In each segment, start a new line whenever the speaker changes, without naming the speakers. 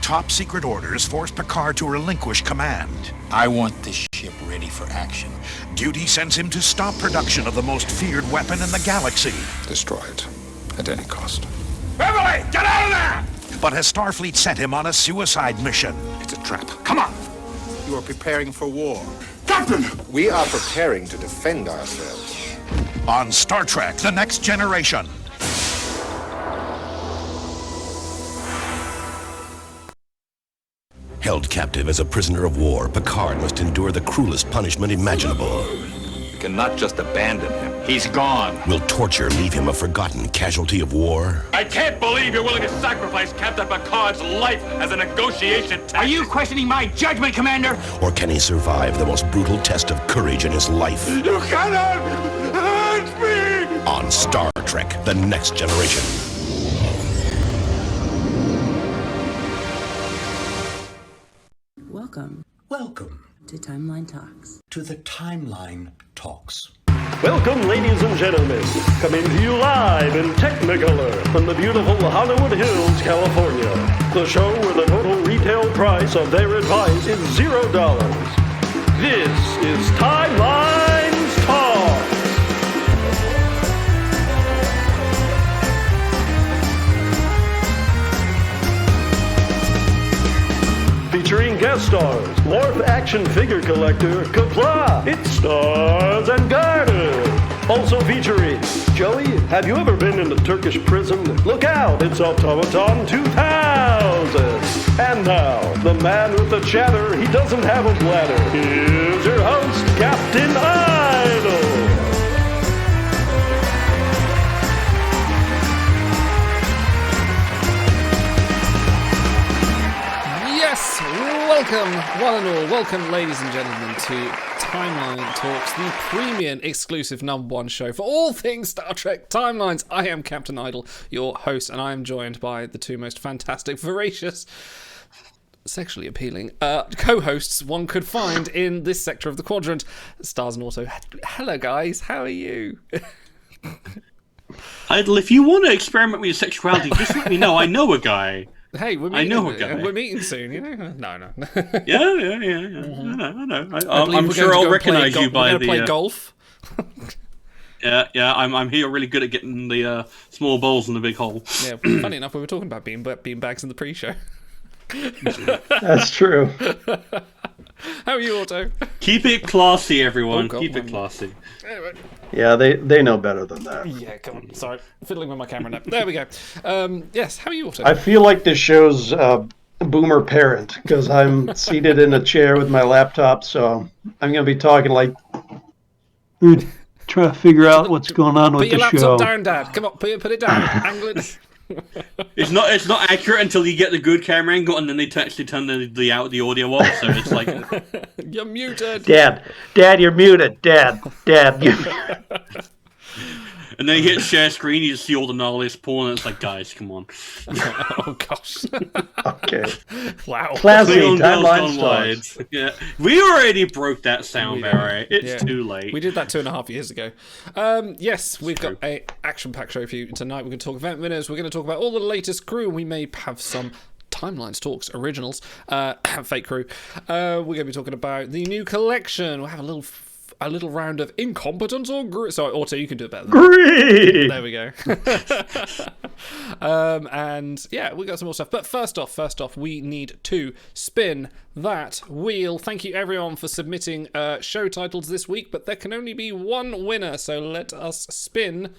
top secret orders force Picard to relinquish command.
I want this ship ready for action.
Duty sends him to stop production of the most feared weapon in the galaxy.
Destroy it, at any cost.
Beverly, get out of there! But has Starfleet sent him on a suicide mission?
It's a trap.
Come on!
You are preparing for war.
Captain!
We are preparing to defend ourselves.
On Star Trek: The Next Generation.
Held captive as a prisoner of war, Picard must endure the cruelest punishment imaginable.
We cannot just abandon him. He's gone.
Will torture leave him a forgotten casualty of war?
I can't believe you're willing to sacrifice Captain Picard's life as a negotiation tactic.
Are you questioning my judgment, Commander?
Or can he survive the most brutal test of courage in his life?
You cannot hurt me!
On Star Trek: The Next Generation.
Welcome
to Timeline Talks.
to the Timeline Talks.
Welcome, ladies and gentlemen. Coming to you live in Technicolor from the beautiful Hollywood Hills, California. The show where the total retail price of their advice is $0. This is Timelines Talks. Featuring guest stars, Morph action figure collector, Kapla, It's Stars and Garden. Also featuring Joey, have you ever been in a Turkish prison? Look out, it's Automaton 2000. And now, the man with the chatter, he doesn't have a bladder. Here's your host, Captain Idol.
Yes, welcome, one and all, welcome, ladies and gentlemen, to Timeline Talks, the premium exclusive #1 show for all things Star Trek Timelines. I am Captain Idol, your host, and I am joined by the two most fantastic, voracious, sexually appealing co-hosts one could find in this sector of the quadrant, Stars and Auto. Hello, guys, how are you?
Idol, if you want to experiment with your sexuality, just let me know. I know a guy.
Hey, we're meeting soon, you know? No.
Yeah. I know. I'm sure I'll recognize you by the...
play golf?
Yeah, I'm here really good at getting the small balls in the big hole.
Yeah, funny enough, we were talking about bean bags in the pre-show.
That's true.
How are you, Otto?
Keep it classy, everyone.
Oh, God,
Keep it classy.
Anyway.
Yeah, they know better than that.
Yeah, come on. Sorry, fiddling with my camera now. There we go. Yes, how are you, Otto?
I feel like this show's boomer parent because I'm seated in a chair with my laptop, so I'm going to be talking like trying to figure out what's going on with the show.
Put your laptop down, Dad. Come on, put it down. Angle it.
It's not accurate until you get the good camera angle, and then they actually turn the audio off. So it's like
you're muted.
Dad, you're muted. Dad, you're
And then you hit share screen, you just see all the gnarliest porn, and it's like, guys, come on.
Oh gosh.
Okay.
Wow.
Classy Timeline Talks.
Yeah, we already broke that sound barrier. It's too late.
We did that 2.5 years ago. Yes, we've got a action-packed show for you tonight. We're going to talk event winners. We're going to talk about all the latest crew. We may have some Timelines Talks originals, fake crew. We're going to be talking about the new collection. We'll have a little round of incompetence or grit. Sorry, Otto, you can do it better.
Great.
There we go. And yeah, we got some more stuff. But first off, we need to spin that wheel. Thank you everyone for submitting show titles this week, but there can only be one winner, so let us spin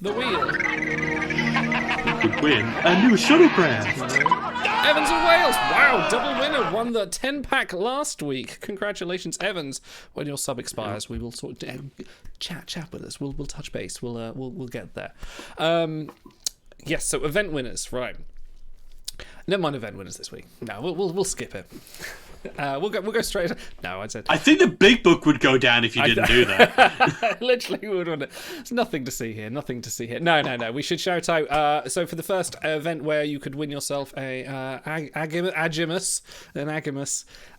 the wheel.
You could win a new shuttlecraft.
Evans of Wales, wow, double winner, won the 10-pack last week. Congratulations, Evans. When your sub expires, we will sort of chat with us. We'll touch base. We'll get there. Yes, so event winners, right? Never mind event winners this week. No, we'll skip it. We'll go straight. No,
I think the big book would go down if you didn't do that.
Literally would, wouldn't it? There's nothing to see here. No. We should shout out. So for the first event where you could win yourself a Agimus,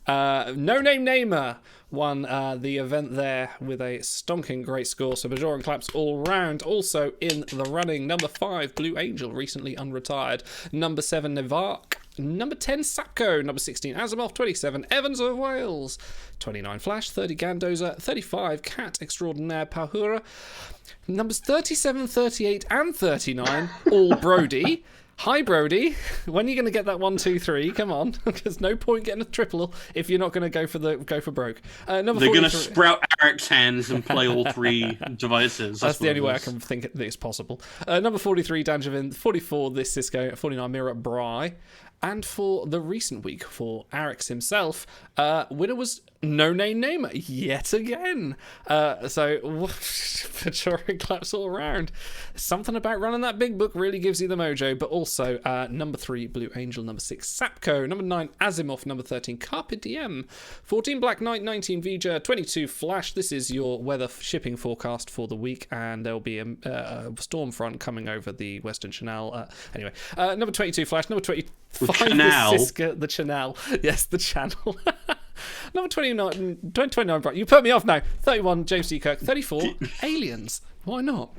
No Name Namer won the event there with a stonking great score. So Bajoran claps all round. Also in the running, number 5, Blue Angel, recently unretired. Number 7, Nevark. Number 10, Sapko. Number 16, Asimov. 27, Evans of Wales. 29, Flash. 30, Gandoza. 35, Cat Extraordinaire Pahura. Numbers 37, 38, and 39, all Brody. Hi, Brody. When are you going to get that 1, 2, 3? Come on. There's no point getting a triple if you're not going to go for broke. Number
They're going to
43
sprout Eric's hands and play all 3 devices.
That's the only way I can think that it's possible. Number 43, Danjavin. 44, this Cisco. 49, Mira Bry. And for the recent week, for Arix himself, winner was No Name Namer yet again. So, Pachori claps all around. Something about running that big book really gives you the mojo. But also, number 3, Blue Angel. Number 6, Sapko. Number 9, Asimov. Number 13, Carpe Diem. 14, Black Knight. 19, Vija. 22, Flash. This is your weather shipping forecast for the week. And there'll be a storm front coming over the Western Channel. Anyway, number 22, Flash. Number 25, Siska. The Channel. Yes, the channel. Number 29, Bright. You put me off now. 31, James D. Kirk. 34, Aliens. Why not?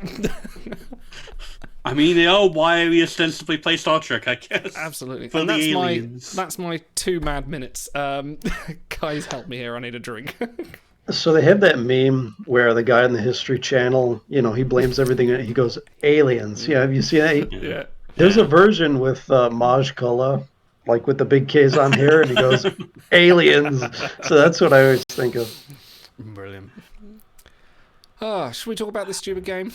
I mean, they are why we ostensibly play Star Trek, I guess.
Absolutely.
For
and
the
that's
aliens.
that's my 2 mad minutes. Guys, help me here. I need a drink.
So they have that meme where the guy on the History Channel, he blames everything. He goes, aliens. Yeah, have you seen that?
Yeah.
There's a version with Maj Kula, like with the big K's on here, and he goes, aliens. So that's what I always think of.
Brilliant. Should we talk about this stupid game?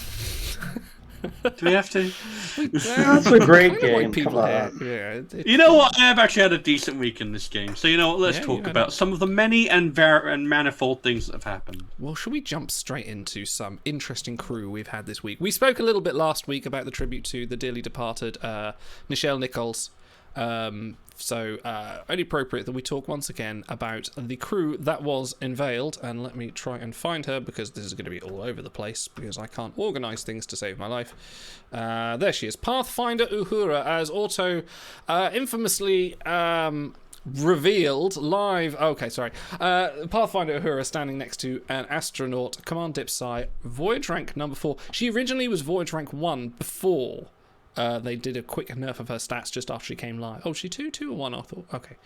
Do we have to?
That's a great game.
People
Come on.
yeah,
You know what? I have actually had a decent week in this game. So, you know what? Let's talk about some of the many and manifold things that have happened.
Well, should we jump straight into some interesting crew we've had this week? We spoke a little bit last week about the tribute to the dearly departed Nichelle Nichols. So only appropriate that we talk once again about the crew that was unveiled. And let me try and find her, because this is going to be all over the place, because I can't organise things to save my life. There she is. Pathfinder Uhura, as Auto infamously revealed live. Okay, sorry. Pathfinder Uhura standing next to an astronaut, Command Dip Psi, Voyage rank number 4. She originally was Voyage rank 1 before. They did a quick nerf of her stats just after she came live. Oh, she 2 or 1? I thought. Okay,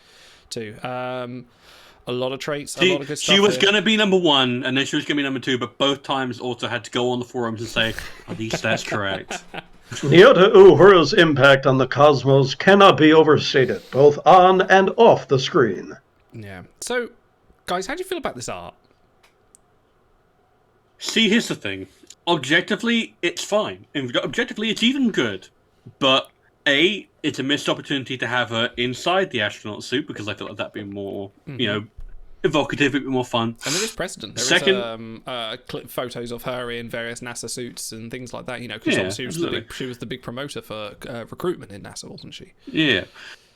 2. A lot of traits, a lot of good stuff.
She was going to be number 1, and then she was going to be number 2, but both times Auto had to go on the forums and say, are these stats correct?
Nyota Uhura's impact on the cosmos cannot be overstated, both on and off the screen.
Yeah. So, guys, how do you feel about this art?
See, here's the thing. Objectively, it's fine. Objectively, it's even good. But, A, it's a missed opportunity to have her inside the astronaut suit, because I feel like that'd be more, evocative, it'd be more fun.
And there is precedent. There is clip photos of her in various NASA suits and things like that, because obviously she was the big promoter for recruitment in NASA, wasn't she?
Yeah.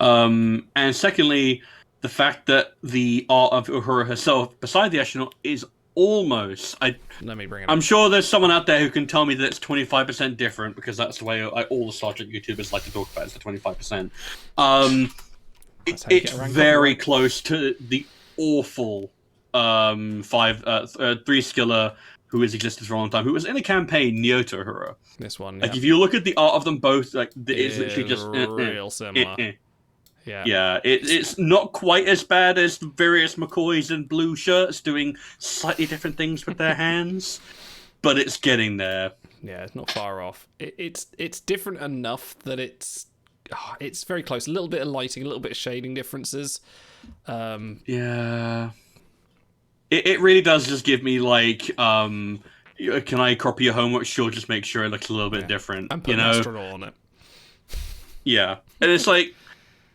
And secondly, the fact that the art of Uhura herself, beside the astronaut, is almost...
Let me bring it up.
I'm sure there's someone out there who can tell me that it's 25% different, because that's the way all the Star Trek YouTubers like to talk about, it's the 25%. It's very close to the awful 3-skiller who has existed for a long time, who was in a campaign, Nyota Uhura.
This one,
Like, if you look at the art of them both, like, it's literally just...
real similar.
Yeah, it's not quite as bad as the various McCoys in blue shirts doing slightly different things with their hands, but it's getting there.
Yeah, it's not far off. It's different enough that it's very close. A little bit of lighting, a little bit of shading differences.
Yeah, it really does just give me like, can I copy your homework? Sure, just make sure it looks a little bit different.
And put an astronaut on it.
Yeah, and it's like.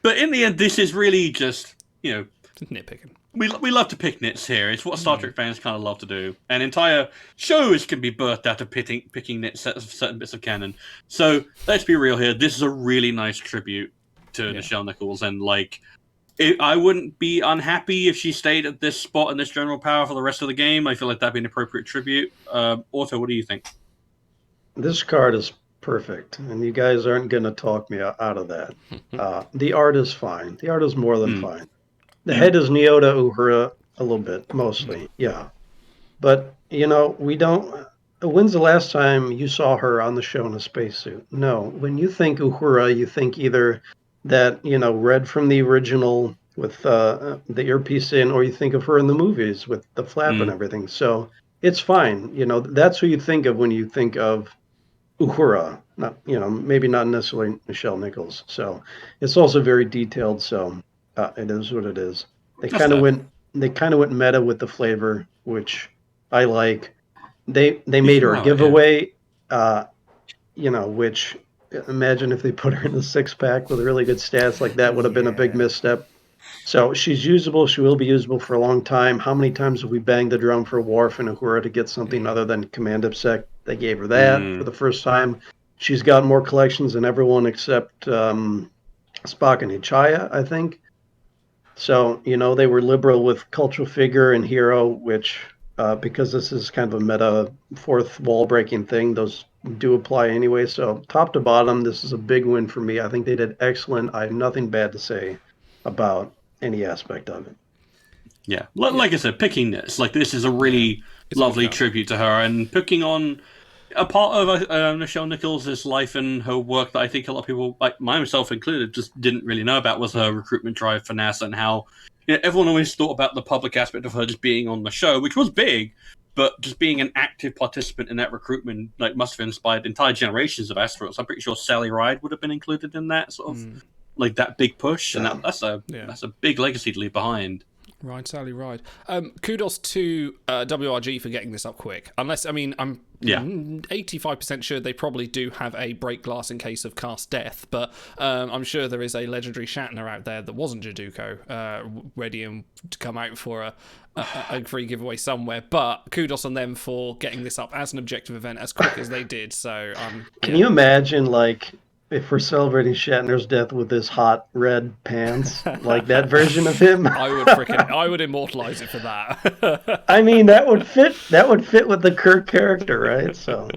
But in the end, this is really just,
nitpicking.
We love to pick nits here. It's what Star Trek fans kind of love to do. And entire shows can be birthed out of picking nits of certain bits of canon. So let's be real here. This is a really nice tribute to Nichelle Nichols. And, I wouldn't be unhappy if she stayed at this spot in this general power for the rest of the game. I feel like that'd be an appropriate tribute. Otto, what do you think?
This card is perfect, and you guys aren't going to talk me out of that. The art is fine. The art is more than fine. The head is Nyota Uhura a little bit, mostly, yeah. But, we don't... When's the last time you saw her on the show in a spacesuit? No. When you think Uhura, you think either that, read from the original with the earpiece in, or you think of her in the movies with the flap and everything. So it's fine. That's who you think of when you think of Uhura. Not, maybe not necessarily Michelle Nichols. So it's also very detailed. So it is what it is. They kind of went meta with the flavor, which I like. They made her a giveaway, which imagine if they put her in a 6-pack with really good stats like that would have been a big misstep. So she's usable. She will be usable for a long time. How many times have we banged the drum for Worf and Uhura to get something other than Command Obsec? They gave her that for the first time. She's got more collections than everyone except Spock and Ichaya, I think. So, they were liberal with cultural figure and hero, which, because this is kind of a meta fourth wall breaking thing, those do apply anyway. So, top to bottom, this is a big win for me. I think they did excellent. I have nothing bad to say about any aspect of it.
Yeah, like I said, picking this is a really lovely tribute to her, and picking on a part of Michelle Nichols' life and her work that I think a lot of people, like myself included, just didn't really know about, was her recruitment drive for NASA, and how everyone always thought about the public aspect of her just being on the show, which was big, but just being an active participant in that recruitment must have inspired entire generations of astronauts. I'm pretty sure Sally Ride would have been included in that sort of that big push, and that's a big legacy to leave behind.
Right, Sally Ride. Kudos to WRG for getting this up quick. I'm 85% sure they probably do have a break glass in case of cast death, but I'm sure there is a legendary Shatner out there that wasn't Jaduko ready to come out for a free giveaway somewhere. But kudos on them for getting this up as an objective event as quick as they did. So
Can you imagine, if we're celebrating Shatner's death with his hot red pants, like that version of him?
I would immortalize it for that.
I mean, that would fit with the Kirk character, right? So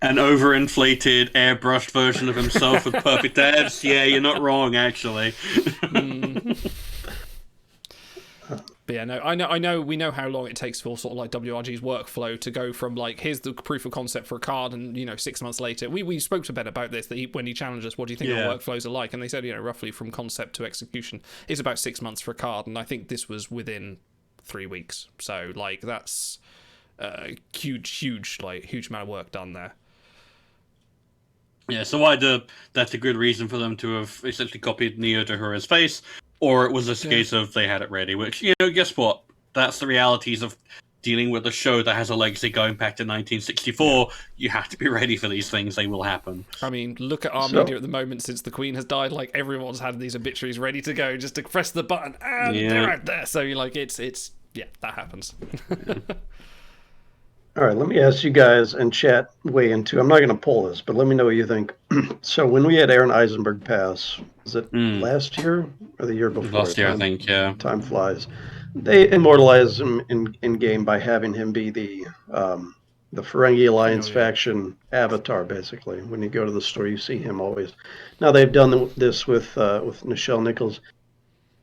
an overinflated, airbrushed version of himself with perfect abs. Yeah, you're not wrong, actually.
But yeah, no, I know. We know how long it takes for sort of like WRG's workflow to go from here's the proof of concept for a card, and 6 months later, we spoke to Ben about this. When he challenged us, what do you think our workflows are like? And they said, roughly from concept to execution is about 6 months for a card, and I think this was within 3 weeks. So that's huge amount of work done there.
Yeah, so either that's a good reason for them to have essentially copied Neo to Uhura's face, or it was a case of they had it ready, which, guess what? That's the realities of dealing with a show that has a legacy going back to 1964. You have to be ready for these things. They will happen.
I mean, look at our media at the moment since the Queen has died. Everyone's had these obituaries ready to go just to press the button, and they're out there. So, it's that happens.
All right, let me ask you guys and chat weigh into. I'm not going to pull this, but let me know what you think. So when we had Aaron Eisenberg pass, was it last year or the year before?
Last year, I think, yeah.
Time flies. They immortalized him in game by having him be the Ferengi Alliance faction avatar, basically. When you go to the store, you see him always. Now they've done this with Michelle Nichols.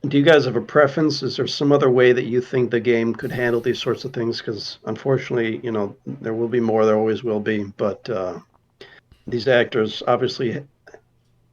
Do you guys have a preference? Is there some other way that you think the game could handle these sorts of things? Because unfortunately, there will be more. There always will be. But these actors obviously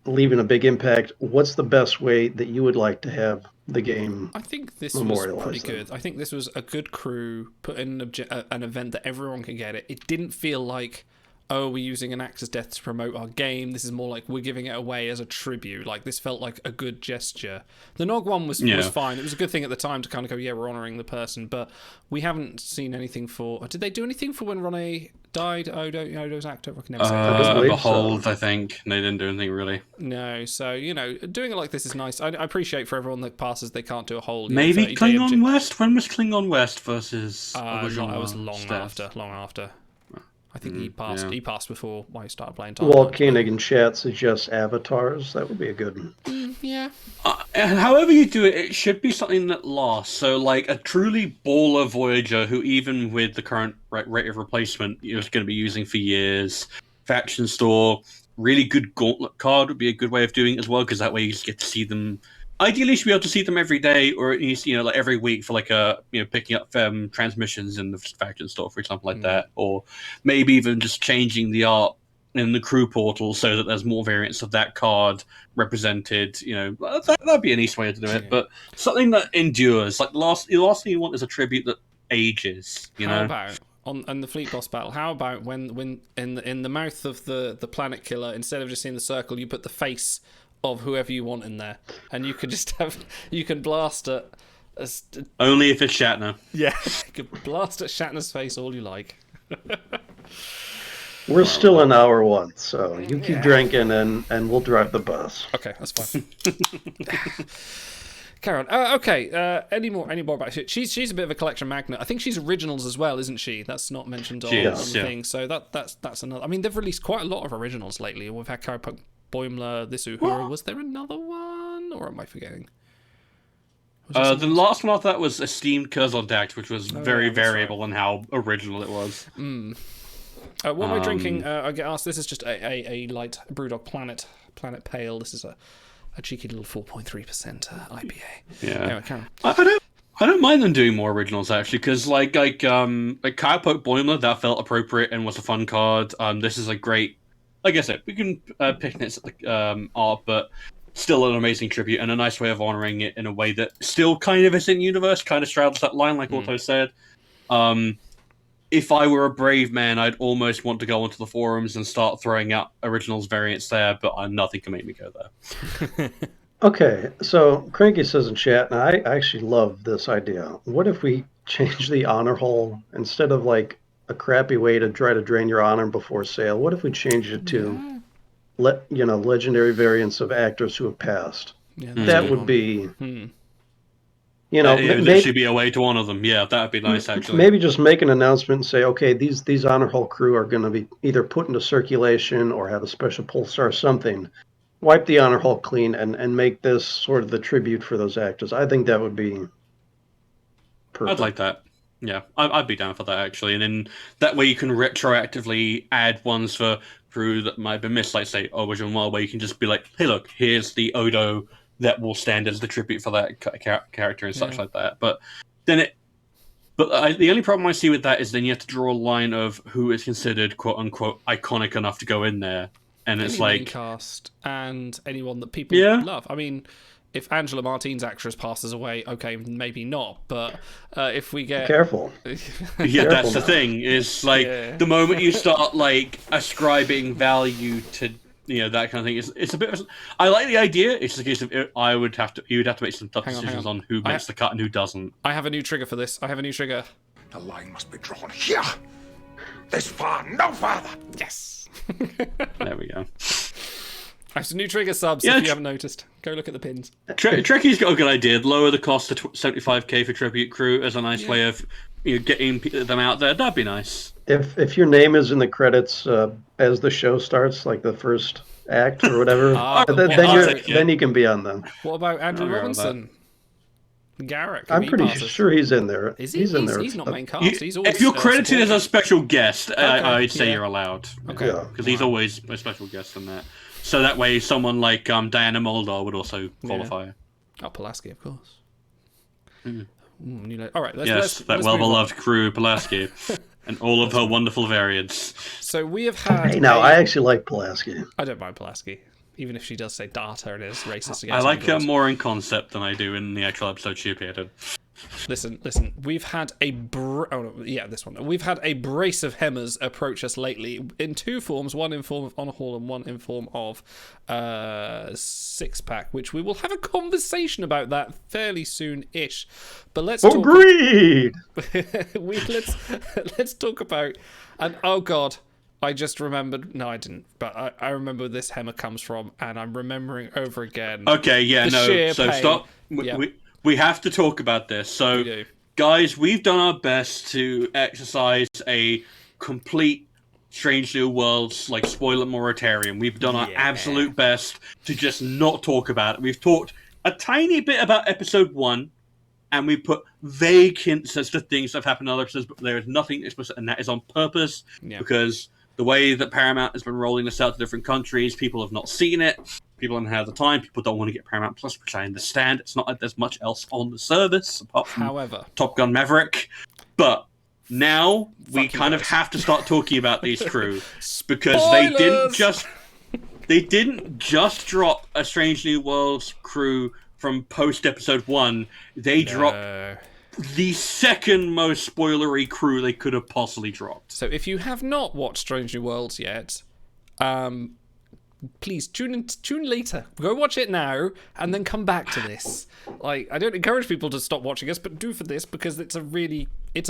leaving a big impact. What's the best way that you would like to have the game?
I think this was pretty good. I think this was a good crew, put in an event that everyone can get it. It didn't feel like, oh, we're using an actor's death to promote our game. This is more like we're giving it away as a tribute. This felt like a good gesture. The Nog one was fine. It was a good thing at the time to kind of go, we're honouring the person, but we haven't seen anything for... Did they do anything for when Ronnie died? Odo's actor? I can never say that.
Behold, I think. They didn't do anything, really.
No, so, doing it like this is nice. I appreciate for everyone that passes, they can't do a whole...
Maybe Klingon West? When was Klingon West versus...
I was long after. I think he passed. Yeah. He passed before I started playing.
Walt Koenig in chat suggests avatars. That would be a good one.
Yeah.
However you do it, it should be something that lasts. So, a truly baller Voyager, who even with the current rate of replacement, is going to be using for years. Faction store, really good gauntlet card would be a good way of doing it as well, because that way you just get to see them. Ideally, you should be able to see them every day, or at least, every week for picking up transmissions in the faction store, for example, like that, or maybe even just changing the art in the crew portal so that there's more variants of that card represented. You know, that'd be an easy way to do it. But something that endures, like the last thing you want is a tribute that ages. You know,
about on the fleet boss battle? How about when in the mouth of the planet killer, instead of just seeing the circle, you put the face of whoever you want in there, and you could just you can blast it.
Only if it's Shatner.
Yeah, you could blast at Shatner's face all you like.
We're still in hour 1, so you keep drinking and we'll drive the bus.
Okay, that's fine. Carry on. Okay. Any more about it? She's a bit of a collection magnet. I think she's originals as well, isn't she? That's not mentioned on the thing. So that's another. I mean, they've released quite a lot of originals lately. We've had Cowpoke, Boimler, this Uhura. Was there another one, or am I forgetting?
The last one after that was Esteemed Kurzaldact, which was very variable in how original it was.
What am I drinking? I get asked. This is just a light Brewdog Planet Pale. This is a cheeky little 4.3% IPA.
Yeah,
anyway, Karen.
I don't mind them doing more originals actually, because like Cowpoke Boimler, that felt appropriate and was a fun card. This is a great. Like I said, we can pick nits at the art, but still an amazing tribute and a nice way of honoring it in a way that still kind of is in universe, kind of straddles that line, like Otto said. If I were a brave man, I'd almost want to go onto the forums and start throwing out originals variants there, but nothing can make me go there.
Okay, so Cranky says in chat, and I actually love this idea. What if we change the honor hole instead of like a crappy way to try to drain your honor before sale? What if we change it to legendary variants of actors who have passed?
Yeah,
that would be,
there should be a way to honor them. Yeah, that would be nice actually.
Maybe just make an announcement and say, okay, these honor hole crew are going to be either put into circulation or have a special pulsar, something. Wipe the honor hole clean and make this sort of the tribute for those actors. I think that would be perfect.
I'd like that. Yeah, I'd be down for that actually, and then that way you can retroactively add ones for crew that might have been missed, like say Original One, where you can just be like, hey, look, here's the Odo that will stand as the tribute for that character and such like that. But then the only problem I see with that is then you have to draw a line of who is considered quote unquote iconic enough to go in there, and it's
Any main
like
cast and anyone that people love. I mean, if Angela Martin's actress passes away, okay, maybe not. But if we get
careful,
that's the thing. Is like the moment you start like ascribing value to that kind of thing. It's a bit. I like the idea. It's just a case of you would have to make some tough decisions on who makes the cut and who doesn't.
I have a new trigger for this.
The line must be drawn here. This far, no farther.
Yes.
There we go.
That's a new trigger subs. If you haven't noticed, go look at the pins.
Trekkie's got a good idea. Lower the cost to 75k for tribute crew as a nice way of getting them out there. That'd be nice.
If your name is in the credits as the show starts, like the first act or whatever, then you can be on them.
What about Andrew Robinson? Garrett.
I'm pretty sure he's in there.
Is he?
He's in there.
He's not main cast. He's always
if you're credited as a special guest,
okay.
I'd say you're allowed.
Okay.
Because he's always a special guest in that. So that way, someone like Diana Muldaur would also qualify.
Yeah. Oh, Pulaski, of course. All right.
Let's well-beloved crew, Pulaski, and all of her wonderful variants.
So we have had.
Hey, now I actually like Pulaski.
I don't mind Pulaski, even if she does say data and is racist against.
I like her more in concept than I do in the actual episode she appeared in.
Listen. We've had We've had a brace of Hemmers approach us lately in two forms: one in form of Honor Hall and one in form of Six Pack. Which we will have a conversation about that fairly soon-ish. But let's
agreed.
Let's talk about. And oh god, I just remembered. No, I didn't. But I remember where this Hemmer comes from, and I'm remembering over again.
Okay, yeah,
no.
So
pain.
Stop. We have to talk about this. So, guys, we've done our best to exercise a complete Strange New Worlds like spoiler moratorium. We've done our absolute best to just not talk about it. We've talked a tiny bit about episode 1, and we put vague hints as to things that have happened in other episodes, but there is nothing explicit, and that is on purpose because the way that Paramount has been rolling this out to different countries, people have not seen it. People don't have the time. People don't want to get Paramount Plus, which I understand. It's not like there's much else on the service apart from Top Gun Maverick. But Now we
Fuck you
kind of
guys.
have to start talking about these crew because
Spoilers!
they didn't just drop a Strange New Worlds crew from post episode 1. They dropped the second most spoilery crew they could have possibly dropped.
So if you have not watched Strange New Worlds yet, please tune later. Go watch it now and then come back to this. Like, I don't encourage people to stop watching us, but do for this because it's a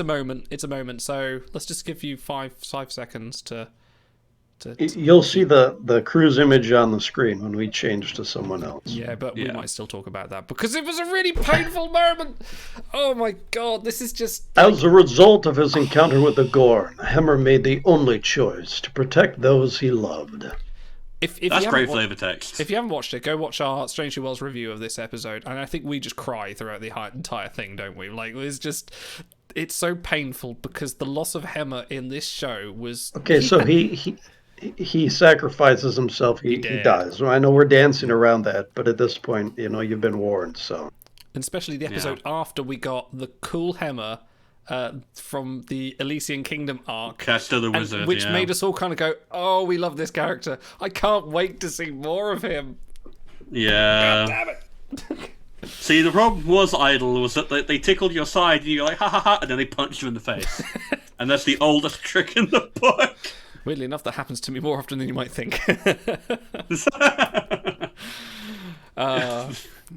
moment. So let's just give you five seconds to
You'll see the crew's image on the screen when we change to someone else.
Yeah, but we might still talk about that because it was a really painful moment. Oh my god, this is just...
As a result of his encounter with the Gorn, Hemmer made the only choice to protect those he loved.
If
That's great flavor text.
If you haven't watched it, go watch our Strange New Worlds review of this episode, and I think we just cry throughout the entire thing, don't we? Like, it's so painful because the loss of Hemmer in this show was...
Okay, so he sacrifices himself. He dies. Well, I know we're dancing around that, but at this point, you've been warned. So,
and especially the episode after we got the cool Hemmer from the Elysian Kingdom arc,
Castor the Wizard,
which made us all kind of go, "Oh, we love this character. I can't wait to see more of him."
Yeah.
God damn it.
See, the problem was that they tickled your side, and you're like, ha ha ha, and then they punched you in the face. And that's the oldest trick in the book.
Weirdly enough, that happens to me more often than you might think.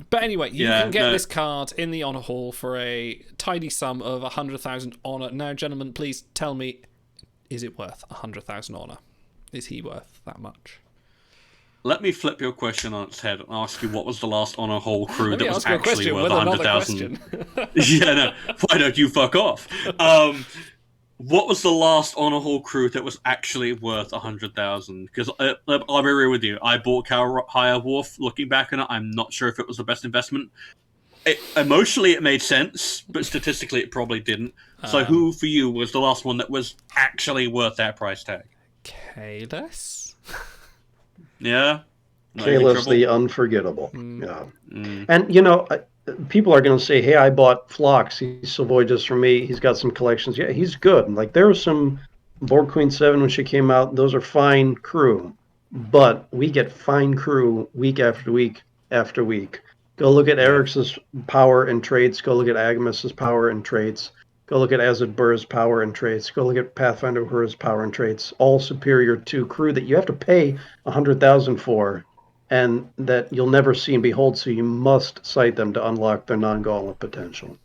But anyway, you can get this card in the Honor Hall for a tidy sum of 100,000 Honor. Now, gentlemen, please tell me, is it worth 100,000 Honor? Is he worth that much?
Let me flip your question on its head and ask you what was the last Honor Hall crew that was
actually
actually worth
with
100,000? Yeah, no. Why don't you fuck off? What was the last Honor Hall crew that was actually worth 100,000? Because I'll be real with you, I bought Higher Wharf. Looking back on it, I'm not sure if it was the best investment. Emotionally, it made sense, but statistically, it probably didn't. So, who for you was the last one that was actually worth that price tag?
Kalis?
Yeah.
Kalis the Unforgettable. Yeah. And people are going to say, hey, I bought Phlox. He's Savoy just for me. He's got some collections. Yeah, he's good. Like, there was some Borg Queen 7 when she came out. Those are fine crew. But we get fine crew week after week after week. Go look at Eric's power and traits. Go look at Agamis's power and traits. Go look at Azad Burr's power and traits. Go look at Pathfinder Uhura's power and traits. All superior to crew that you have to pay 100,000 for, and that you'll never see and behold, so you must cite them to unlock their non-gauntlet potential.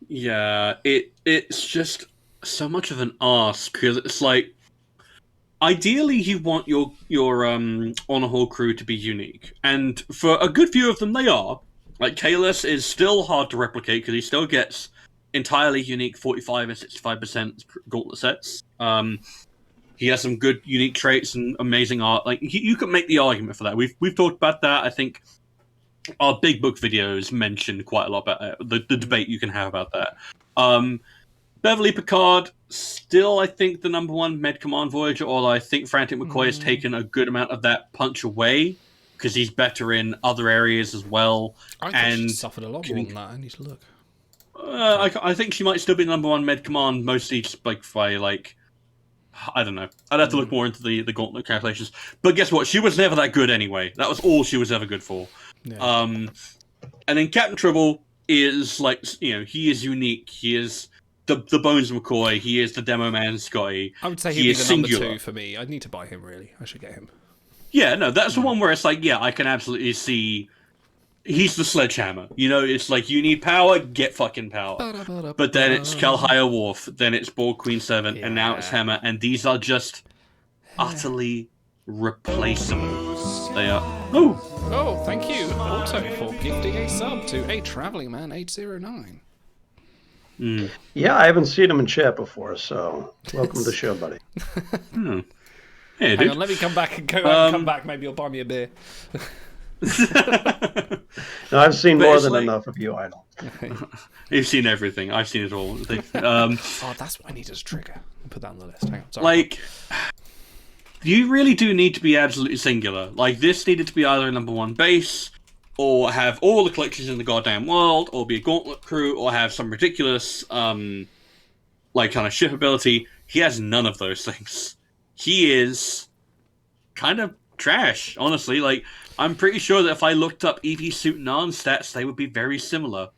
Yeah, it's just so much of an ask, because it's like, ideally you want your Honor Hall crew to be unique, and for a good few of them they are. Like, Kalis is still hard to replicate, because he still gets entirely unique 45 and 65% gauntlet sets. He has some good unique traits and amazing art. Like, you could make the argument for that. We've talked about that. I think our big book videos mentioned quite a lot about the debate you can have about that. Beverly Picard, still, I think, the #1 Med Command Voyager, although I think Frantic McCoy has taken a good amount of that punch away, because he's better in other areas as well.
I think she suffered a lot more than that. I need to look.
I think she might still be #1 Med Command, mostly just by I don't know. I'd have to look more into the gauntlet calculations. But guess what? She was never that good anyway. That was all she was ever good for. Yeah. And then Captain Tribble is he is unique. He is the Bones McCoy. He is the Demo Man Scotty.
I would say he'd be the singular. #2 for me. I'd need to buy him, really. I should get him.
Yeah, no, that's the one where it's like, yeah, I can absolutely see. He's the sledgehammer. It's like, you need power, get fucking power. But then it's Cal Higher Wharf, then it's Borg Queen 7, and now it's Hammer, and these are just utterly replaceable. They are.
Oh, thank you, Auto, for gifting a sub to a Traveling Man 809.
Yeah, I haven't seen him in chat before, so welcome to the show, buddy.
Hey,
hang on, let me come back and come back. Maybe you'll buy me a beer.
No, I've seen more than enough of you, Idol.
You've seen everything. I've seen it all.
Oh, that's what I need as a trigger. I'll put that on the list. Hang on. Sorry.
Like, you really do need to be absolutely singular. Like, this needed to be either a #1 base, or have all the collections in the goddamn world, or be a gauntlet crew, or have some ridiculous like kind of ship ability, he has none of those things. He is kind of trash, honestly. Like, I'm pretty sure that if I looked up EV Suit Nan stats, they would be very similar.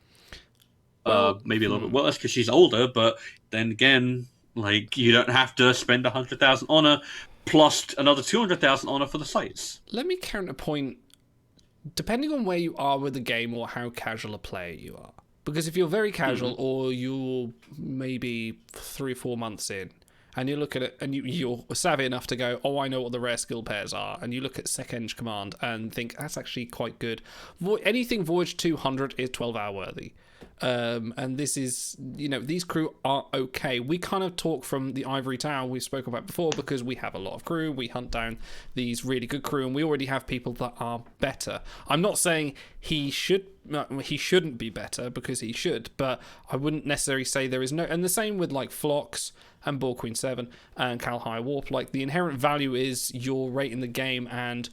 Well, maybe a little bit worse because she's older, but then again, like, you don't have to spend 100,000 on her plus another 200,000 on her for the sites.
Let me counterpoint. Depending on where you are with the game or how casual a player you are. Because if you're very casual or you're maybe 3 or 4 months in, and you look at it, and you're savvy enough to go, oh, I know what the rare skill pairs are, and you look at Sec-Eng Command and think, that's actually quite good. Anything Voyage 200 is 12-hour worthy. And this is, these crew are okay. We kind of talk from the ivory tower we spoke about before because we have a lot of crew. We hunt down these really good crew, and we already have people that are better. I'm not saying he shouldn't be better, because he should, but I wouldn't necessarily say there is no. And the same with like Phlox and Ball Queen 7 and Cal High Warp. Like, the inherent value is your rate in the game, and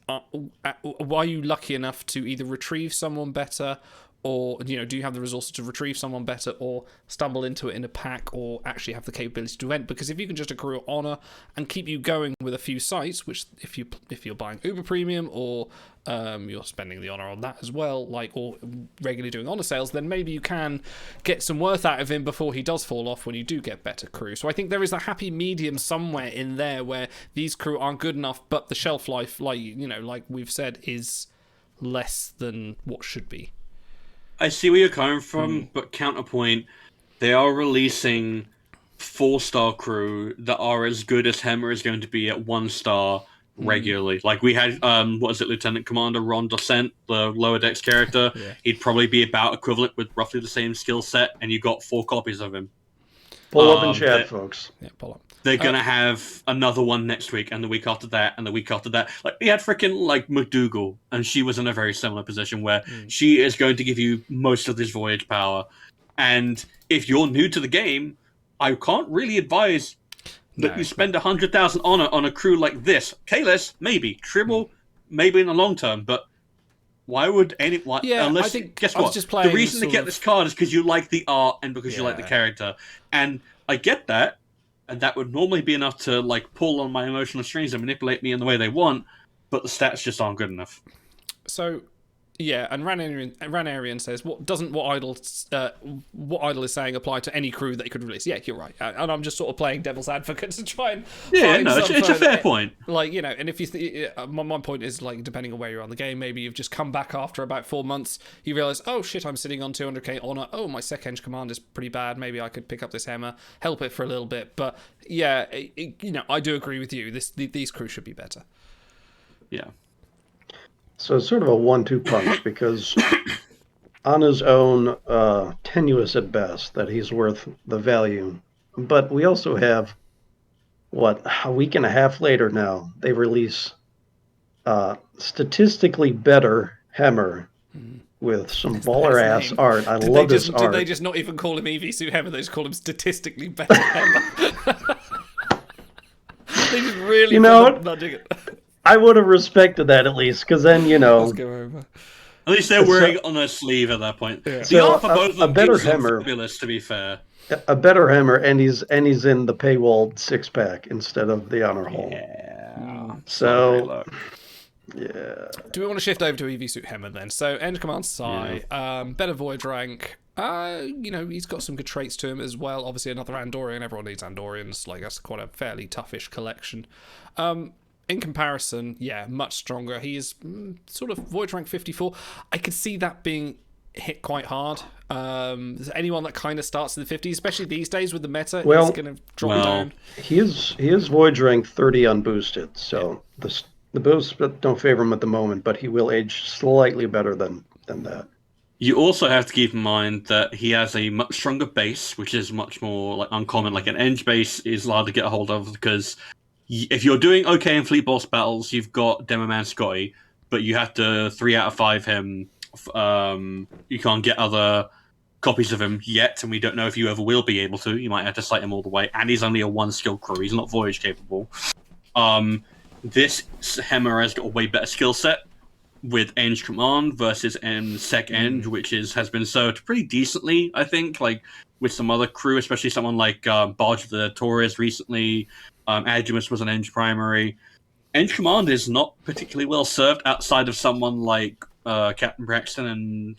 are you lucky enough to either retrieve someone better, or do you have the resources to retrieve someone better, or stumble into it in a pack, or actually have the capability to event? Because if you can just accrue honor and keep you going with a few sites, which if you're buying Uber Premium, or you're spending the honor on that as well, or regularly doing honor sales, then maybe you can get some worth out of him before he does fall off when you do get better crew. So I think there is a happy medium somewhere in there where these crew aren't good enough, but the shelf life, like we've said, is less than what should be.
I see where you're coming from, but counterpoint, they are releasing 4-star crew that are as good as Hemmer is going to be at 1-star regularly. Like, we had, Lieutenant Commander Ron Dosent, the Lower Decks character. Yeah. He'd probably be about equivalent with roughly the same skill set, and you got 4 copies of him.
Pull up in chat, folks.
Yeah, pull up.
They're going to have another one next week, and the week after that, and the week after that. Like, we had freaking, McDougal, and she was in a very similar position where she is going to give you most of this voyage power. And if you're new to the game, I can't really advise that you spend 100,000 on a crew like this. Kalis, maybe. Tribble, maybe in the long term, but why would anyone...
Yeah,
unless,
I think
guess
I was
what?
just playing
the reason to get this card is because you like the art and because you like the character. And I get that. And that would normally be enough to pull on my emotional strings and manipulate me in the way they want, but the stats just aren't good enough.
So, yeah, and Ranarian says, what Idle is saying apply to any crew that he could release? Yeah, you're right. And I'm just sort of playing devil's advocate to try and
it's a fair point.
And if you my point is, depending on where you're on the game, maybe you've just come back after about 4 months, you realise, oh shit, I'm sitting on 200k honor. Oh, my Sec-Eng Command is pretty bad. Maybe I could pick up this Hammer, help it for a little bit. But yeah, I do agree with you. These crews should be better.
Yeah.
So it's sort of a 1-2 punch, because on his own, tenuous at best, that he's worth the value. But we also have, a week and a half later now, they release statistically better Hammer with some baller-ass art. I love this art.
Did they just not even call him EV Suit Hammer? They just call him statistically better Hammer. They just really nudging it.
I would have respected that at least, because then,
Let's go over.
At least they're wearing it on their sleeve at that point.
Yeah.
The art for both of them
better
is
Hammer,
fabulous, to be fair.
A better Hammer, and he's in the paywalled 6-pack instead of the honor hole.
Yeah.
So, yeah.
Do we want to shift over to EV Suit Hammer then? So, End Command Psi, better Voyage rank. He's got some good traits to him as well. Obviously, another Andorian. Everyone needs Andorians. That's quite a fairly toughish collection. In comparison, much stronger. He is sort of Voyage rank 54. I could see that being hit quite hard. Anyone that kind of starts in the 50s, especially these days with the meta, is going to drop down.
He is Voyage rank 30 unboosted, so the boosts don't favor him at the moment, but he will age slightly better than that.
You also have to keep in mind that he has a much stronger base, which is much more uncommon. Like an Eng base is hard to get a hold of, because if you're doing okay in fleet boss battles, you've got Demo Man Scotty, but you have to 3 out of 5 him. You can't get other copies of him yet, and we don't know if you ever will be able to. You might have to cite him all the way, and he's only a 1-skill crew. He's not voyage capable. This Hammer has got a way better skill set, with Eng Command versus Sec Eng, which has been served pretty decently, I think. Like with some other crew, especially someone like Barge of the Torres recently. Agimus was an Eng primary. Eng Command is not particularly well served outside of someone like Captain Braxton and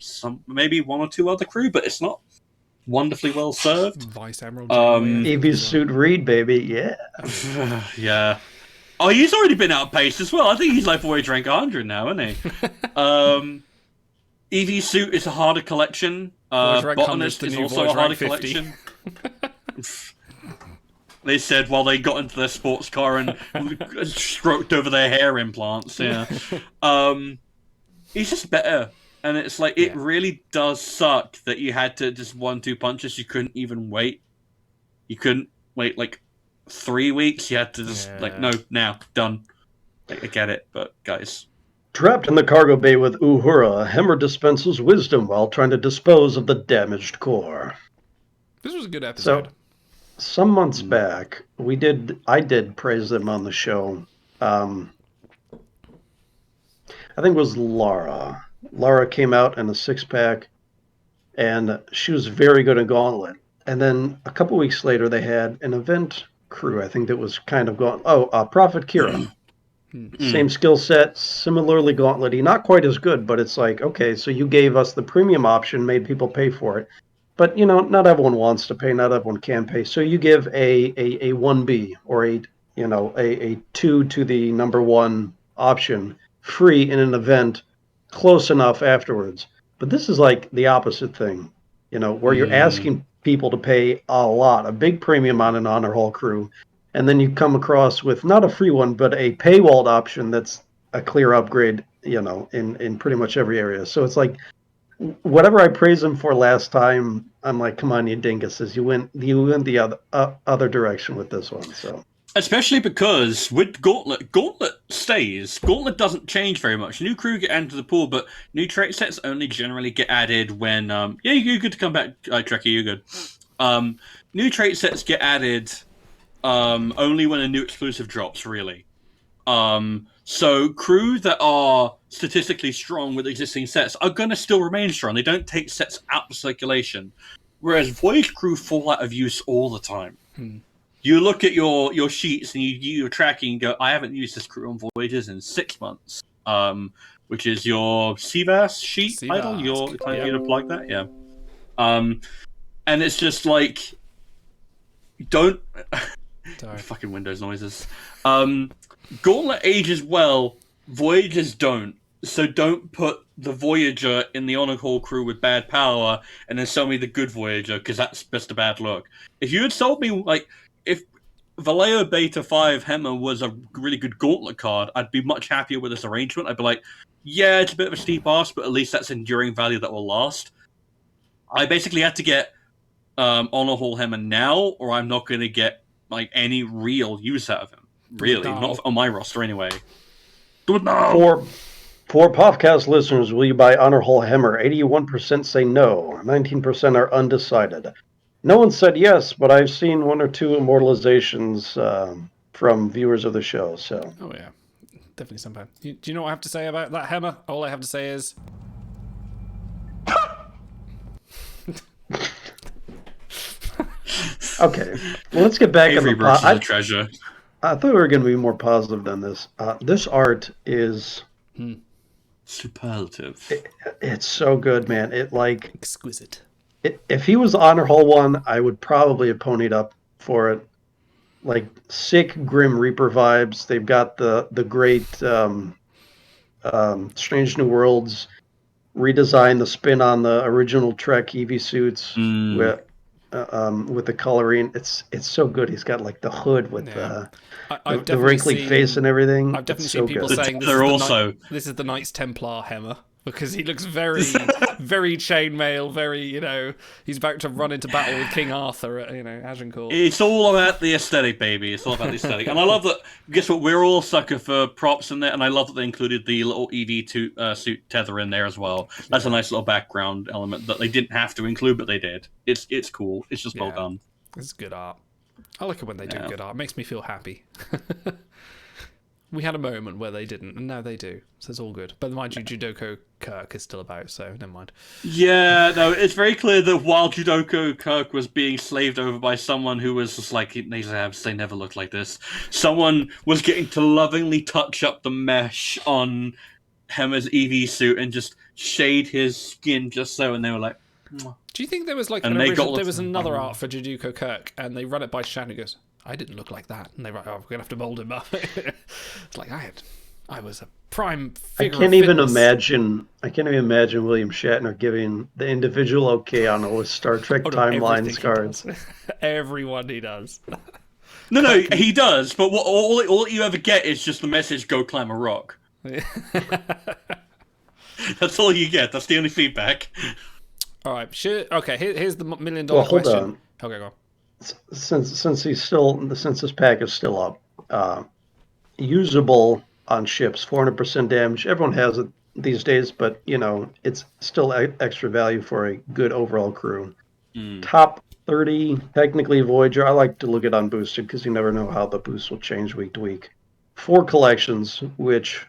maybe one or two other crew, but it's not wonderfully well served.
Vice Admiral Janeway,
EV suit Reed, baby, yeah.
Yeah. Oh, he's already been outpaced as well. I think he's like Voyage rank 100 now, isn't he? EV suit is a harder collection. Botanist is also a harder collection. They said while they got into their sports car and stroked over their hair implants. Yeah, he's just better, and it's like it really does suck that you had to just 1-2 punches. You couldn't even wait. You couldn't wait like 3 weeks. You had to just like no, now done. Like, I get it, but guys.
Trapped in the cargo bay with Uhura, Hemmer dispenses wisdom while trying to dispose of the damaged core.
This was a good episode.
So, some months back, I did praise them on the show. I think it was Lara. Lara came out in a 6-pack, and she was very good at Gauntlet. And then a couple weeks later, they had an event crew, I think that was kind of Prophet Kira. Same skill set, similarly gauntlet-y. Not quite as good, but it's like, okay, so you gave us the premium option, made people pay for it. But, you know, not everyone wants to pay, not everyone can pay. So you give a 1B or a 2 to the number 1 option free in an event close enough afterwards. But this is like the opposite thing, you know, where you're asking people to pay a lot, a big premium on an honor hall crew. And then you come across with not a free one, but a paywalled option that's a clear upgrade, you know, in pretty much every area. So it's like, whatever I praised him for last time, I'm like, come on, you dinguses, you went the other direction with this one. So
especially because with Gauntlet stays. Gauntlet doesn't change very much. New crew get added to the pool, but new trait sets only generally get added when you're good to come back, Trekkie, you're good. New trait sets get added only when a new exclusive drops, really. So crew that are statistically strong with existing sets are going to still remain strong. They don't take sets out of circulation. Whereas Voyage crew fall out of use all the time. You look at your sheets and you're tracking and go, I haven't used this crew on Voyages in 6 months. Which is your CVAS sheet title? Your unit like that? Yeah. And it's just like, don't... Fucking Windows noises. Gauntlet ages well, Voyagers don't. So don't put the Voyager in the Honor Hall crew with bad power and then sell me the good Voyager, because that's just a bad look. If you had sold me, like, if Vallejo Beta 5 Hemmer was a really good Gauntlet card, I'd be much happier with this arrangement. I'd be like, yeah, it's a bit of a steep ask, but at least that's enduring value that will last. I basically had to get Honor Hall Hemmer now, or I'm not going to get like any real use out of him. Really, not on my roster anyway. Do it now.
For podcast listeners, will you buy Honor Hall Hemmer? 81% say no. 19% are undecided. No one said yes, but I've seen 1 or 2 immortalizations from viewers of the show. So.
Oh yeah, definitely some bad. Do you know what I have to say about that Hemmer? All I have to say is.
Okay, well, let's get back to
the treasure.
I thought we were going to be more positive than this. This art is
superlative.
It's so good, man. It like
exquisite.
If he was Honor Hall 1, I would probably have ponied up for it. Like sick Grim Reaper vibes. They've got the great Strange New Worlds redesign, the spin on the original Trek EV suits with the coloring. It's so good. He's got like the hood with the wrinkly face and everything.
I've definitely seen people saying this is the Knights Templar Hemmer, because he looks very, very chainmail, very, you know, he's about to run into battle with King Arthur at, you know, Agincourt.
It's all about the aesthetic, baby. It's all about the aesthetic. And I love that, guess what, we're all sucker for props in there, and I love that they included the little EV suit tether in there as well. That's a nice little background element that they didn't have to include, but they did. It's cool. It's just well done.
It's good art. I like it when they do good art. It makes me feel happy. We had a moment where they didn't, and now they do. So it's all good. But mind you, Judoko Kirk is still about, so never mind.
Yeah, no, it's very clear that while Judoko Kirk was being slaved over by someone who was just like, these abs, they never looked like this, someone was getting to lovingly touch up the mesh on Hemmer's EV suit and just shade his skin just so, and they were like, mwah.
Do you think there was like there was another art for Judoko Kirk, and they run it by Shan, who goes, I didn't look like that, and they write, oh, we're gonna have to mold him up. It's like I was a prime figure.
I can't even imagine William Shatner giving the individual okay on all his Star Trek timelines cards.
Everyone he does.
No, he does. But all you ever get is just the message: "Go climb a rock." That's all you get. That's the only feedback.
All right. Okay. Here's the $1 million question.
Hold on.
Okay, go on.
Since this pack is still up, usable on ships, 400% damage. Everyone has it these days, but it's still extra value for a good overall crew. Top 30, technically Voyager. I like to look at unboosted because you never know how the boost will change week to week. 4 collections, which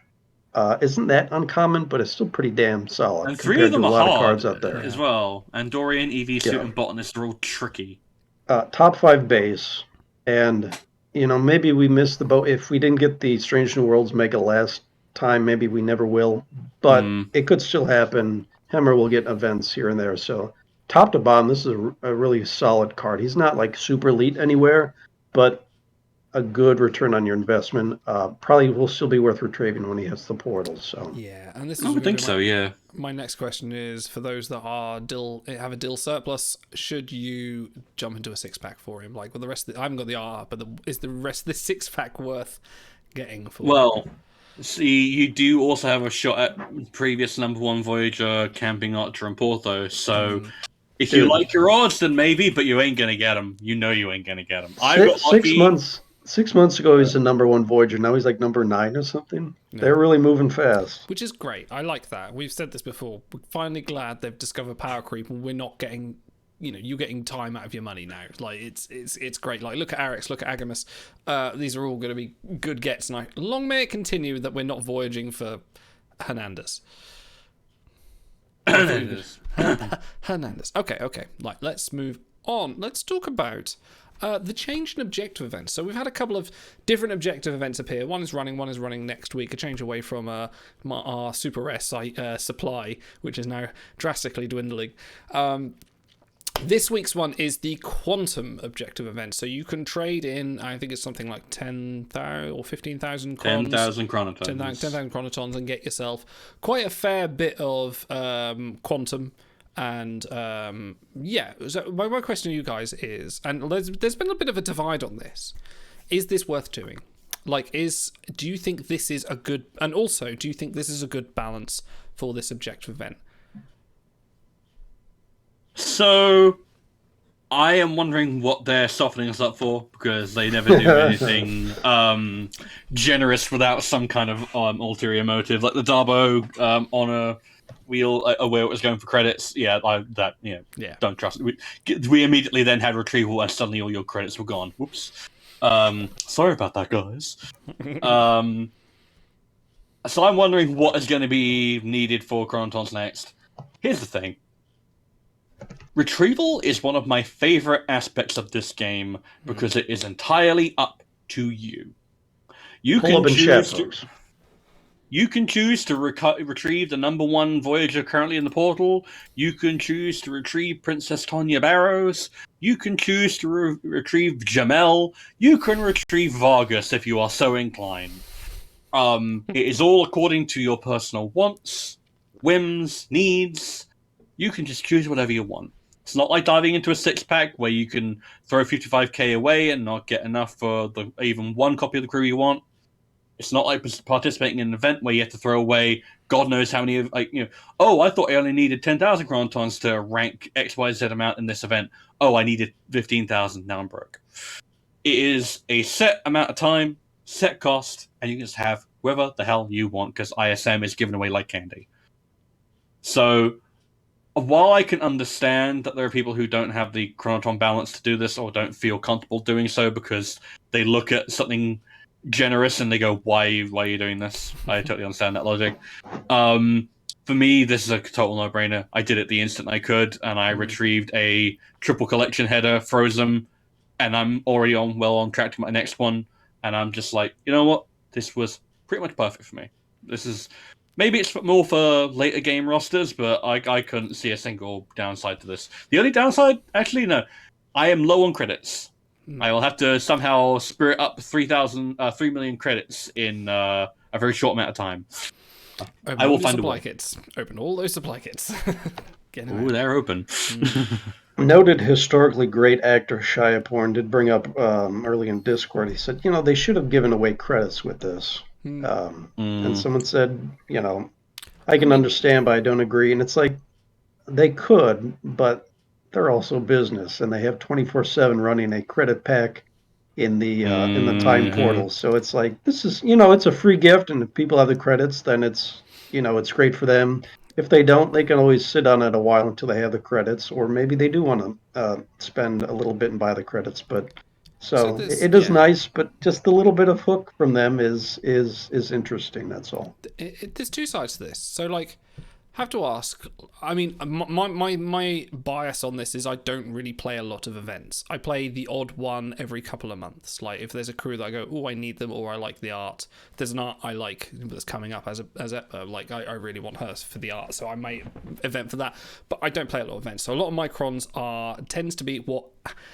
isn't that uncommon, but it's still pretty damn solid.
And 3 of them
to a
are
lot
hard
of cards out there
as well. Andorian, EV suit, and botanist are all tricky.
Top 5 base, and maybe we missed the boat. If we didn't get the Strange New Worlds mega last time, maybe we never will, but it could still happen. Hemmer will get events here and there, so top to bottom, this is a really solid card. He's not like super elite anywhere, but a good return on your investment. Probably will still be worth retrieving when he hits the portal. So
yeah, and this is
I would think so. Yeah.
My next question is for those that have a dill surplus. Should you jump into a 6-pack for him? Like with the rest, I haven't got the art, but is the rest of the 6-pack worth getting for?
Well, see, you do also have a shot at previous #1 Voyager, Camping Archer, and Portho. So. If you like your odds, then maybe, but you ain't gonna get them. You know you ain't gonna get them. I got lucky.
6 months ago, he was the #1 Voyager. Now he's like number 9 or something. No. They're really moving fast.
Which is great. I like that. We've said this before. We're finally glad they've discovered power creep, and we're not getting, you're getting time out of your money now. Like it's great. Like look at Arix, look at Agamus. These are all going to be good gets. And long may it continue that we're not voyaging for Hernandez. Hernandez. Okay. Right, let's move on. Let's talk about the change in objective events. So we've had a couple of different objective events appear. One is running next week. A change away from our Super Rare supply, which is now drastically dwindling. This week's one is the Quantum objective event. So you can trade in, I think it's something like 10,000 or 15,000 crons.
10,000 chronotons.
10,000 chronotons and get yourself quite a fair bit of Quantum. And so my question to you guys is, and there's been a bit of a divide on this, is this worth doing? Like, do you think this is a good, and also, do you think this is a good balance for this objective event?
So, I am wondering what they're softening us up for, because they never do anything generous without some kind of ulterior motive. Like the Darbo honor wheel, where it was going for credits. Don't trust it. We immediately then had retrieval, and suddenly all your credits were gone. Whoops. Sorry about that, guys. So I'm wondering what is going to be needed for chronotons next. Here's the thing. Retrieval is one of my favorite aspects of this game because it is entirely up to you. You can choose to retrieve the #1 Voyager currently in the portal. You can choose to retrieve Princess Tonya Barrows. You can choose to retrieve Jamel. You can retrieve Vargas if you are so inclined. It is all according to your personal wants, whims, needs. You can just choose whatever you want. It's not like diving into a 6-pack where you can throw 55k away and not get enough for even one copy of the crew you want. It's not like participating in an event where you have to throw away God knows how many I thought I only needed 10,000 chronotons to rank XYZ amount in this event. Oh, I needed 15,000. Now I'm broke. It is a set amount of time, set cost, and you can just have whoever the hell you want because ISM is given away like candy. So, while I can understand that there are people who don't have the chronoton balance to do this or don't feel comfortable doing so because they look at something generous and they go, why are you doing this? I totally understand that logic. For me, this is a total no-brainer. I did it the instant I could, and I retrieved a triple collection header, froze them, and I'm already on track to my next one. And I'm just like, you know what? This was pretty much perfect for me. This is maybe it's more for later game rosters, but I couldn't see a single downside to this. The only downside, actually, no, I am low on credits. I will have to somehow spirit up 3 million credits in a very short amount of time. I will find a way.
Open all those supply kits.
Ooh, they're open.
Noted historically great actor Shia Porn did bring up early in Discord. He said, they should have given away credits with this. And someone said, I can understand, but I don't agree. And it's like, they could, but they're also business, and they have 24/7 running a credit pack in the time portal. So it's like, this is, it's a free gift, and if people have the credits, then it's, it's great for them. If they don't, they can always sit on it a while until they have the credits, or maybe they do want to spend a little bit and buy the credits. But so it is nice, but just a little bit of hook from them is interesting. That's all.
There's two sides to this. So like, have to ask. I mean, my bias on this is I don't really play a lot of events. I play the odd one every couple of months. Like if there's a crew that I go, oh, I need them, or I like the art. There's an art I like that's coming up as like I really want her for the art, so I may event for that. But I don't play a lot of events. So a lot of my crons tends to be what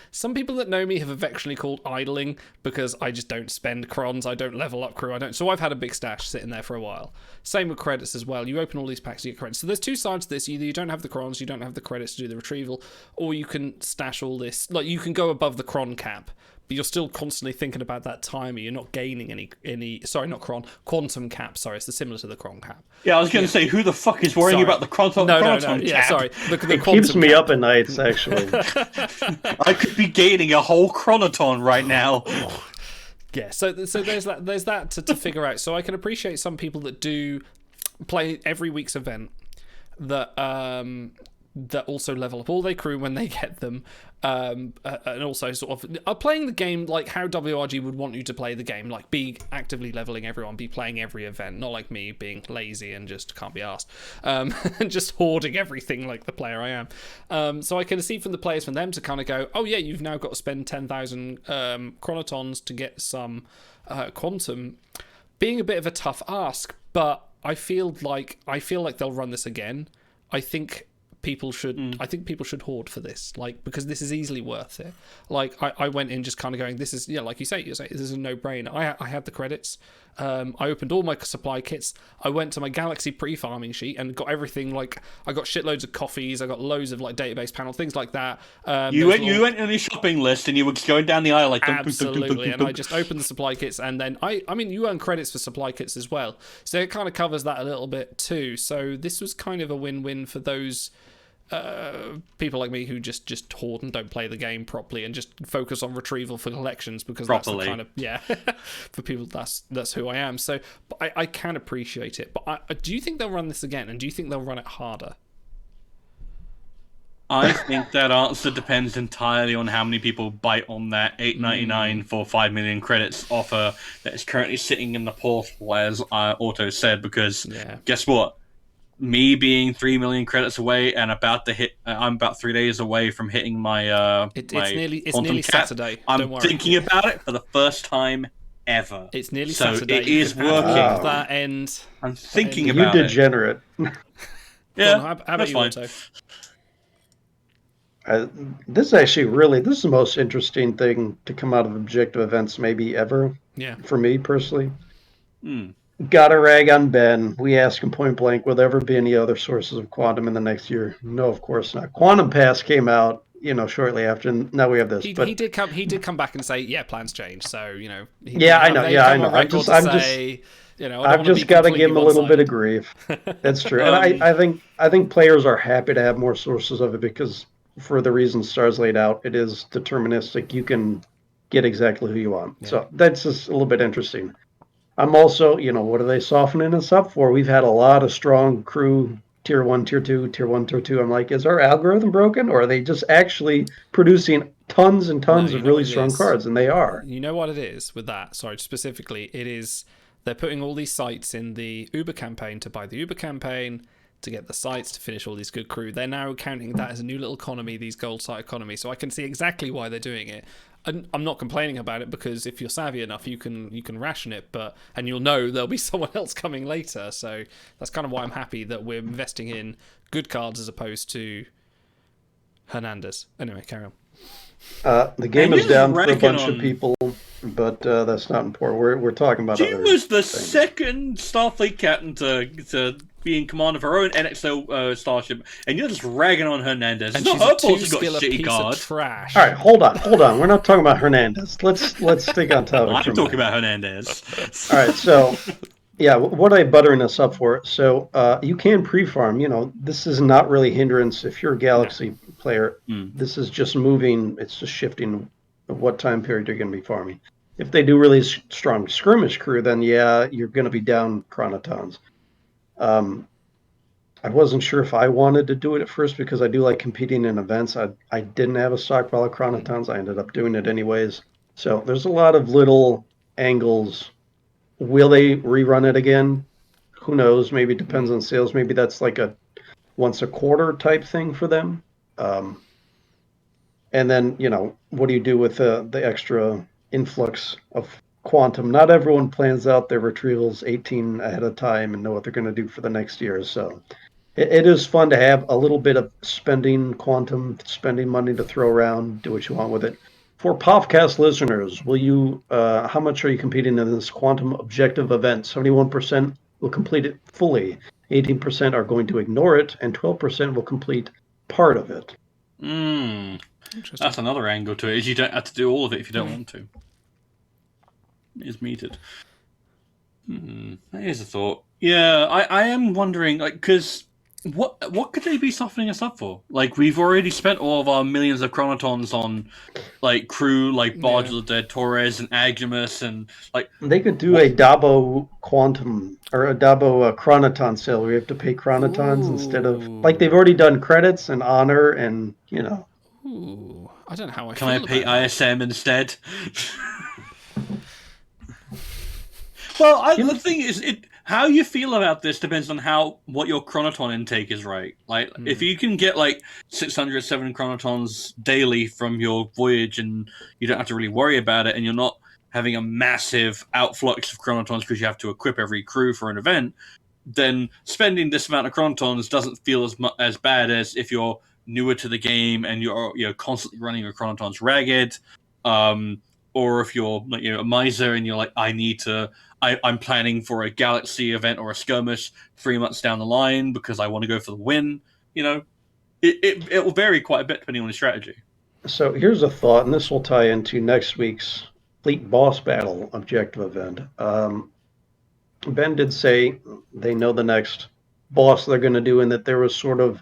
some people that know me have affectionately called idling, because I just don't spend crons. I don't level up crew. So I've had a big stash sitting there for a while. Same with credits as well. You open all these packs, you get credits. So there's two sides to this. Either you don't have the crons, you don't have the credits to do the retrieval, or you can stash all this. Like you can go above the cron cap, but you're still constantly thinking about that timer. You're not gaining any. Sorry, not cron. Quantum cap. Sorry, it's similar to the cron cap.
Yeah, I was going to say, who the fuck is worrying about the quantum?
No.
Cap?
Yeah, sorry.
It keeps me up at nights, actually.
I could be gaining a whole chronoton right now.
Yeah, so there's that to figure out. So I can appreciate some people that do play every week's event that also level up all their crew when they get them, and also sort of are playing the game like how WRG would want you to play the game, like be actively leveling everyone, be playing every event, not like me being lazy and just can't be asked, and just hoarding everything like the player I am. So I can see from the players, from them to kind of go, oh yeah, you've now got to spend 10,000 chronotons to get some quantum, being a bit of a tough ask, but I feel like they'll run this again. I think people should hoard for this, like, because this is easily worth it. Like I went in just kind of going, this is, like you say, this is a no-brainer. I had the credits. I opened all my supply kits. I went to my Galaxy pre-farming sheet and got everything. Like I got shitloads of coffees. I got loads of like database panel things like that.
You went on your shopping list and you were going down the aisle like
absolutely. And I just opened the supply kits, and then I mean you earn credits for supply kits as well, so it kind of covers that a little bit too. So this was kind of a win-win for those people like me who just hoard and don't play the game properly and just focus on retrieval for collections, because
properly.
That's the kind of for people that's who I am. So but I can appreciate it, but do you think they'll run this again, and do you think they'll run it harder?
I think that answer depends entirely on how many people bite on that $8.99 for 5 million credits offer that is currently sitting in the portal, as Otto said, because guess what? Me being 3 million credits away and about to hit, I'm about 3 days away from hitting my
it's nearly
cap.
Saturday.
I'm
Don't worry.
thinking about it for the first time ever.
It's nearly
so
Saturday.
It is working.
That end.
I'm thinking about
it. You degenerate.
Yeah,
how about you, Otto?
This is actually this is the most interesting thing to come out of objective events maybe ever.
Yeah.
For me personally. Got a rag on Ben. We asked him point blank, will there ever be any other sources of quantum in the next year? No, of course not. Quantum Pass came out, shortly after, and now we have this.
He did come back and say, yeah, plans changed. So,
I know. I've just got to give him a little bit of grief. That's true. And I think players are happy to have more sources of it, because for the reasons Stars laid out, it is deterministic. You can get exactly who you want. Yeah. So that's just a little bit interesting. I'm also, what are they softening us up for? We've had a lot of strong crew, tier 1, tier 2, tier 1, tier 2. I'm like, is our algorithm broken, or are they just actually producing tons and tons
No,
of
you know
really
what it
strong
is?
cards, and they are.
You know what it is with that? Sorry, specifically, it is they're putting all these sites in the Uber campaign to buy the Uber campaign, to get the sites, to finish all these good crew. They're now counting that as a new little economy, these gold site economy. So I can see exactly why they're doing it. And I'm not complaining about it, because if you're savvy enough, you can ration it, and you'll know there'll be someone else coming later. So that's kind of why I'm happy that we're investing in good cards as opposed to Hernandez. Anyway, carry on.
The game is
just
down for a
reckon
bunch
on-
of people, but that's not important. We're talking about
She
other
was the
things.
second Starfleet captain to be in command of her own NXO starship, and you're just ragging on Hernandez.
And
It's
she's
not her
a
fault she's got
two-skiller
shitty
piece
cards.
of trash.
All right, hold on. We're not talking about Hernandez. Let's stick on topic.
I'm
for a
talking
minute.
about Hernandez.
All right, so yeah, what I buttering this up for? So you can pre-farm. This is not really hindrance if you're a Galaxy player. This is just moving. It's just shifting of what time period you're going to be farming. If they do really strong skirmish crew, then yeah, you're going to be down chronotons. I wasn't sure if I wanted to do it at first because I do like competing in events. I didn't have a stockpile of chronotons. I ended up doing it anyways. So there's a lot of little angles. Will they rerun it again? Who knows? Maybe it depends on sales. Maybe that's like a once a quarter type thing for them. And then, what do you do with the extra influx of quantum? Not everyone plans out their retrievals 18 ahead of time and know what they're going to do for the next year. So it is fun to have a little bit of spending money to throw around, do what you want with it. For podcast listeners, will you? How much are you competing in this quantum objective event? 71% will complete it fully, 18% are going to ignore it, and 12% will complete part of it.
That's another angle to it, is you don't have to do all of it if you don't want to. It is metered. Here's a thought. Yeah, I am wondering, because what could they be softening us up for? Like, we've already spent all of our millions of chronotons on, crew, Barge of the Dead, Torres, and Agrimus, and,
They could do a Dabo quantum, or a Dabo chronoton sale where you have to pay chronotons instead of... they've already done credits and honor and,
Ooh, I don't know how I
Can
feel
I pay
about
ISM instead? Well, the thing is, how you feel about this depends on what your chronoton intake is, right? If you can get 600, 700 chronotons daily from your voyage, and you don't have to really worry about it, and you're not having a massive outflux of chronotons because you have to equip every crew for an event, then spending this amount of chronotons doesn't feel as bad as if you're newer to the game and you're constantly running your chronotons ragged, or if you're a miser and you're like, I'm planning for a galaxy event or a skirmish 3 months down the line because I want to go for the win. It will vary quite a bit depending on your strategy.
So here's a thought, and this will tie into next week's Fleet Boss Battle objective event. Ben did say they know the next boss they're going to do, and that there was sort of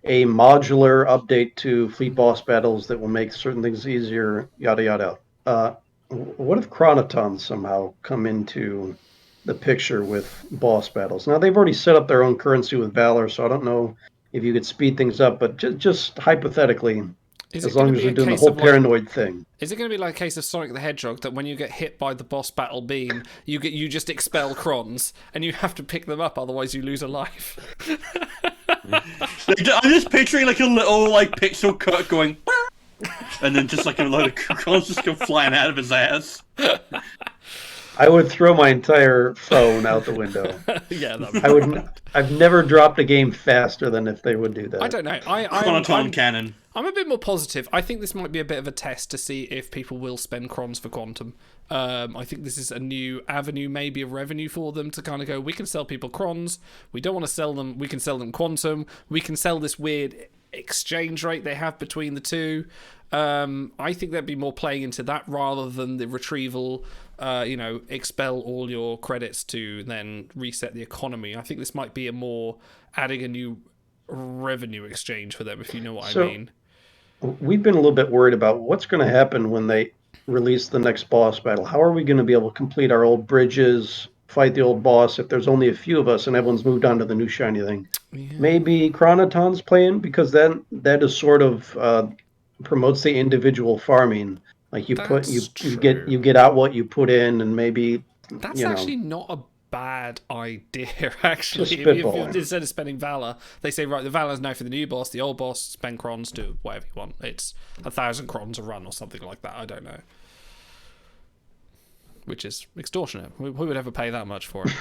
a modular update to Fleet Boss Battles that will make certain things easier, yada yada. What if chronotons somehow come into the picture with boss battles? Now, they've already set up their own currency with Valor, so I don't know if you could speed things up, but just hypothetically, as long as you're doing the whole paranoid thing.
Is it going to be like a case of Sonic the Hedgehog, that when you get hit by the boss battle beam, you just expel crons, and you have to pick them up, otherwise you lose a life?
I'm just picturing a little pixel cut going... and then just a load of crons just go flying out of his ass.
I would throw my entire phone out the window.
Yeah,
I've never dropped a game faster than if they would do that.
I don't know.
Chronoton cannon.
I'm a bit more positive. I think this might be a bit of a test to see if people will spend crons for quantum. I think this is a new avenue, maybe of revenue for them to kind of go, we can sell people crons. We don't want to sell them. We can sell them quantum. We can sell this weird exchange rate they have between the two. I think they'd be more playing into that rather than the retrieval, expel all your credits to then reset the economy. I think this might be adding a new revenue exchange for them, if you know what I mean.
We've been a little bit worried about what's going to happen when they release the next boss battle. How are we going to be able to complete our old bridges, fight the old boss if there's only a few of us and everyone's moved on to the new shiny thing? Yeah. Maybe chronotons playing, because then that is sort of promotes the individual farming. Like you
That's
you get out what you put in, and maybe
That's actually not a bad idea, actually.
Just
If
spitballing.
instead of spending Valor, they say, right, the Valor's now for the new boss, the old boss, spend crons, do whatever you want. It's 1,000 crons a run or something like that. I don't know. Which is extortionate. Who would ever pay that much for it?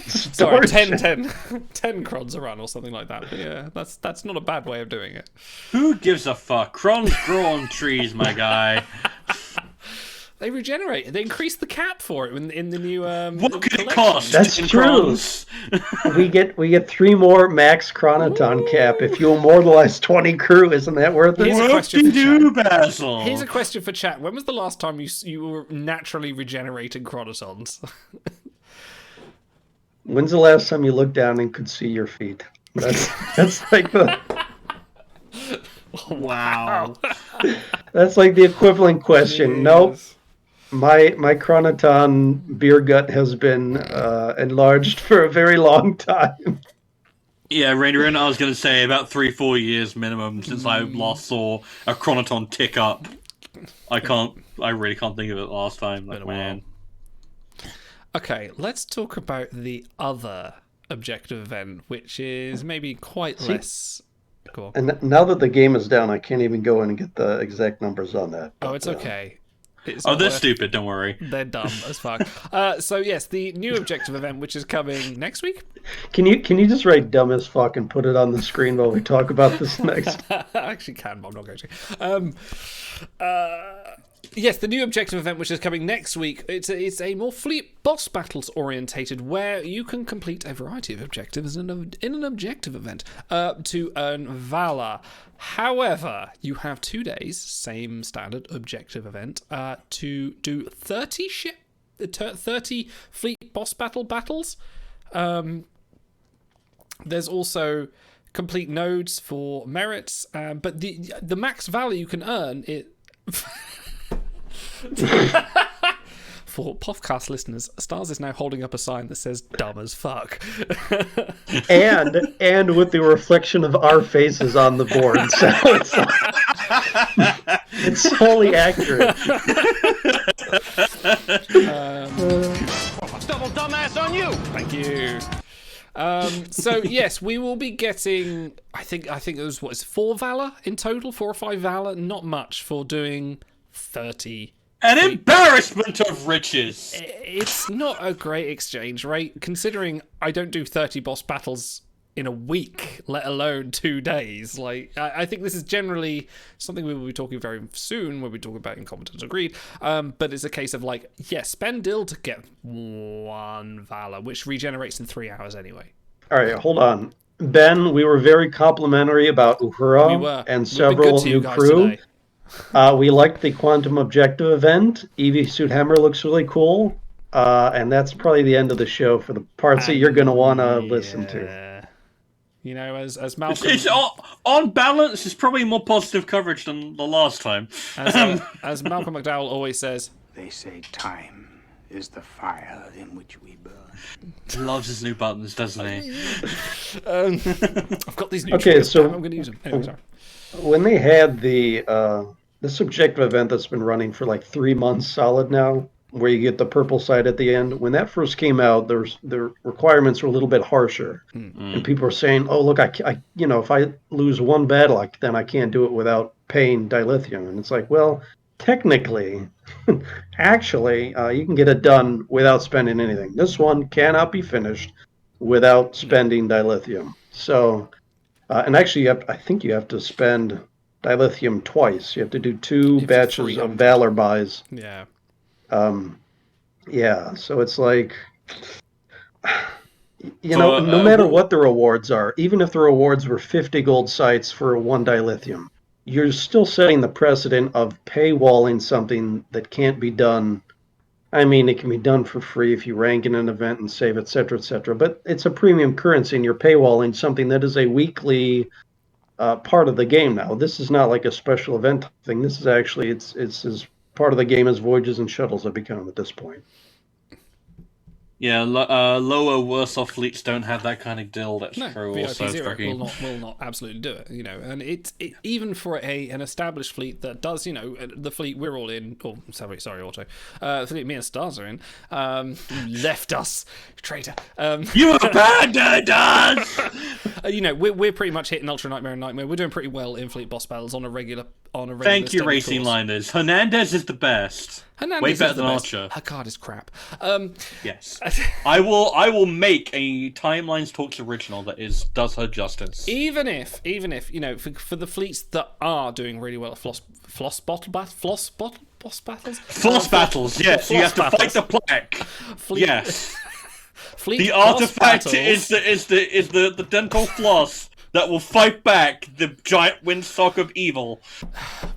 Sorry, 10 crons a run or something like that. But yeah, that's not a bad way of doing it.
Who gives a fuck? Crons grow on trees, my guy.
They regenerate. They increase the cap for it in the new.
What could it
collection.
cost?
That's
10
true.
crons?
we get 3 more max chronoton cap if you immortalize 20 crew. Isn't that worth it?
Here's a
What
question
to
for
do,
chat.
Basil?
Here's a question for chat. When was the last time you were naturally regenerating chronotons?
When's the last time you looked down and could see your feet? That's like the
Wow.
that's like the equivalent question. Nope. My chronoton beer gut has been enlarged for a very long time.
Yeah, Rainier, and I was going to say about 3-4 years minimum since I last saw a chronoton tick up. I really can't think of it last time. Like, man.
Okay, let's talk about the other objective event, which is maybe quite less. Go on.
And now that the game is down, I can't even go in and get the exact numbers on that.
Oh, it's okay.
They're stupid, don't worry.
They're dumb as fuck. So yes, the new objective event, which is coming next week.
Can you just write dumb as fuck and put it on the screen while we talk about this next?
I actually can, but I'm not going to. Yes, the new objective event, which is coming next week, it's a more fleet boss battles orientated, where you can complete a variety of objectives in an objective event to earn Valor. However, you have 2 days, same standard objective event, to do 30 fleet boss battles. There's also complete nodes for merits, but the max value you can earn it. For podcast listeners, Stars is now holding up a sign that says "dumb as fuck,"
and with the reflection of our faces on the board, so it's wholly accurate.
Double dumbass on you.
Thank you. So yes, we will be getting. I think it was 4 Valor in total, 4 or 5 Valor. Not much for doing 30.
An embarrassment of riches.
It's not a great exchange rate, considering I don't do 30 boss battles in a week, let alone 2 days. Like, I think this is generally something we will be talking very soon, when we talk about incompetence agreed. But it's a case of like, yes, spend dill to get 1 Valor, which regenerates in 3 hours anyway.
All right, hold on. Ben, we were very complimentary about Uhura and several new crew.
Today.
We liked the Quantum Objective event. Eevee Suit Hammer looks really cool. And that's probably the end of the show for the parts that you're going to want to listen to.
You know, as Malcolm...
It's on balance, it's probably more positive coverage than the last time.
As Malcolm McDowell always says...
They say time is the fire in which we burn.
He loves his new buttons, doesn't he?
I've got these new
triggers, so
I'm going to use them. Anyway, sorry.
When they had this objective event that's been running for like 3 months solid now, where you get the purple side at the end, when that first came out, the requirements were a little bit harsher, and people were saying, "Oh, look, I if I lose 1 battle, then I can't do it without paying dilithium." And it's like, well, technically, actually, you can get it done without spending anything. This one cannot be finished without spending dilithium. So. And actually, I think you have to spend dilithium twice. You have to do 2 batches of Valor buys.
Yeah.
Yeah, so it's like, no matter what the rewards are, even if the rewards were 50 gold sites for 1 dilithium, you're still setting the precedent of paywalling something that can't be done. I mean, it can be done for free if you rank in an event and save, etc., etc. But it's a premium currency, and you're paywalling something that is a weekly part of the game now. This is not like a special event thing. This is actually it's as part of the game as voyages and shuttles have become at this point.
Yeah, lower, worse off fleets don't have that kind of deal. That's true.
VIP
Also,
Zero
very...
will not absolutely do it. And it even for an established fleet that does, the fleet we're all in. Oh, sorry, Auto. The fleet me and Stars are in. You left us, traitor.
You abandoned us.
We're pretty much hitting Ultra Nightmare and Nightmare. We're doing pretty well in fleet boss battles on a regular.
Thank you, Racing
course.
Liners. Hernandez is the best. Way better than Archer.
Her card is crap.
Yes, I will make a Timelines Talks original that does her justice.
Even if for the fleets that are doing really well at floss battles.
Floss battles, yes. You have to fight the plaque.
Yes.
The artifact is the dental floss that will fight back the giant windsock of evil.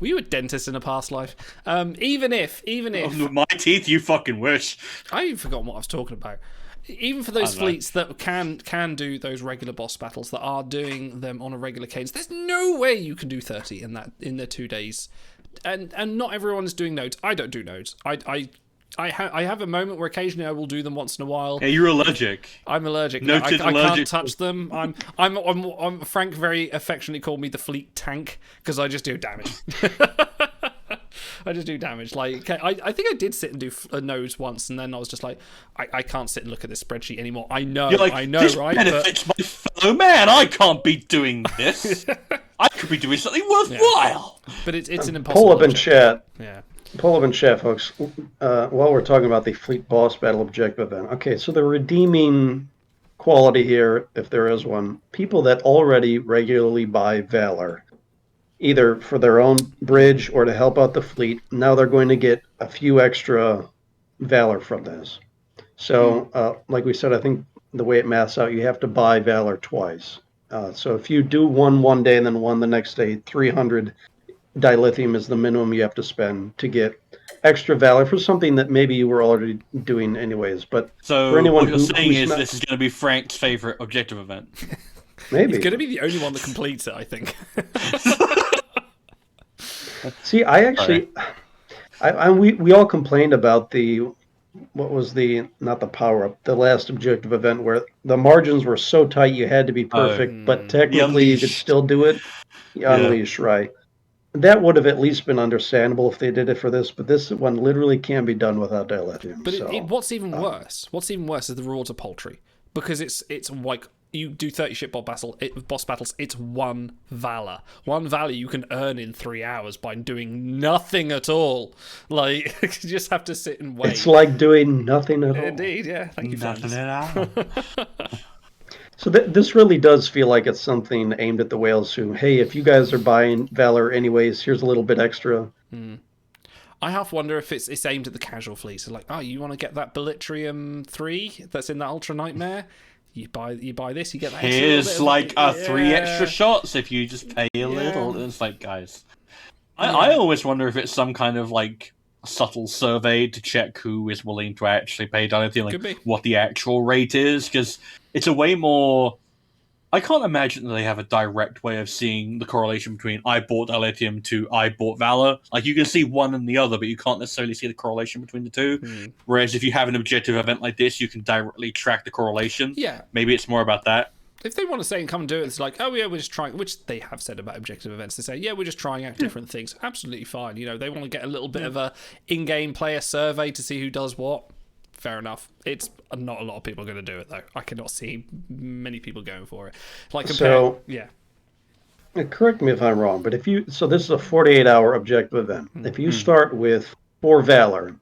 Were you a dentist in a past life? Even if
my teeth, you fucking wish.
I even forgotten what I was talking about. Even for those fleets that can do those regular boss battles, that are doing them on a regular cadence, there's no way you can do 30 in the 2 days. And not everyone is doing nodes. I don't do nodes. I have a moment where occasionally I will do them once in a while.
Yeah, you're allergic.
I'm allergic.
Noted
I
allergic.
can't touch them. I'm Frank very affectionately called me the fleet tank because I just do damage. I just do damage. Like I think I did sit and do a nose once, and then I was just like, I can't sit and look at this spreadsheet anymore. I know,
this
right?
benefits my fellow man. I can't be doing this. I could be doing something worthwhile.
Yeah. But it's an impossible.
Pull up in chat.
Yeah.
Pull up in chat, folks, while we're talking about the Fleet Boss Battle Objective event. Okay, so the redeeming quality here, if there is one, people that already regularly buy Valor, either for their own bridge or to help out the fleet, now they're going to get a few extra Valor from this. So, like we said, I think the way it maths out, you have to buy Valor twice. So if you do one day and then one the next day, 300 dilithium is the minimum you have to spend to get extra Valor for something that maybe you were already doing anyways. But
so
for anyone
what you're saying is this is going to be Frank's favorite objective event.
Maybe
he's going to be the only one that completes it, I think.
See, I actually, we all complained about not the power up, the last objective event where the margins were so tight you had to be perfect, but technically you could still do it. Unleash, right? That would have at least been understandable if they did it for this, but this one literally can be done without dilithium.
But what's even worse? What's even worse is the rewards are paltry because it's like you do 30 ship boss battles. It's one Valor you can earn in 3 hours by doing nothing at all. Like you just have to sit and wait.
It's like doing nothing at all.
Indeed, yeah. Thank you,
nothing at all.
So this really does feel like it's something aimed at the whales who, hey, if you guys are buying Valor anyways, here's a little bit extra.
I half wonder if it's aimed at the casual fleet. So like, you want to get that Bellitrium 3 that's in that Ultra Nightmare? You buy this, you get that.
Here's like 3 extra shots if you just pay a little. It's like, guys, I always wonder if it's some kind of like subtle survey to check who is willing to actually pay dilithium, like what the actual rate is, because it's a way more. I can't imagine that they have a direct way of seeing the correlation between I bought dilithium to I bought Valor. Like you can see one and the other, but you can't necessarily see the correlation between the two. Whereas if you have an objective event like this, you can directly track the correlation.
Yeah.
Maybe it's more about that.
If they want to say and come and do it, it's like, we're just trying, which they have said about objective events. They say, we're just trying out different things. Absolutely fine. They want to get a little bit of a in-game player survey to see who does what. Fair enough. It's not a lot of people are going to do it though. I cannot see many people going for it. Like
correct me if I'm wrong, but this is a 48-hour objective event. If you start with 4 Valor,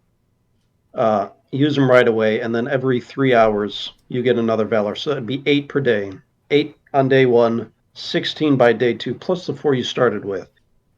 use them right away, and then every 3 hours you get another Valor. So that'd be 8 per day. 8 on day 1, 16 by day 2, plus the 4 you started with.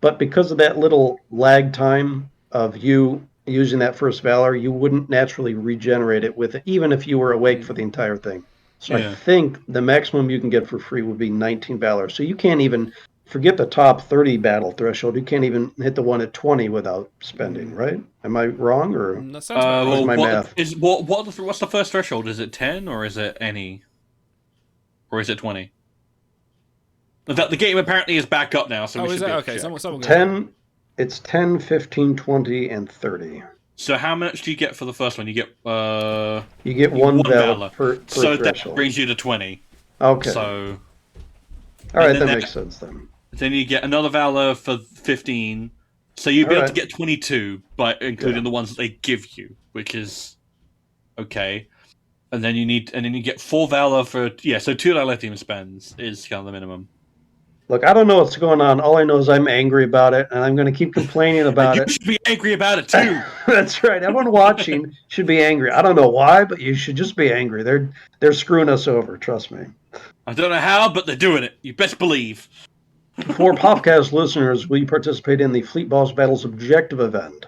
But because of that little lag time of you using that first Valor, you wouldn't naturally regenerate it with it, even if you were awake for the entire thing. So I think the maximum you can get for free would be 19 Valor. So you can't even forget the top 30 battle threshold. You can't even hit the one at 20 without spending, right? Am I wrong, or
that sounds right.
My math?
What's the first threshold? Is it 10 or is it any? Or is it 20? The game apparently is back up now, so we should
is it? Okay, someone
10. It's 10, 15, 20, and 30.
So how much do you get for the first one? You get
one valor per
so
threshold.
that brings you to 20.
Okay.
So.
All right, that makes sense then.
Then you get another valor for 15. So you'd be able to get 22, by including the ones that they give you, which is okay. And then you get 4 valor for so 2 dilithium spends is kind of the minimum.
Look, I don't know what's going on. All I know is I'm angry about it, and I'm going to keep complaining about it.
You should be angry about it too.
That's right. Everyone watching should be angry. I don't know why, but you should just be angry. They're screwing us over. Trust me.
I don't know how, but they're doing it. You best believe.
For Popcast listeners, we participate in the Fleet Boss Battles Objective event.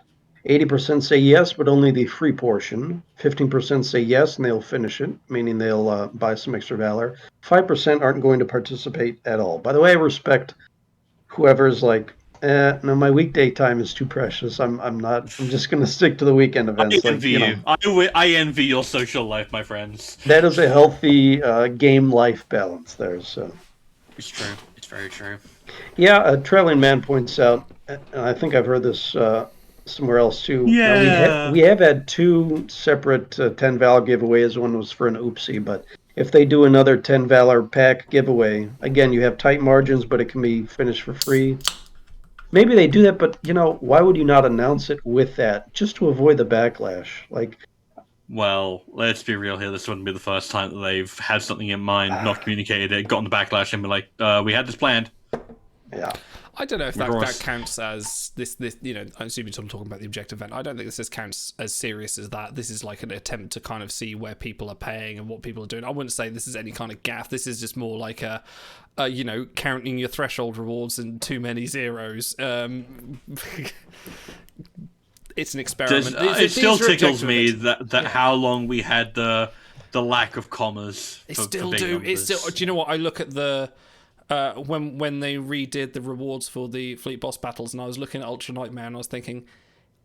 80% say yes, but only the free portion. 15% say yes, and they'll finish it, meaning they'll buy some extra valor. 5% aren't going to participate at all. By the way, I respect whoever's like, no, my weekday time is too precious. I'm just going to stick to the weekend events.
I envy you. I envy your social life, my friends.
That is a healthy game-life balance there. So
it's true. It's very true.
Yeah, Trailing Man points out, and I think I've heard this somewhere else too.
Yeah.
We have had 2 separate 10 Valor giveaways. One was for an oopsie, but if they do another 10 Valor pack giveaway, again, you have tight margins, but it can be finished for free. Maybe they do that, but why would you not announce it with that, just to avoid the backlash?
Well, let's be real here. This wouldn't be the first time that they've had something in mind, not communicated it, gotten the backlash, and been like, "We had this planned."
Yeah.
I don't know if that counts as this. I'm assuming you're talking about the objective event. I don't think this counts as serious as that. This is like an attempt to kind of see where people are paying and what people are doing. I wouldn't say this is any kind of gaff. This is just more like counting your threshold rewards and too many zeros. It's an experiment.
It still tickles me that how long we had the lack of commas.
They still do. It's still. Do you know what? I look at the. When they redid the rewards for the Fleet Boss battles, and I was looking at Ultra Nightmare, and I was thinking,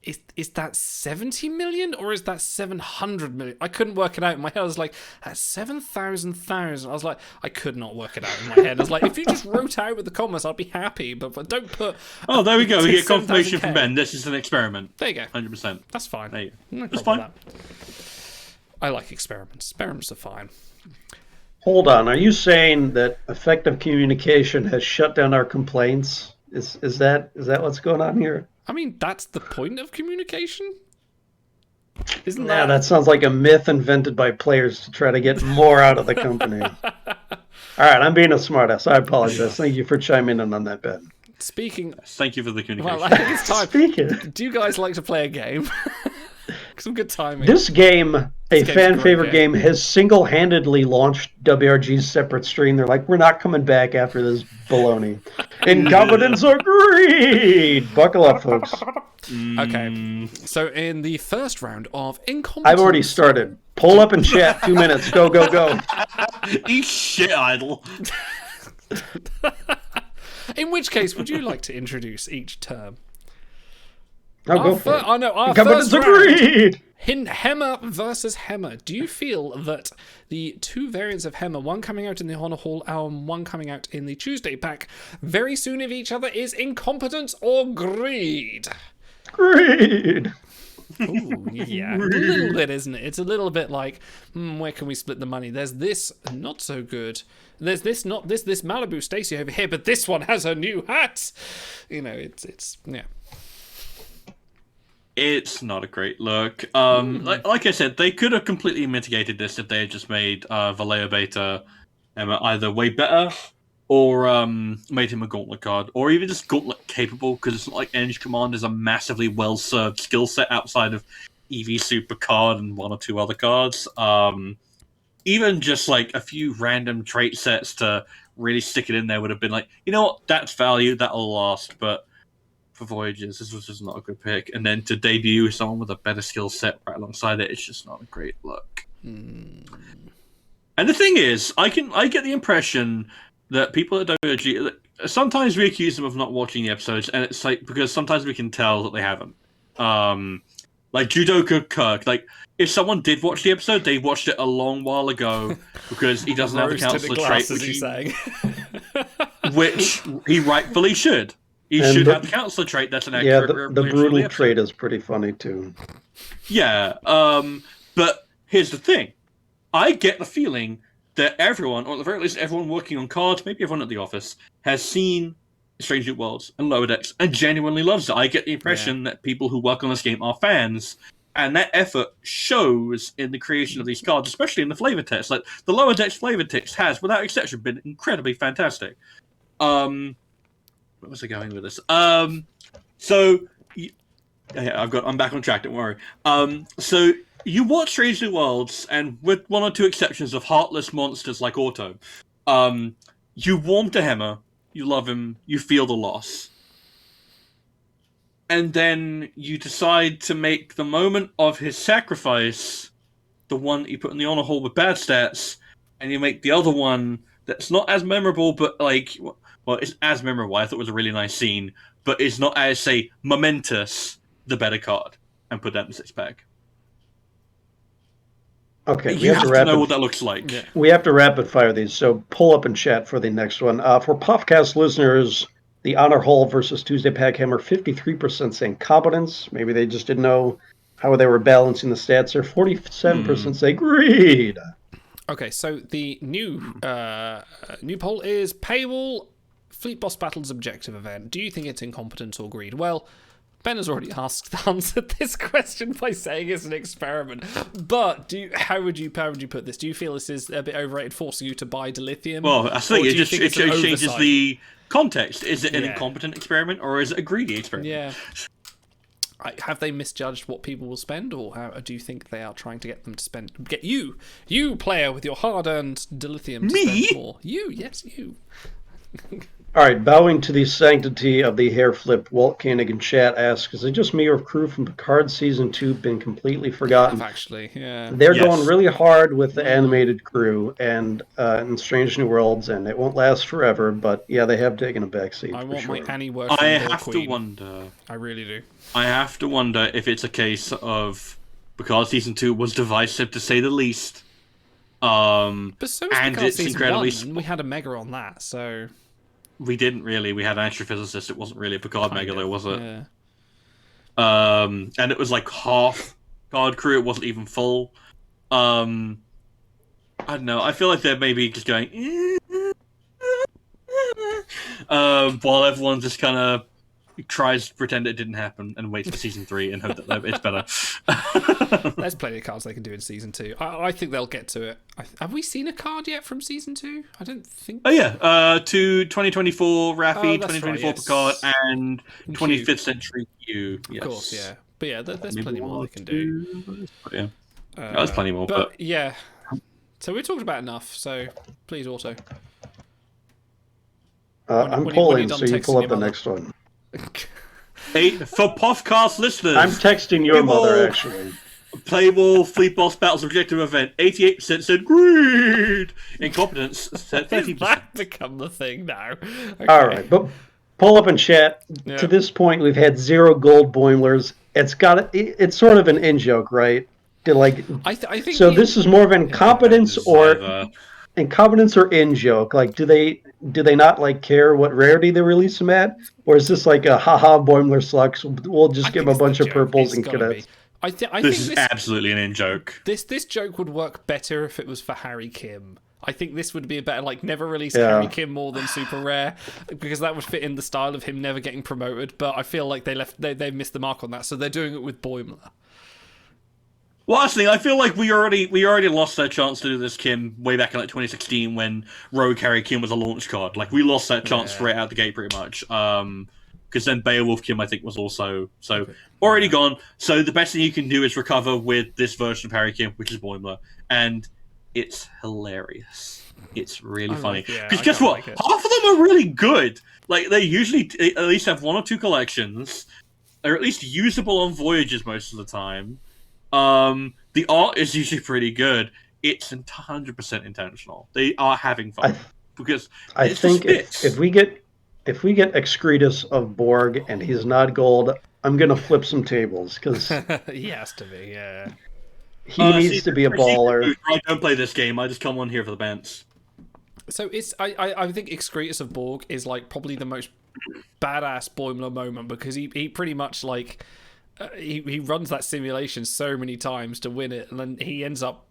is that 70 million or is that 700 million? I couldn't work it out in my head. I was like, that's 7,000. I was like, I could not work it out in my head. I was like, if you just wrote out with the commas, I'd be happy, but don't put.
Oh, there we go. We get confirmation from Ben. This is an experiment.
There you go.
100%.
That's fine.
There you go.
No
That's fine.
I like experiments. Experiments are fine.
Hold on. Are you saying that effective communication has shut down our complaints? Is that what's going on here?
I mean, that's the point of communication. Isn't
that? That sounds like a myth invented by players to try to get more out of the company. All right, I'm being a smartass. I apologize. Thank you for chiming in on that, Ben.
Thank you for the communication.
Well, I think it's time.
Speaking.
Do you guys like to play a game? Some good timing.
This game, a fan favorite game, has single-handedly launched WRG's separate stream. They're like, we're not coming back after this baloney. Incompetence or greed! Buckle up, folks.
Okay, so in the first round of Incompetence...
I've already started. Pull up and chat. 2 minutes. Go, go, go.
Eat shit, Idle.
In which case, would you like to introduce each term?
I'll go for it.
Oh no, our
Incompetence
first
agreed!
Hemmer versus Hemmer. Do you feel that the 2 variants of Hemmer, one coming out in the Honor Hall and one coming out in the Tuesday pack, very soon of each other, is incompetence or greed?
Greed!
Ooh, yeah, a little bit, isn't it? It's a little bit like, where can we split the money? There's this not so good. There's this Malibu Stacy over here, but this one has a new hat. It's yeah.
It's not a great look. Like I said, they could have completely mitigated this if they had just made Vallejo Beta either way better or made him a gauntlet card, or even just gauntlet capable, because it's not like Energy Command is a massively well-served skill set outside of EV Super card and 1 or 2 other cards. Even just like a few random trait sets to really stick it in there would have been like, you know what, that's value, that'll last, but for Voyages, this was just not a good pick. And then to debut someone with a better skill set right alongside it, it's just not a great look. And the thing is, I get the impression that people at WG, sometimes we accuse them of not watching the episodes, and it's like, because sometimes we can tell that they haven't. Like Judoka Kirk, like, if someone did watch the episode, they watched it a long while ago, because he doesn't have the counselor trait, which he rightfully should. You
And
should
the-
have the counselor trait. That's an
Yeah,
accurate
the
representation of
brutal
episode.
trait is pretty funny too.
Yeah, but here's the thing. I get the feeling that everyone, or at the very least everyone working on cards, maybe everyone at the office, has seen Strange New Worlds and Lower Decks and genuinely loves it. I get the impression that people who work on this game are fans, and that effort shows in the creation of these cards, especially in the flavor text. Like, the Lower Decks flavor text has, without exception, been incredibly fantastic. Where was I going with this? I'm back on track, don't worry. So you watch Strange New Worlds, and with one or two exceptions of heartless monsters like Auto, you warm to Hemmer, you love him, you feel the loss. And then you decide to make the moment of his sacrifice the one that you put in the honor hall with bad stats, and you make the other one that's not as memorable, but like, well, it's as memorable. I thought it was a really nice scene, but it's not as, say, momentous, the better card, and put that in the 6-pack.
Okay,
You have to know what that looks like.
Yeah.
We have to rapid fire these, so pull up and chat for the next one. For Puffcast listeners, the Honor Hall versus Tuesday Pack Hammer, 53% saying competence. Maybe they just didn't know how they were balancing the stats there. 47% say greed.
Okay, so the new poll is paywall Fleet Boss Battles objective event. Do you think it's incompetence or greed? Well, Ben has already answered this question by saying it's an experiment. But how would you put this? Do you feel this is a bit overrated, forcing you to buy dilithium?
Well, I think it changes
oversight?
the context. Is it an incompetent experiment, or is it a greedy experiment?
Yeah. Have they misjudged what people will spend, or how do you think they are trying to get them to get you player with your hard-earned dilithium to spend more? Yes, you.
All right, bowing to the sanctity of the hair flip, Walt Koenig in chat asks, is it just me or crew from Picard Season 2 been completely forgotten?
Actually, yeah.
They're going really hard with the animated crew and in Strange New Worlds, and it won't last forever, but yeah, they have taken a backseat.
I want my Annie work.
I have to wonder.
I really do.
I have to wonder if it's a case of because Season 2 was divisive to say the least.
But so was
and
Picard
it's
Season
incredibly
1. We had a mega on that, so...
We didn't really. We had an astrophysicist. It wasn't really a Picard mega, though, was it?
Yeah.
And it was like half Picard crew. It wasn't even full. I don't know. I feel like they're maybe just going... while everyone just kind of tries to pretend it didn't happen and waits for Season 3 and hope that it's better.
There's plenty of cards they can do in Season 2. I think they'll get to it. Have we seen a card yet from Season 2? I don't think...
Oh, yeah. To 2024 Raffi, 2024
right, yes.
Picard, and 25th Century Q. Yes.
Of course, yeah. But yeah, there's plenty more they can do.
Yeah. There's plenty more, but...
Yeah. So we talked about enough, so please, Auto.
I'm pulling, so you pull up the next one.
For podcast listeners,
I'm texting your mother, actually.
Playball Fleet Boss Battles Objective Event. 88% said greed. Incompetence said 30%.
That become the thing now. Okay.
All right, but pull up and chat.
Yeah.
To this point, we've had 0 gold Boimlers. It's sort of an in joke, right? I think so. This is more of incompetence or in joke. Like, do they not like care what rarity they release them at, or is this like a haha Boimler sucks? We'll just give them a bunch of purples and cadets.
I think
this is absolutely an in joke.
This joke would work better if it was for Harry Kim. I think this would be a better, like, never release Harry Kim more than super rare, because that would fit in the style of him never getting promoted. But I feel like they missed the mark on that, so they're doing it with Boimler.
Well, actually, I feel like we already lost our chance to do this Kim way back in like 2016 when Rogue Harry Kim was a launch card. Like, we lost that chance right out the gate pretty much. Because then Beowulf Kim, I think, was also already gone. So the best thing you can do is recover with this version of Harry Kim, which is Boimler, and it's hilarious. It's really funny. Because guess what? Half of them are really good. Like, they usually at least have 1 or 2 collections. They're at least usable on voyages most of the time. The art is usually pretty good. It's 100% intentional. They are having fun because
I think if we get Excretus of Borg and he's not gold, I'm gonna flip some tables because
he has to be. Yeah,
he needs to be a baller.
I don't play this game. I just come on here for the bands.
So I think Excretus of Borg is like probably the most badass Boimler moment because he pretty much like he runs that simulation so many times to win it, and then he ends up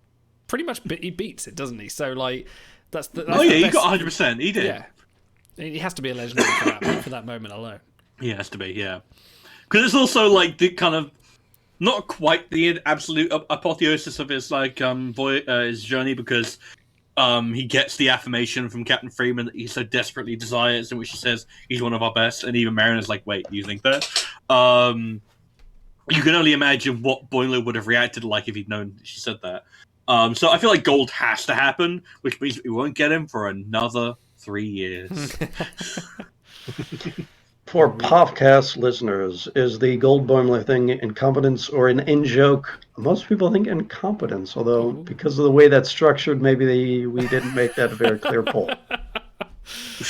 pretty much he beats it, doesn't he? So like that's
he got 100%. He did.
Yeah, he has to be a legendary for that moment alone.
He has to be, yeah. Because it's also like the kind of not quite the absolute apotheosis of his like his journey, because he gets the affirmation from Captain Freeman that he so desperately desires, in which he says he's one of our best, and even Mariner's like, "Wait, you think that?" You can only imagine what Boimler would have reacted like if he'd known she said that. So I feel like gold has to happen, which means we won't get him for another 3 years.
For podcast listeners, is the gold Boimler thing incompetence or an in-joke? Most people think incompetence, although because of the way that's structured, maybe we didn't make that a very clear poll.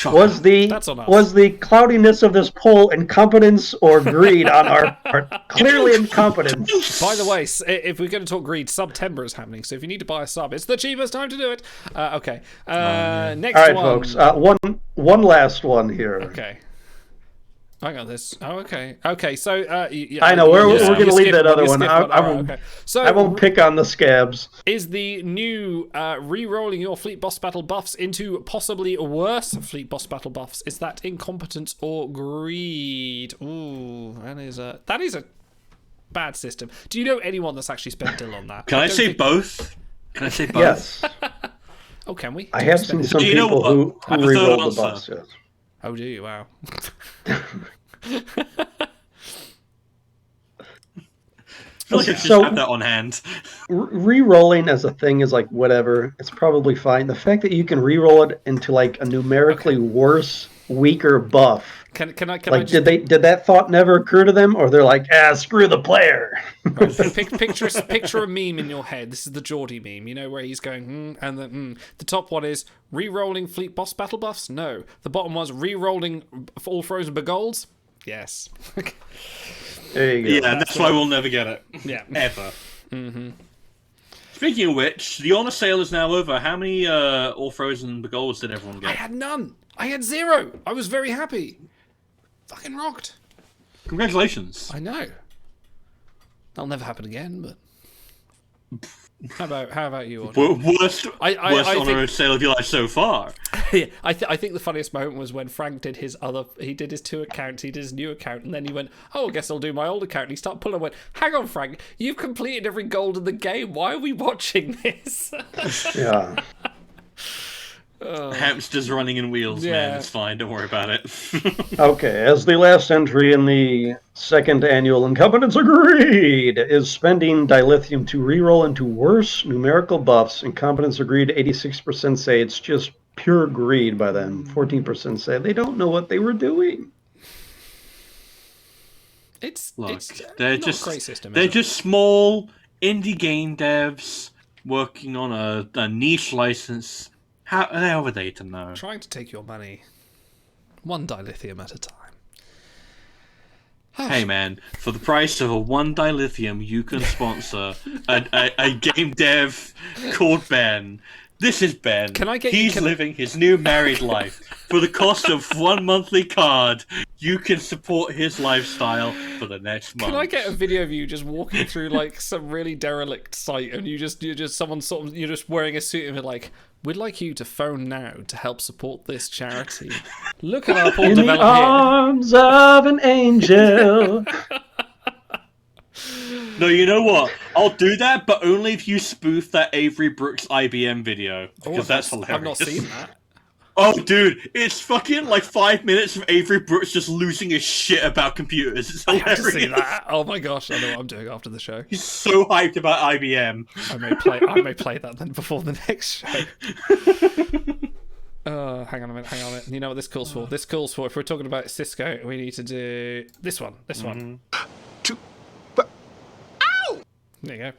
Was the cloudiness of this poll incompetence or greed on our part? Clearly incompetence.
By the way, if we're going to talk greed, September is happening, so if you need to buy a sub, it's the cheapest time to do it. Okay. Next
all right,
one.
folks. One last one here.
Okay. I got this. Oh, okay. Okay, so...
I know, we're going to leave that other one. I won't pick on the scabs.
Is the new re-rolling your Fleet Boss Battle buffs into possibly worse Fleet Boss Battle buffs, is that incompetence or greed? Ooh, that is a bad system. Do you know anyone that's actually spent dill on that?
Can I say both? Can I say both?
Yes.
Oh, can we?
I have seen some people who re-roll the buffs, yes.
Oh, do you? Wow.
I feel like I should have that on hand.
Re-rolling as a thing is like whatever. It's probably fine. The fact that you can re-roll it into like a numerically worse, weaker buff.
Can I
did that thought never occur to them, or they're like, screw the player?
Picture a meme in your head. This is the Geordie meme, you know, where he's going, and then the top one is re-rolling Fleet Boss Battle buffs. No, the bottom was re-rolling all Frozen Begolds. Yes.
There you go.
Yeah, and that's why we'll never get it.
Yeah,
ever. Mm-hmm. Speaking of which, the honor sale is now over. How many all Frozen Begolds did everyone get?
I had none. I had 0. I was very happy. Fucking rocked.
Congratulations.
I know. That'll never happen again, but how about you?
Worst honor sale of your life so far.
Yeah, I think the funniest moment was when Frank did his 2 accounts, he did his new account, and then he went, "Oh, I guess I'll do my old account." And he started pulling and went, "Hang on, Frank, you've completed every gold in the game. Why are we watching this?"
Yeah.
Hamsters running in wheels, man. It's fine. Don't worry about it.
Okay, as the last entry in the second annual Incompetence Agreed is spending dilithium to reroll into worse numerical buffs. Incompetence Agreed, 86% say it's just pure greed by them. 14% say they don't know what they were doing.
They're just a great system. They're just small indie game devs working on a niche license. How are they to know?
Trying to take your money one dilithium at a time.
Hey man, for the price of a 1 dilithium, you can sponsor a game dev called Ben. This is Ben. He's living his new married life. For the cost of 1 monthly card, you can support his lifestyle for the next month.
Can I get a video of you just walking through like some really derelict site, and you're just wearing a suit and you're like, "We'd like you to phone now to help support this charity. Look at our poor
in
developer
the arms of an angel."
No, you know what? I'll do that, but only if you spoof that Avery Brooks IBM video, because that's hilarious.
I've not seen that.
Oh, dude, it's fucking like 5 minutes of Avery Brooks just losing his shit about computers. It's hilarious.
I have to see that. Oh my gosh, I know what I'm doing after the show.
He's so hyped about IBM.
I may play that then before the next show. Hang on a minute. You know what this calls for? This calls for, if we're talking about Cisco, we need to do this one. There you go.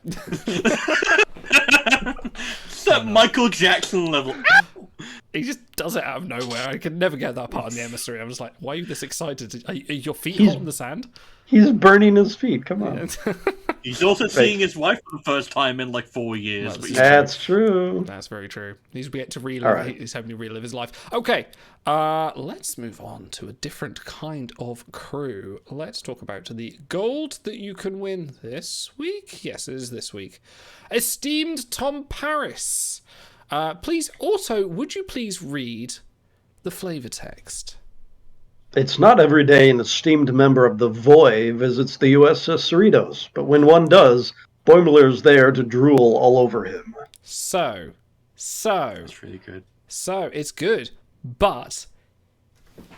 It's that Michael Jackson level.
He just does it out of nowhere. I can never get that part in the emissary. I'm just like, why are you this excited? Are your feet hot in the sand?
He's burning his feet. Come on.
He's also seeing his wife for the first time in like 4 years.
That's true.
That's very true. He's yet to relive. Right. He's having to relive his life. Okay, let's move on to a different kind of crew. Let's talk about the gold that you can win this week. Yes, it is this week. Esteemed Tom Paris. Please, also, would you please read the flavor text?
It's not every day an esteemed member of the VOI visits the USS Cerritos, but when one does, Boimler's there to drool all over him.
So.
That's really good.
So, it's good, but...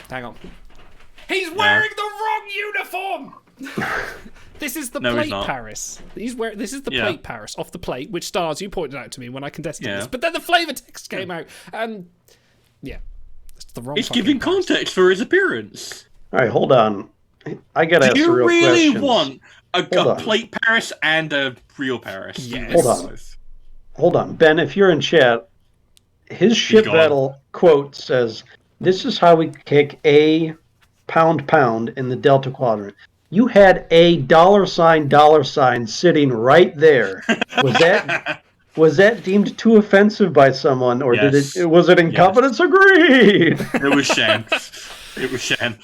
Hang on. He's wearing the wrong uniform! This is the plate Paris. This is the plate Paris off the plate, which stars you pointed out to me when I contested this. But then the flavor text came out, and it's the wrong.
It's giving context for his appearance.
All right, hold on. I gotta ask the real questions.
Do you really want a plate Paris and a real Paris?
Yes.
Hold on, Ben. If you're in chat, his ship battle quote says, "This is how we kick a pound in the Delta Quadrant." You had a $sign sitting right there. Was that deemed too offensive by someone, or was it incompetence? Agreed.
It was Shan.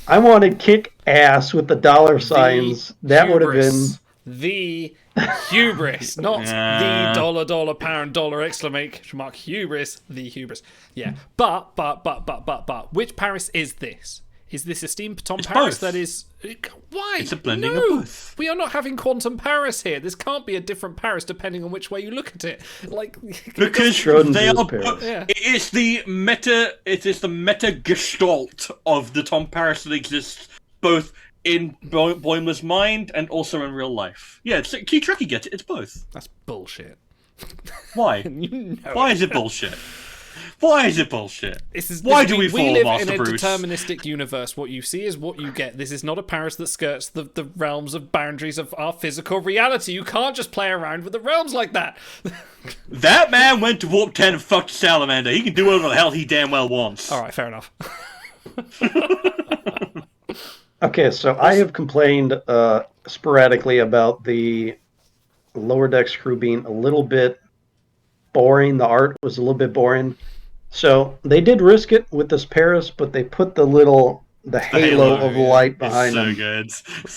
I want to kick ass with the $signs. That would have been
the hubris, not the dollar pound exclamation mark hubris. The hubris. Yeah, but which Paris is this? Is this esteemed Tom Paris?
Both.
That is... Why?
It's a blending of both.
We are not having quantum Paris here. This can't be a different Paris depending on which way you look at it. Like
because they are. It is the meta. It is the meta gestalt of the Tom Paris that exists both in Boimler's mind and also in real life. Yeah, Key Trekkie gets it. It's both.
That's bullshit.
Why? Why is it bullshit? Why is it bullshit? Why do we fall,
live
Master
in a
Bruce?
deterministic universe. What you see is what you get. This is not a Paris that skirts the realms of boundaries of our physical reality. You can't just play around with the realms like that.
That man went to Warp 10 and fucked Salamander. He can do whatever the hell he damn well wants.
All right, fair enough.
Okay, so I have complained sporadically about the Lower Decks crew being a little bit boring. The art was a little bit boring. So they did risk it with this Paris, but they put the halo of light behind them.
Good.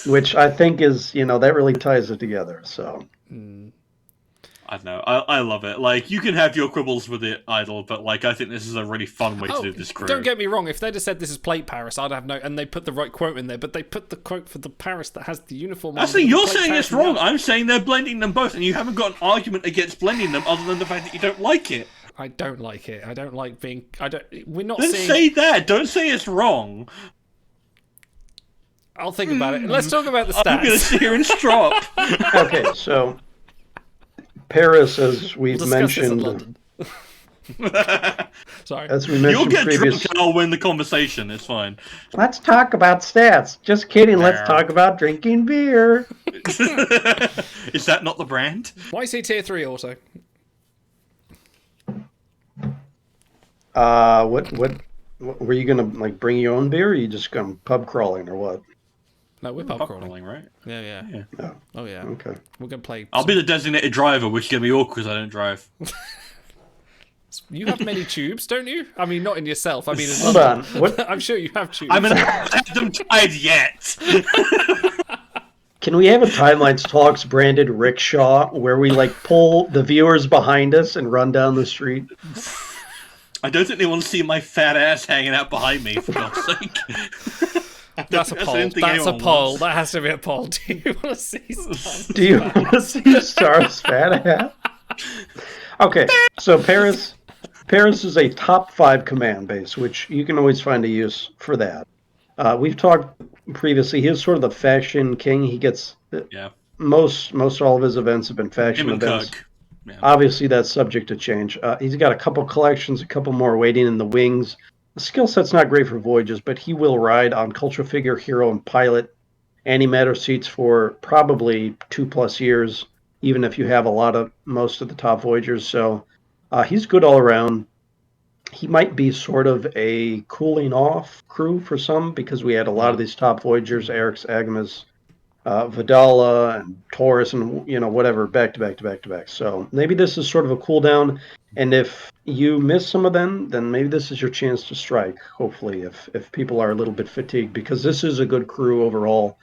Which I think is, that really ties it together. So
I don't know. I love it. Like, you can have your quibbles with it, Idle, but like I think this is a really fun way to do this crew.
Don't get me wrong. If they'd have said this is plate Paris, I'd have no. And they put the right quote in there, but they put the quote for the Paris that has the uniform.
I think you're saying it's wrong. I'm saying they're blending them both, and you haven't got an argument against blending them other than the fact that you don't like it.
I don't like it. I don't like being. We're not.
Don't say that. Don't say it's wrong.
I'll think about it. Let's talk about the stats.
I'm going to sit here and strop.
Okay, so Paris, as we've mentioned.
Sorry.
As we mentioned
You'll get
previous...
drunk and I'll win the conversation. It's fine.
Let's talk about stats. Just kidding. Let's talk about drinking beer.
Is that not the brand?
Why say tier 3 also?
What were you gonna bring your own beer? Or are you just going pub crawling or what?
No, we're pub crawling,
right?
Yeah. Oh yeah.
Okay.
We're gonna play.
I'll be the designated driver, which is gonna be awkward because I don't drive.
You have many tubes, don't you? I mean, not in yourself. I mean,
hold on. What?
I'm sure you have tubes.
I haven't had them tied yet.
Can we have a Timelines Talks branded rickshaw where we pull the viewers behind us and run down the street?
I don't think they want to see my fat ass hanging out behind me, for God's sake.
That's a poll. That's a poll. That has to be a poll. Do you want to see Star's
Do you want to see Star's fat ass? Okay, so Paris is a top 5 command base, which you can always find a use for that. We've talked previously. He's sort of the faction king. He gets most all of his events have been faction events.
Yeah.
Obviously, that's subject to change. He's got a couple collections, a couple more waiting in the wings. The skill set's not great for voyages, but he will ride on Culture Figure, Hero, and Pilot antimatter seats for probably 2+ years, even if you have most of the top Voyagers. So he's good all around. he might be sort of a cooling off crew for some, because we had a lot of these top Voyagers, Eric's, Agnes, Vidala, and Taurus, and whatever, back to back to back to back. So maybe this is sort of a cool down, and if you miss some of them, then maybe this is your chance to strike. Hopefully, if people are a little bit fatigued, because this is a good crew overall.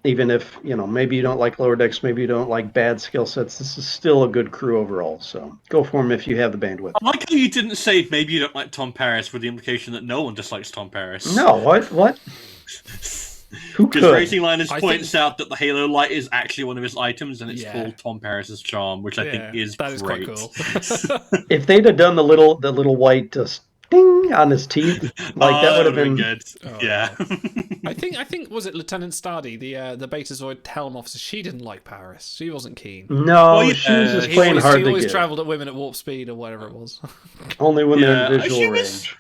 Even if maybe you don't like lower decks, maybe you don't like bad skill sets, this is still a good crew overall. So go for them if you have the bandwidth.
I like how you didn't say maybe you don't like Tom Paris, with the implication that no one dislikes Tom Paris.
No, what? Who could?
Because Racing Liners points out that the Halo light is actually one of his items, and it's called Tom Paris's charm, which I think is
that is
great.
quite cool.
If they'd have done the little white ding on his teeth, that would have been
good.
Oh,
yeah.
I think was it Lieutenant Stardy, the Betazoid Helm officer? She didn't like Paris. She wasn't keen.
No, she was just playing hard to get.
He always travelled at women at warp speed or whatever it was.
Only when they're in visual range.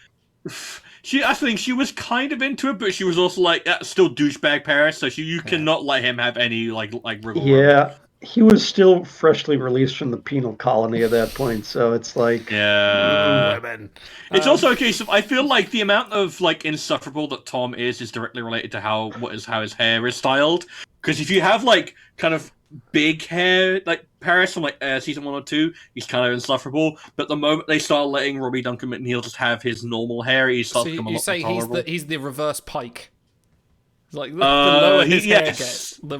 I think she was kind of into it, but she was also like, still douchebag Paris, so you cannot let him have any like reward.
Yeah, he was still freshly released from the penal colony at that point, so it's like
women.
It's also a case of, I feel like the amount of like insufferable that Tom is directly related to how his hair is styled. Because if you have like kind of big hair like Paris from like season 1 or 2, he's kind of insufferable. But the moment they start letting Robbie Duncan McNeil just have his normal hair, he starts to become a lot more tolerable.
He's the reverse Pike. Like the lower his hair gets, the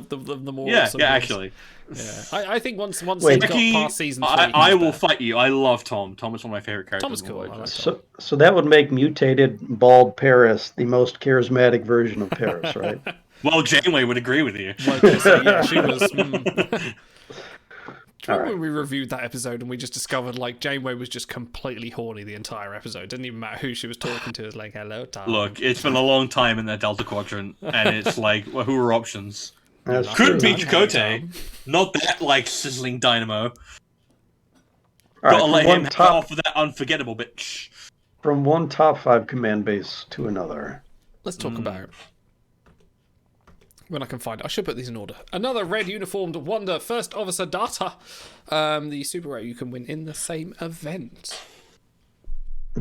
more.
Yeah, actually.
Yeah, I think once he got past season 3,
I will fight you. I love Tom. Tom is one of my favorite characters.
Tom is cool. Like
so that would make mutated bald Paris the most charismatic version of Paris, right?
Well, Janeway would agree with you.
Yeah, she was. Do you remember when we reviewed that episode and we just discovered like Janeway was just completely horny the entire episode? Didn't even matter who she was talking to. It was like, hello, Tom.
Look, it's been a long time in that Delta Quadrant, and it's like, well, who are options?
Could
be Chakotay, not that like sizzling dynamo.
Right,
gotta let him have off with that unforgettable bitch.
From one top 5 command base to another.
Let's talk about when I can find it. I should put these in order. Another red uniformed Wonder First Officer Data. The super rare you can win in the same event.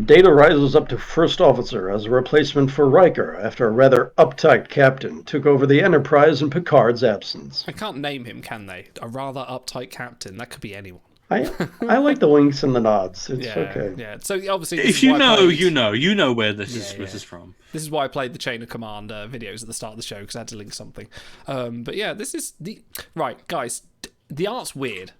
Data rises up to First Officer as a replacement for Riker after a rather uptight captain took over the Enterprise in Picard's absence.
I can't name him, can they? A rather uptight captain. That could be anyone.
I like the winks and the nods. It's okay.
Yeah. So obviously,
if you know, you know where this is from.
This is why I played the Chain of Command videos at the start of the show, because I had to link something. But yeah, this is right, guys. The art's weird.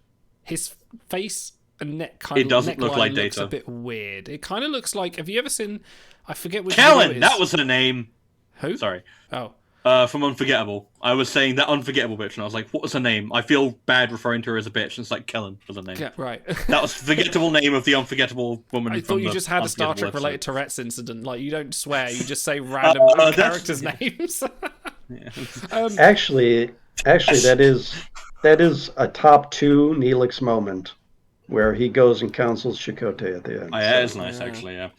His face and neck kind of
doesn't look like
looks
Data.
a bit weird. It kind of looks like. Have you ever seen? I forget which.
Kellen, that was her name.
Who?
Sorry.
Oh.
From Unforgettable. I was saying that Unforgettable bitch, and I was like, what was her name? I feel bad referring to her as a bitch, and it's like Kellen was her name.
Yeah, right.
That was the forgettable name of the unforgettable woman.
I
from
thought you
the
just had a Star
Unforgettable
Trek related
episode.
Tourette's incident. Like, you don't swear, you just say random characters' names.
Actually, that is a top 2 Neelix moment where he goes and counsels Chakotay at the end.
Oh, yeah, it's nice, actually, yeah.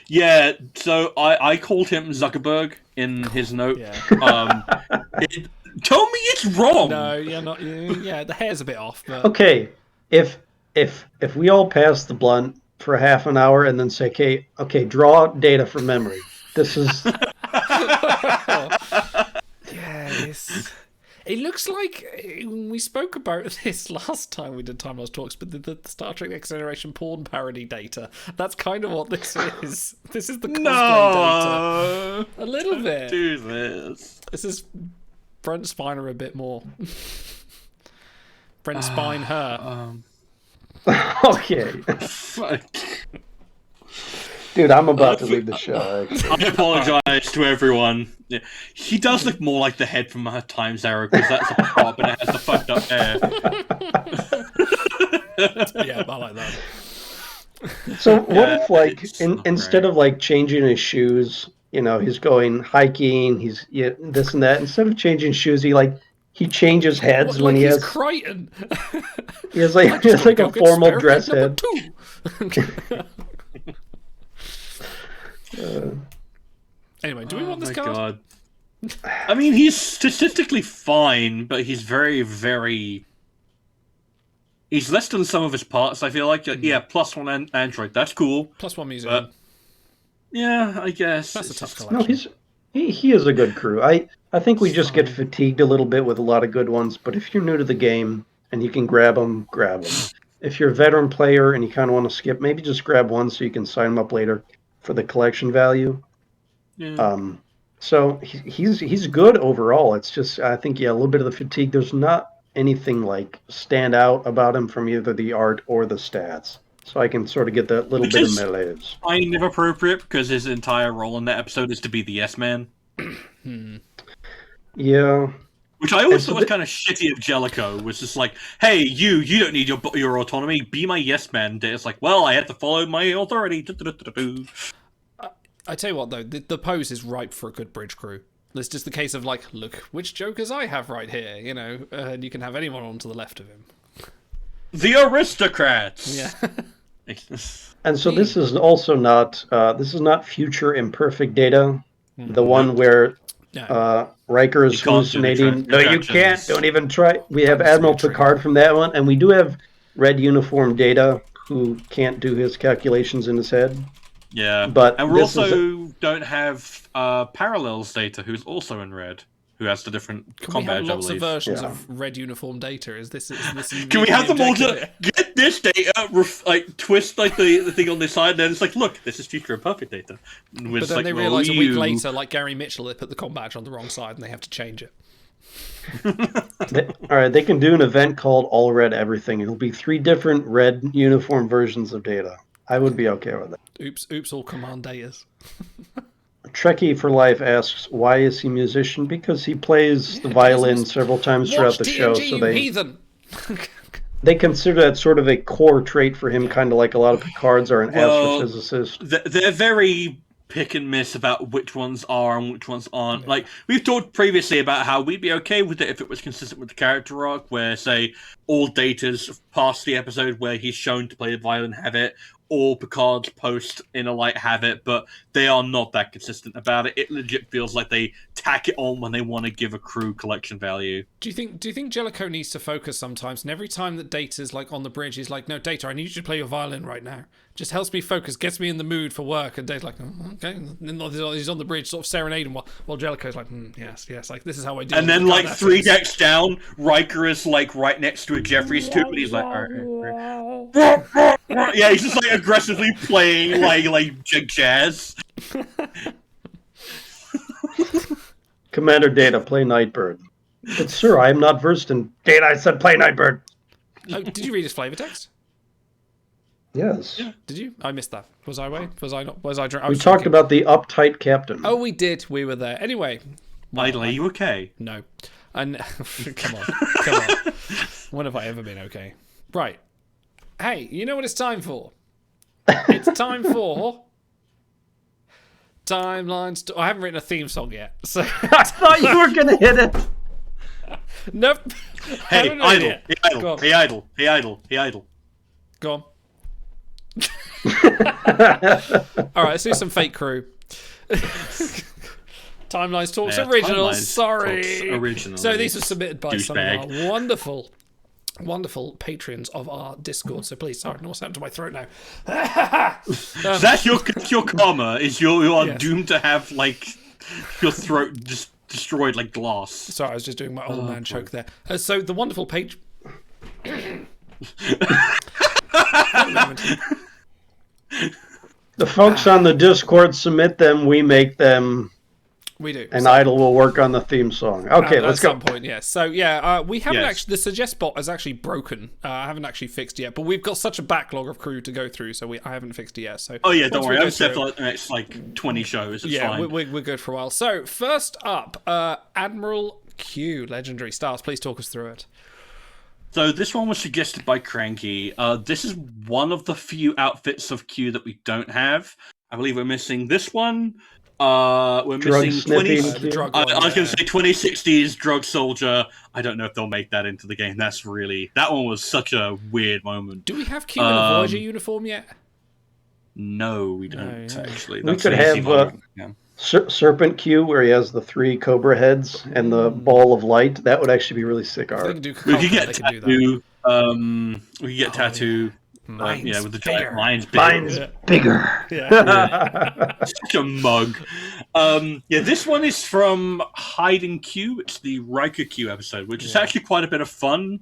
Yeah, so I called him Zuckerberg in his note.
Yeah.
Tell me it's wrong!
No, you're not. Yeah, the hair's a bit off, but...
Okay, if we all pass the blunt for half an hour and then say, okay, draw Data from memory. This is...
Yes. It looks like we spoke about this last time we did Time Lost Talks, but the Star Trek Next Generation porn parody Data. That's kind of what this is. This is the cosplay Data. A little bit.
Do this.
This is Brent Spiner a bit more. Brent Spine her.
Okay.
Fuck.
Dude, I'm about to leave the show.
I apologize to everyone. Yeah. He does look more like the head from Time's Arrow, because that's a prop and it has the fucked up hair.
Yeah, I like that.
So what if, like, instead of like changing his shoes, he's going hiking, he's this and that. Instead of changing shoes, he changes heads when he has
Crichton.
He has like a formal dress head.
Anyway, do we want this card?
God. I mean, he's statistically fine, but he's very, very He's less than some of his parts. I feel like yeah, +1 android. That's cool.
+1 museum.
Yeah, I guess
That's a tough
No,
collection.
he is a good crew. I think we just get fatigued a little bit with a lot of good ones. But if you're new to the game and you can grab them, grab them. If you're a veteran player and you kind of want to skip, maybe just grab one so you can sign them up later for the collection value.
Yeah.
So he's good overall. It's just I think a little bit of the fatigue. There's not anything like stand out about him from either the art or the stats. So I can sort of get that little bit of malaise.
Kind of appropriate because his entire role in that episode is to be the yes man.
Yeah.
Which I always thought was kind of shitty of Jellicoe. Was just like, hey, you don't need your autonomy. Be my yes man. It's like, well, I have to follow my authority.
I tell you what, though, the pose is ripe for a good bridge crew. It's just the case of, like, look which jokers I have right here, you know, and you can have anyone on to the left of him.
The aristocrats!
Yeah.
And so this is also not, future imperfect data. The one where Riker is hallucinating. No, you can't. Don't even try. We have Admiral Picard from that one, and we do have red uniform Data who can't do his calculations in his head.
Yeah,
and
we also don't have Parallels Data, who's also in red, who has the different combat.
We have lots of versions of red uniform Data. Is this?
Can we have them all to get this data, twist like the thing on this side, and then it's like, look, this is future imperfect Data.
But then they realise a week later, like Gary Mitchell, they put the combat badge on the wrong side, and they have to change it.
All right, they can do an event called All Red Everything. It'll be 3 different red uniform versions of Data. I would be okay with that.
Oops, all command Datas.
Trekkie for Life asks, why is he a musician? Because he plays the violin several times throughout the show. So they consider that sort of a core trait for him, kind of like a lot of Picards are an astrophysicist.
They're very pick and miss about which ones are and which ones aren't. Yeah. Like, we've talked previously about how we'd be okay with it if it was consistent with the character arc, where, say, all Data's past the episode where he's shown to play the violin have it, all Picard's post Inner Light have it, but they are not that consistent about it. It legit feels like they tack it on when they want to give a crew collection value.
Do you think Jellicoe needs to focus sometimes? And every time that Data's like on the bridge, he's like, "No, Data, I need you to play your violin right now." Just helps me focus, gets me in the mood for work. And Data's like, "Oh, okay." And then he's on the bridge, sort of serenading while Jellicoe's like, "Yes, like this is how I do."
And then like 3 decks down, Riker is like right next to a Jeffries tube, and he's like, all right. Yeah, he's just like aggressively playing like jazz.
Commander Data, play Nightbird. But sir, I am not versed in Data. I said play Nightbird.
Oh, did you read his flavor text?
Yes.
Yeah. Did you? I missed that. Was I away? Was I not? Was I drunk?
We talked about the uptight captain.
Oh, we did. We were there. Anyway.
Idle, are you okay?
No. And come on. When have I ever been okay? Right. Hey, you know what it's time for? It's time for Timelines. I haven't written a theme song yet, so
I thought you were gonna hit it.
Nope.
Hey, Idle. Hey, Idle.
Go on. All right, let's do some fake crew. Timelines Talks Originals. Sorry.
Originals.
So these were submitted by some of our wonderful patrons of our Discord. So please, sorry, what's happened to my throat now?
That's your karma. Is you are doomed to have like your throat just destroyed like glass.
Sorry, I was just doing my old man choke there. So the wonderful page.
The folks on the Discord submit them. We make them.
We do.
And Idle will work on the theme song. Okay, let's go.
At some point, yes. So, we haven't actually... The suggest bot is actually broken. I haven't actually fixed it yet. But we've got such a backlog of crew to go through, so I haven't fixed it yet. So
don't worry. I've set for the next, 20 shows. It's fine.
We're good for a while. So, first up, Admiral Q, Legendary Stars. Please talk us through it.
So, this one was suggested by Cranky. This is one of the few outfits of Q that we don't have. I believe we're missing this one. We're missing 20. I was going to say 2060's Drug Soldier. I don't know if they'll make that into the game. That one was such a weird moment.
Do we have Q in a Voyager uniform yet?
No, we don't actually.
We could have Serpent Q, where he has the 3 Cobra heads and the ball of light. That would actually be really sick art.
We could get We get a tattoo.
Mine's
with the
bigger.
giant mine's big.
Mine's bigger.
Such a mug. This one is from Hide and Q. It's the Riker Q episode, which is actually quite a bit of fun.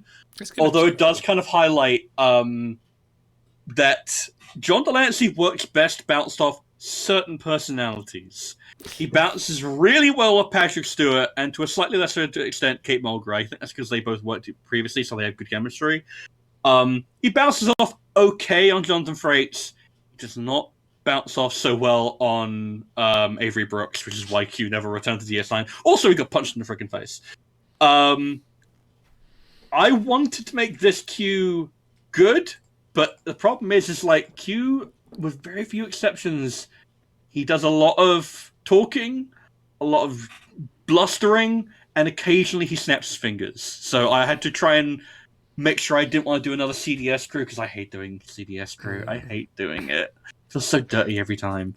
Although it does kind of highlight that John Delancey works best bounced off certain personalities. He bounces really well with Patrick Stewart, and to a slightly lesser extent, Kate Mulgrew. I think that's because they both worked previously, so they have good chemistry. He bounces off okay on Jonathan Frakes. He does not bounce off so well on Avery Brooks, which is why Q never returned to DS9. Also, he got punched in the freaking face. I wanted to make this Q good, but the problem is like Q, with very few exceptions, he does a lot of talking, a lot of blustering, and occasionally he snaps his fingers. So I had to try and make sure I didn't want to do another CDS crew, because I hate doing CDS crew. I hate doing it. It feels so dirty every time.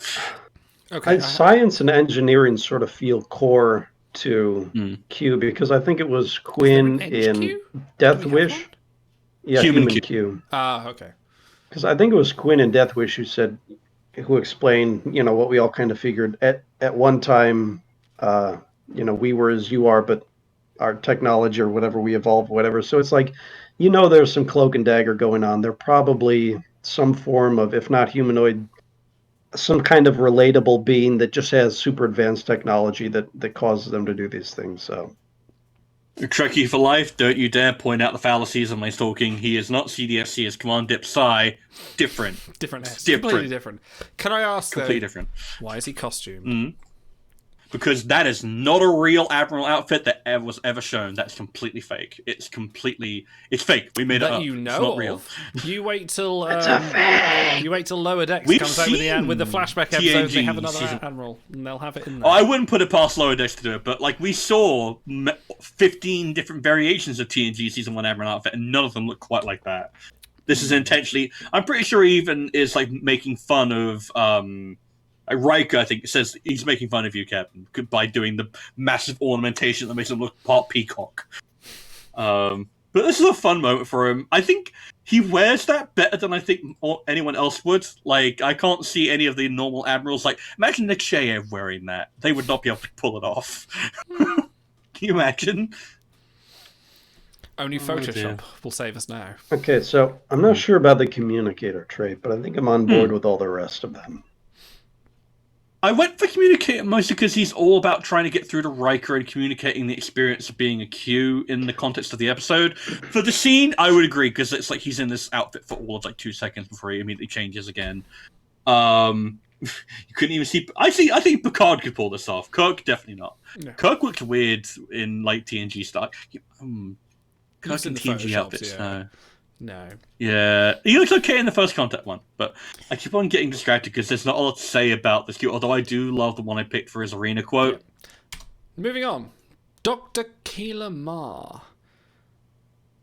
Okay, science and engineering sort of feel core to Q, because I think it was Quinn in Death Wish. Yeah, Human Q.
Okay.
Because I think it was Quinn in Death Wish who explained, what we all kind of figured at one time. We were as you are, but our technology or whatever we evolved, whatever. So it's like, there's some cloak and dagger going on. They're probably some form of, if not humanoid, some kind of relatable being that just has super advanced technology that causes them to do these things. So,
Trekkie for life, don't you dare point out the fallacies of my talking. He is not CDS, he is Command Dip Psi. Different.
Completely different. Can I ask,
completely different.
Why is he costumed?
Because that is not a real Admiral outfit that was ever shown. That's completely fake. It's fake. We made it up.
You know,
it's not real.
You wait till Lower Decks comes out with the flashback episode. They have another Admiral, and they'll have it in there.
I wouldn't put it past Lower Decks to do it, but we saw 15 different variations of TNG Season 1 Admiral outfit, and none of them look quite like that. This is intentionally. I'm pretty sure he even is making fun of. Riker, I think, says he's making fun of you, Captain, by doing the massive ornamentation that makes him look part peacock. But this is a fun moment for him. I think he wears that better than I think anyone else would. I can't see any of the normal admirals. Imagine Nick Shayev wearing that. They would not be able to pull it off. Can you imagine?
Only Photoshop will save us now.
Okay, so I'm not sure about the communicator trait, but I think I'm on board with all the rest of them.
I went for communicator mostly because he's all about trying to get through to Riker and communicating the experience of being a Q in the context of the episode. For the scene, I would agree, because it's he's in this outfit for all of 2 seconds before he immediately changes again. You couldn't even see. I think Picard could pull this off. Kirk definitely not. No. Kirk looked weird in TNG style. Kirk in TNG outfits,
No.
Yeah, he looks okay in the First Contact one, but I keep on getting distracted because there's not a lot to say about this Q, although I do love the one I picked for his arena quote.
Yeah. Moving on. Dr. Keela Ma.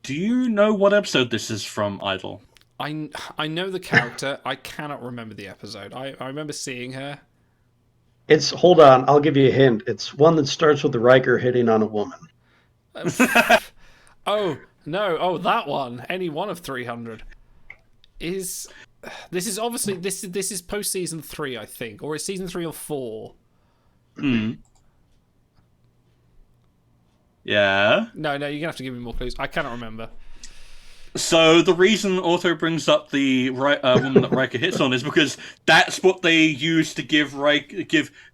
Do you know what episode this is from, Idol?
I know the character. I cannot remember the episode. I remember seeing her.
Hold on, I'll give you a hint. It's one that starts with the Riker hitting on a woman.
Oh, no. Oh, that one. Any one of 300. This is obviously... This is post-season 3, I think. Or it's season 3 or 4.
Yeah?
No, you're going to have to give me more clues. I cannot remember.
So the reason Otto brings up the woman that Riker hits on is because that's what they use to give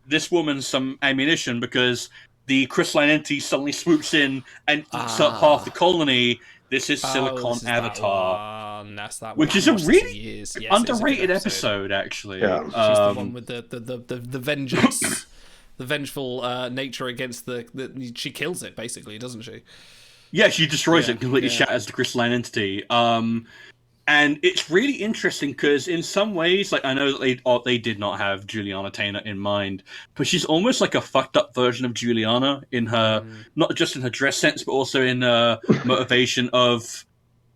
this woman some ammunition, because the crystalline entity suddenly swoops in and eats up half the colony. This is Silicon Avatar,
that's that one.
which is a really underrated episode, actually.
Yeah. She's the one with the vengeance, the vengeful nature against she kills it, basically, doesn't she?
Yeah, she destroys it, completely shatters the crystalline entity. And it's really interesting because in some ways, I know that they did not have Juliana Taylor in mind, but she's almost like a fucked up version of Juliana in her, not just in her dress sense, but also in her motivation of,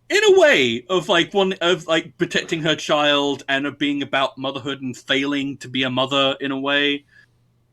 in a way, of protecting her child and of being about motherhood and failing to be a mother in a way.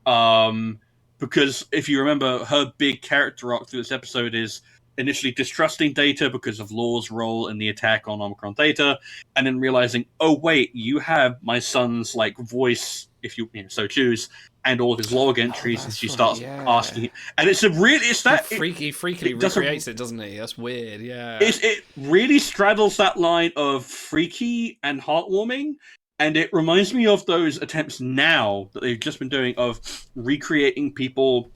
Because if you remember, her big character arc through this episode is initially distrusting Data because of Law's role in the attack on Omicron Theta, and then realizing, oh wait, you have my son's like voice, if you, so choose, and all of his log entries. And she starts asking, and it's that
freakily recreates it, doesn't he? That's weird. Yeah,
it really straddles that line of freaky and heartwarming. And it reminds me of those attempts now that they've just been doing of recreating people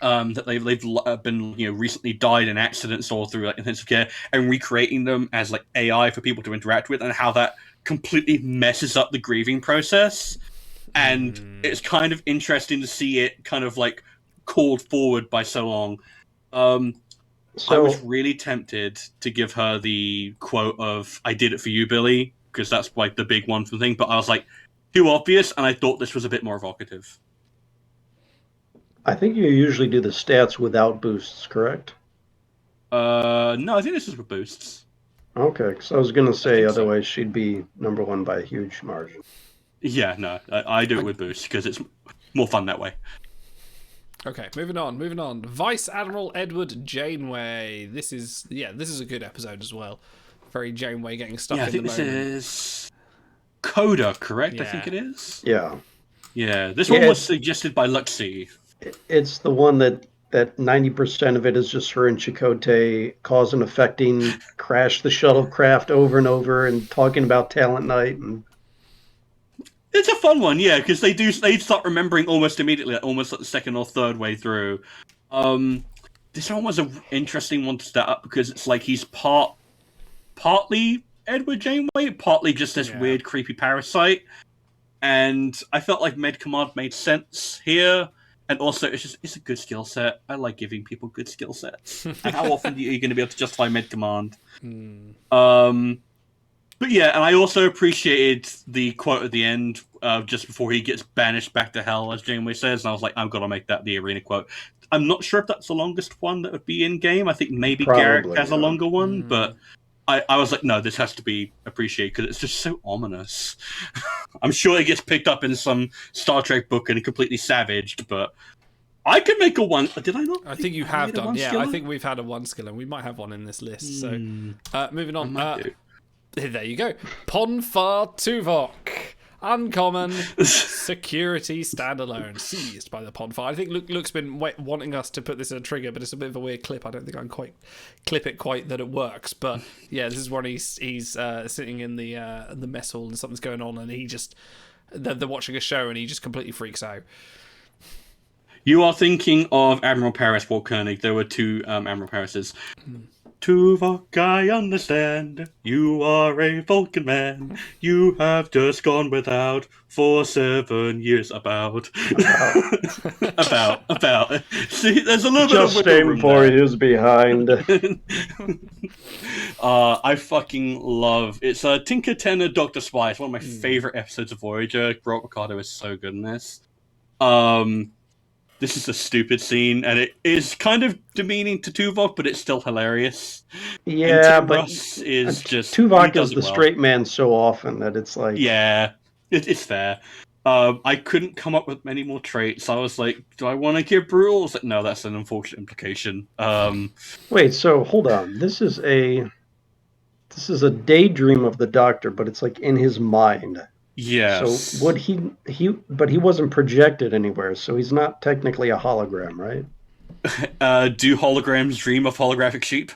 that they've been recently died in accidents or through like intensive care, and recreating them as like AI for people to interact with, and how that completely messes up the grieving process. And it's kind of interesting to see it kind of like called forward by so long. I was really tempted to give her the quote of "I did it for you, Billy," because that's like the big one from the thing, but I was like, too obvious, and I thought this was a bit more evocative.
I think you usually do the stats without boosts, correct?
No, I think this is with boosts.
Okay, because I was going to say otherwise she'd be number one by a huge margin.
Yeah, no, I do it with boosts because it's more fun that way.
Okay, moving on. Vice Admiral Edward Janeway. This is a good episode as well. Very Janeway getting stuck in the moment. I think this is
Coda, correct?
Yeah.
I think it is.
Yeah.
Yeah, this one was suggested by Luxie.
It's the one that 90% of it is just her and Chakotay cause and affecting, crash the shuttlecraft over and over, and talking about Talent Night. And
it's a fun one, yeah, because they start remembering almost immediately, almost like the second or third way through. This one was an interesting one to start up because it's like he's partly Edward Janeway, partly just this weird, creepy parasite. And I felt like Med Command made sense here. And also, it's a good skill set. I like giving people good skill sets. And how often are you going to be able to justify Med Command? But yeah, and I also appreciated the quote at the end, just before he gets banished back to hell, as Janeway says. And I was like, I'm going to make that the arena quote. I'm not sure if that's the longest one that would be in game. I think maybe Garrick has a longer one, but I was like, no, this has to be appreciated because it's just so ominous. I'm sure it gets picked up in some Star Trek book and completely savaged, but I could make a one. Did I not?
I think you have done. Yeah, I think we've had a one skiller. We might have one in this list. So, moving on. There you go. Ponfar Tuvok. Uncommon security standalone seized by the Ponfar. I think Luke's been wanting us to put this in a trigger, but it's a bit of a weird clip. I don't think I can quite clip it quite that it works. But yeah, this is when he's sitting in the mess hall and something's going on, and they're watching a show and he just completely freaks out.
You are thinking of Admiral Paris Walkernig. There were two Admiral Parises. Tuvok, I understand. You are a Vulcan man. You have just gone without for 7 years. About. See, there's a little
just
bit of wiggle room
4
there.
years behind.
I fucking love it's Tinker Tenor Dr. Spice, one of my favorite episodes of Voyager. Robert Ricardo is so good in this. This is a stupid scene, and it is kind of demeaning to Tuvok, but it's still hilarious.
Yeah,
and
but
Russ is just
Tuvok is the straight man so often that it's like...
Yeah, it's fair. I couldn't come up with many more traits. I was like, do I want to get brutal? I was like, no, that's an unfortunate implication.
Wait, so hold on. This is a daydream of the Doctor, but it's like in his mind.
Yes.
So would but he wasn't projected anywhere, so he's not technically a hologram, right?
Do holograms dream of holographic sheep?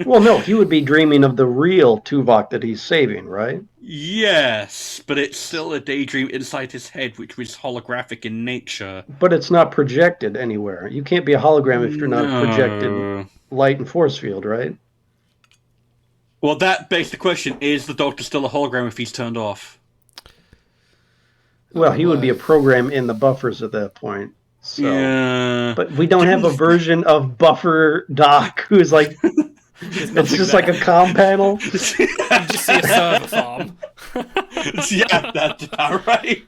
Well, no, he would be dreaming of the real Tuvok that he's saving, right?
Yes, but it's still a daydream inside his head, which was holographic in nature.
But it's not projected anywhere. You can't be a hologram if you're not a projected light and force field, right?
Well, that begs the question, is the Doctor still a hologram if he's turned off?
Well, he would be a program in the buffers at that point. So.
Yeah.
But we don't have a version of Buffer Doc who's like... It's just like a comm panel.
You just see a server farm.
Yeah, that's about right.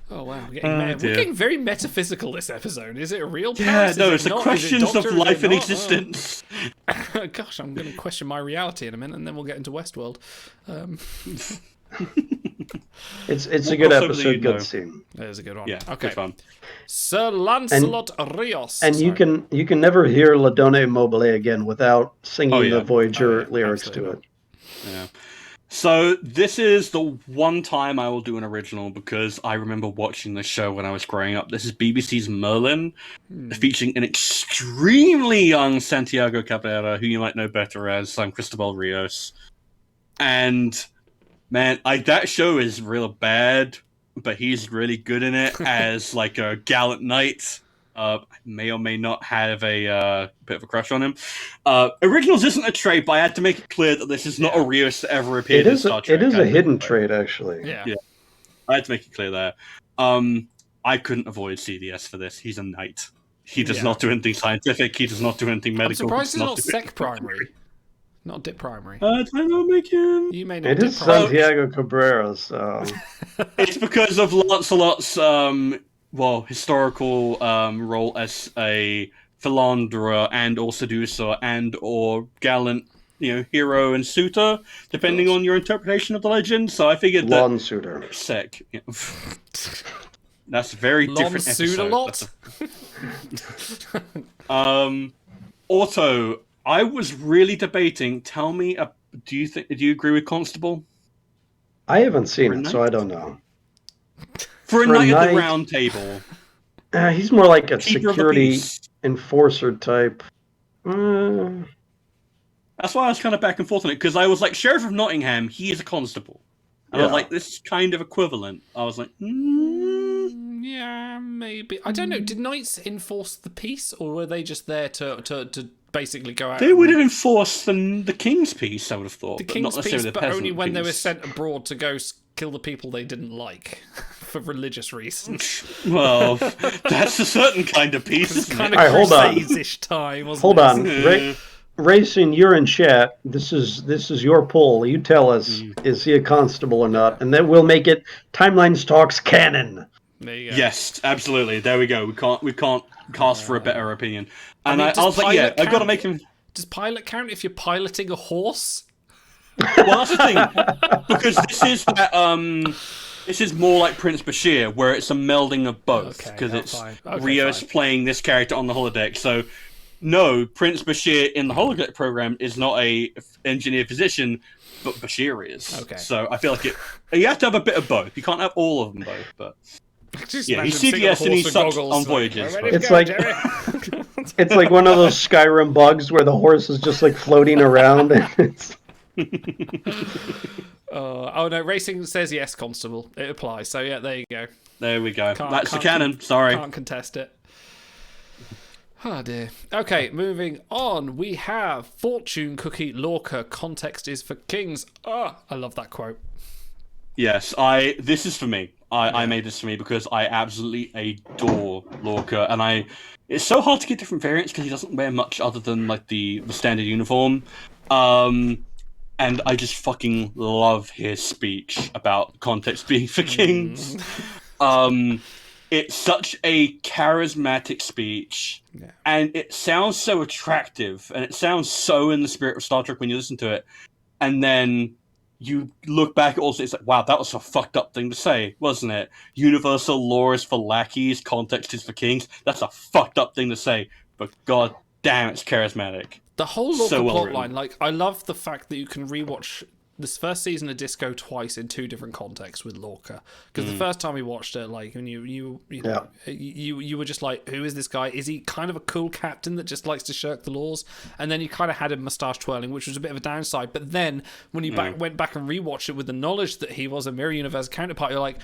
Oh wow, we're getting very metaphysical this episode. Is it a real
Paris?
Yeah, no,
it's the questions of life and existence.
Oh. Gosh, I'm going to question my reality in a minute, and then we'll get into Westworld.
It's a good episode, good scene.
It is a good one.
Yeah,
okay.
good fun.
Sir Lancelot Rios.
And you can never hear La Donne Mobile again without singing the Voyager lyrics to it.
Yeah. So this is the one time I will do an original because I remember watching the show when I was growing up. This is BBC's Merlin, featuring an extremely young Santiago Cabrera, who you might know better as Cristobal Rios. And man, that show is real bad, but he's really good in it as like a gallant knight. May or may not have a bit of a crush on him. Originals isn't a trait, but I had to make it clear that this is not a Rios that ever appeared in Star Trek.
It is a hidden trait, actually.
Yeah.
I had to make it clear there. I couldn't avoid CDS for this. He's a knight. He does not do anything scientific. He does not do anything medical.
I'm surprised he's not sec primary. Not dip primary.
Did I not make him?
You may not.
It is Santiago Cabrera, so...
It's because of Lancelot's historical role as a philanderer and or seducer and or gallant, hero and suitor, depending on your interpretation of the legend. So I figured
Lawn suitor.
Sec. Yeah. That's a very different episode. Auto, I was really debating. Tell me, do you agree with Constable?
I haven't seen it, so I don't know.
For a knight at the round table.
He's more like a
Keeper
security enforcer type.
That's why I was kind of back and forth on it, because I was like, Sheriff of Nottingham, he is a constable. And I was like, this is kind of equivalent. I was like,
yeah, maybe. I don't know. Did knights enforce the peace, or were they just there to basically go out?
They would have enforced the king's peace, I would have thought.
The king's peace, but only when they were
peace.
sent abroad to go kill the people they didn't like for religious reasons.
Well, that's a certain kind of peace, isn't
kind
it?
of
hold on.
Crusades-ish time, wasn't
Hold
it?
on. Racing, you're in chat. This is your poll. You tell us, is he a constable or not? And then we'll make it Timelines Talks canon.
There you go.
Yes, absolutely. There we go. We can't cast for a better opinion. And I
does
was like, yeah,
pilot
I've got to
count?
make him...
Does pilot count if you're piloting a horse?
Well, that's the thing, because this is more like Prince Bashir, where it's a melding of both, because it's Rios playing this character on the holodeck. So, no, Prince Bashir in the holodeck program is not a engineer physician, but Bashir is.
Okay.
So I feel like you have to have a bit of both. You can't have all of them both, but yeah, he's CDS and he sucks on voyages.
It's like it's like one of those Skyrim bugs where the horse is just like floating around. And it's...
Oh no, Racing says yes, Constable. It applies. So yeah, there you go.
There we go. That's the canon. Sorry.
Can't contest it. Oh dear. Okay, moving on. We have Fortune Cookie Lorca. Context is for kings. I love that quote.
Yes, this is for me. I made this for me because I absolutely adore Lorca, and it's so hard to get different variants because he doesn't wear much other than like the standard uniform. And I just fucking love his speech about context being for kings. It's such a charismatic speech, and it sounds so attractive, and it sounds so in the spirit of Star Trek when you listen to it. And then you look back at also, it's like, wow, that was a fucked up thing to say, wasn't it? Universal law is for lackeys, context is for kings. That's a fucked up thing to say, but god damn, it's charismatic.
The whole Lorca
So well
plotline, like, I love the fact that you can rewatch this first season of Disco twice in two different contexts with Lorca. Because the first time we watched it, like, when you were just like, who is this guy? Is he kind of a cool captain that just likes to shirk the laws? And then you kind of had him mustache twirling, which was a bit of a downside. But then when you went back and rewatched it with the knowledge that he was a Mirror Universe counterpart, you're like,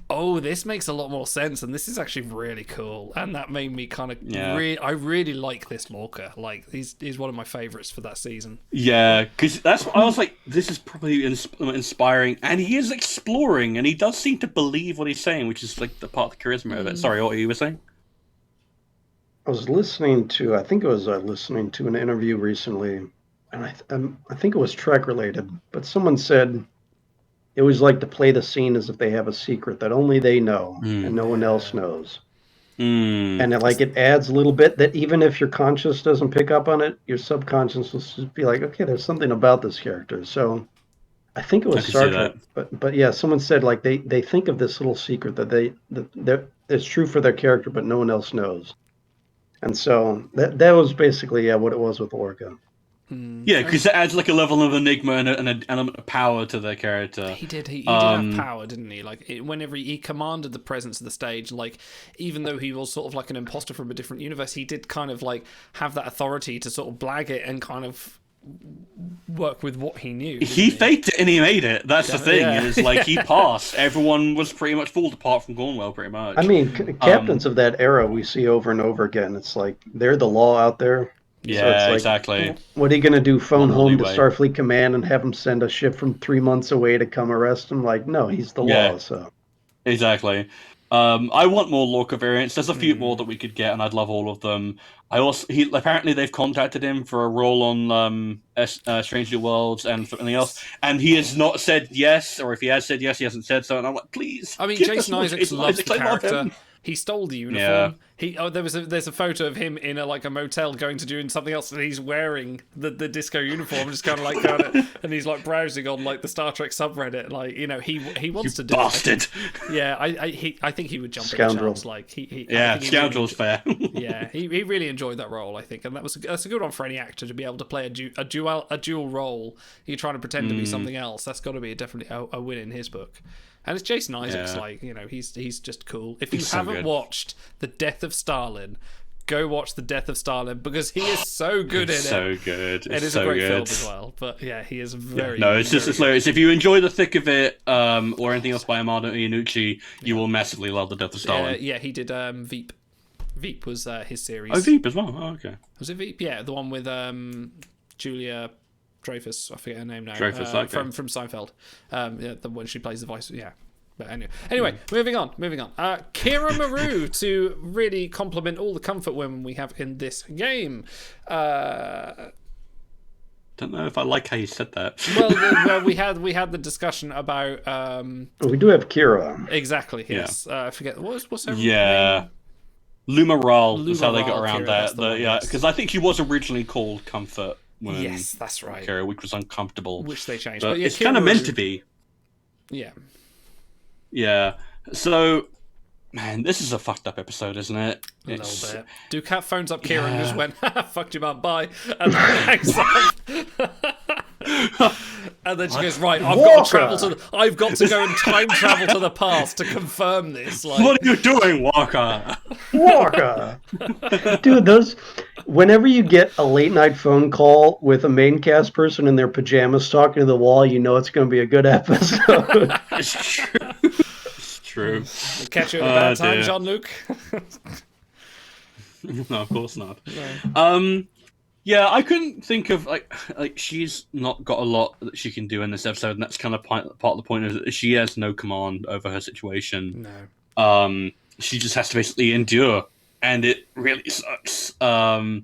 oh, this makes a lot more sense, and this is actually really cool. And that made me kind of I really like this Lorca. Like, he's one of my favorites for that season.
Yeah, because I was like, this is probably inspiring, and he is exploring, and he does seem to believe what he's saying, which is like the part of the charisma of it. Sorry, what you were saying?
I was listening to an interview recently, and I think it was Trek related, but someone said it was like to play the scene as if they have a secret that only they know and no one else knows. And it adds a little bit that even if your conscious doesn't pick up on it, your subconscious will just be like, okay, there's something about this character. So I think it was
can
Star
see
Trek,
that.
but yeah, someone said like they think of this little secret that it's true for their character, but no one else knows. And so that was basically what it was with Orca.
Yeah, because it adds like a level of enigma and an element of power to their character.
He did have power, didn't he? Like whenever he commanded the presence of the stage, like even though he was sort of like an imposter from a different universe, he did kind of like have that authority to sort of blag it and kind of work with what he knew.
He faked it and he made it. That's the thing.
Yeah.
Is like he passed. Everyone was pretty much fooled apart from Cornwell, pretty much.
I mean, captains of that era we see over and over again. It's like they're the law out there.
Yeah,
so it's like,
exactly.
What are you gonna do? Phone home to
leeway.
Starfleet Command and have them send a ship from 3 months away to come arrest him? Like, no, he's the law. So
exactly. I want more Lorca variants. There's a few more that we could get, and I'd love all of them. Apparently they've contacted him for a role on Strange New Worlds and something else, and he has not said yes, or if he has said yes, he hasn't said so. And I'm like, please.
I mean,
give
Jason
us more
Isaacs
Jason
loves
Isaacs.
the
I love
character.
him.
He stole the uniform. There's a photo of him in a motel going to doing something else, and he's wearing the disco uniform, just kind of like and he's like browsing on like the Star Trek subreddit, like he wants to do
bastard.
it. Yeah, I think he would jump
Scoundrel.
in the chance. Like
Scoundrel's fair.
Yeah, he really enjoyed that role, I think, and that's a good one for any actor to be able to play a dual role. You're trying to pretend to be something else. That's got to be definitely a win in his book. And it's Jason Isaacs, he's just cool. If you haven't watched The Death of Stalin, go watch The Death of Stalin, because he is so good in it.
So good.
It is
so
a great
good.
film as well. But yeah, he is very.
No, it's hilarious. If you enjoy the thick of it, or anything else by Armando Iannucci, you will massively love The Death of Stalin.
Yeah, he did Veep. Veep was his series.
Oh, Veep as well. Oh, okay.
Was it Veep? Yeah, the one with Julia Dreyfus, I forget her name now.
Dreyfus, okay.
From Seinfeld. The one she plays the voice. Yeah. But anyway, moving on. Kira Maru to really complement all the comfort women we have in this game.
Don't know if I like how you said that.
Well, we had the discussion about.
we do have Kira.
Exactly. Yes. I forget what's her
name? Lumaral is how they got
Lumaral,
around
Kira,
that. Because I think he was originally called Comfort.
Yes, that's right.
Kira, which was uncomfortable.
Which they changed.
But
yeah,
it's kind of meant to be.
Yeah.
Yeah. So, man, this is a fucked up episode, isn't it?
A little bit. Ducat phones up Kira and just went, fucked you, man, bye. And then hangs up. And then she goes, right, I've got to go and time travel to the past to confirm this. Like,
what are you doing, Walker?
Walker! Dude, whenever you get a late night phone call with a main cast person in their pajamas talking to the wall, you know it's going to be a good episode.
It's true. It's true.
Catch you at a bad time, Jean-Luc?
No, of course not. No. Yeah, I couldn't think of like she's not got a lot that she can do in this episode, and that's kind of part of the point is that she has no command over her situation.
No.
She just has to basically endure, and it really sucks. I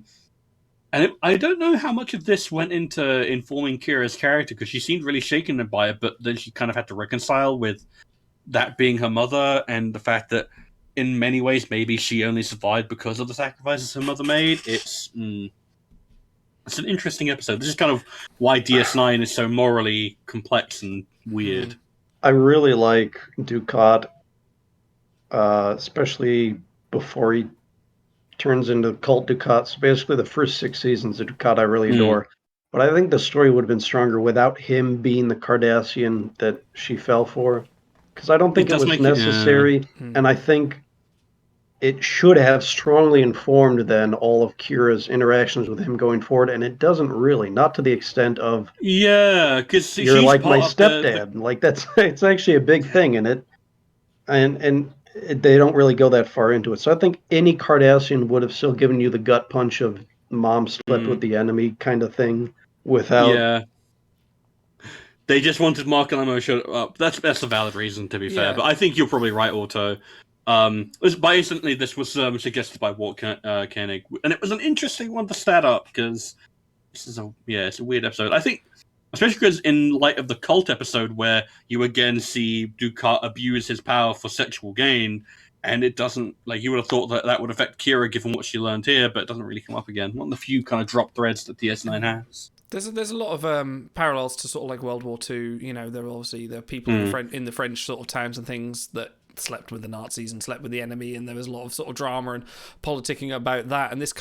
don't know how much of this went into informing Kira's character, because she seemed really shaken by it, but then she kind of had to reconcile with that being her mother and the fact that in many ways maybe she only survived because of the sacrifices her mother made. It's an interesting episode. This is kind of why DS9 is so morally complex and weird.
I really like Ducat, especially before he turns into Cult Ducat. So basically the first 6 seasons of Ducat I really adore. But I think the story would have been stronger without him being the Cardassian that she fell for. Because I don't think it was necessary. And I think it should have strongly informed then all of Kira's interactions with him going forward, and it doesn't really, not to the extent of
because
you're like my stepdad. Like it's actually a big thing in it, and they don't really go that far into it. So I think any Cardassian would have still given you the gut punch of mom slept with the enemy kind of thing without.
Yeah. They just wanted Mark and Lamo showed up. That's a valid reason, to be fair. But I think you're probably right, Otto. Basically, this was suggested by Walt Koenig, and it was an interesting one to stat up because it's a weird episode. I think, especially because in light of the cult episode where you again see Ducat abuse his power for sexual gain, and it doesn't you would have thought that would affect Kira given what she learned here, but it doesn't really come up again. One of the few kind of drop threads that DS9 has.
There's a lot of parallels to sort of like World War II. You know, there are people in the French sort of towns and things that slept with the Nazis and slept with the enemy, and there was a lot of sort of drama and politicking about that. And this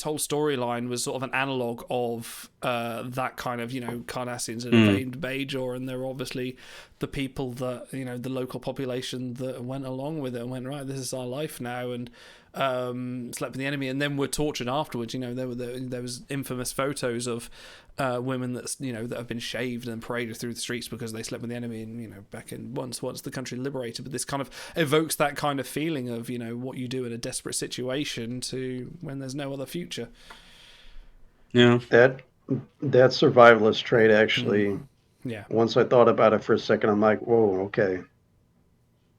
whole storyline was sort of an analogue of that kind of, you know, Cardassians had invaded Bajor, and there were obviously the people that, you know, the local population that went along with it and went, right, this is our life now, and slept with the enemy, and then were tortured afterwards. You know, there was infamous photos of women that have been shaved and paraded through the streets because they slept with the enemy, and, you know, back in once the country liberated. But this kind of evokes that kind of feeling of, you know, what you do in a desperate situation to when there's no other future.
Yeah,
that survivalist trait actually.
Yeah.
Once I thought about it for a second, I'm like, whoa, okay.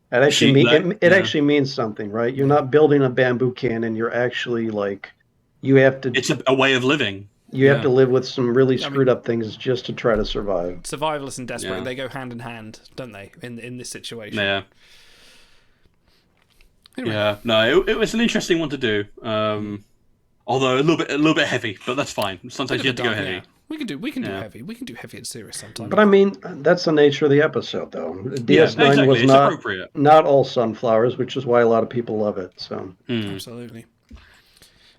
It actually actually means something, right? You're not building a bamboo cannon. You're actually like, you have to.
It's a way of living.
You have to live with some really screwed up things just to try to survive.
Survivalists and desperate, they go hand in hand, don't they? In this situation.
Yeah.
Anyway.
Yeah. No, it was an interesting one to do. Although a little bit heavy, but that's fine. Sometimes you have to go heavy.
Yeah. We can do heavy. We can do heavy and serious sometimes.
But I mean, that's the nature of the episode, though. DS9 was not all sunflowers, which is why a lot of people love it. So
Absolutely.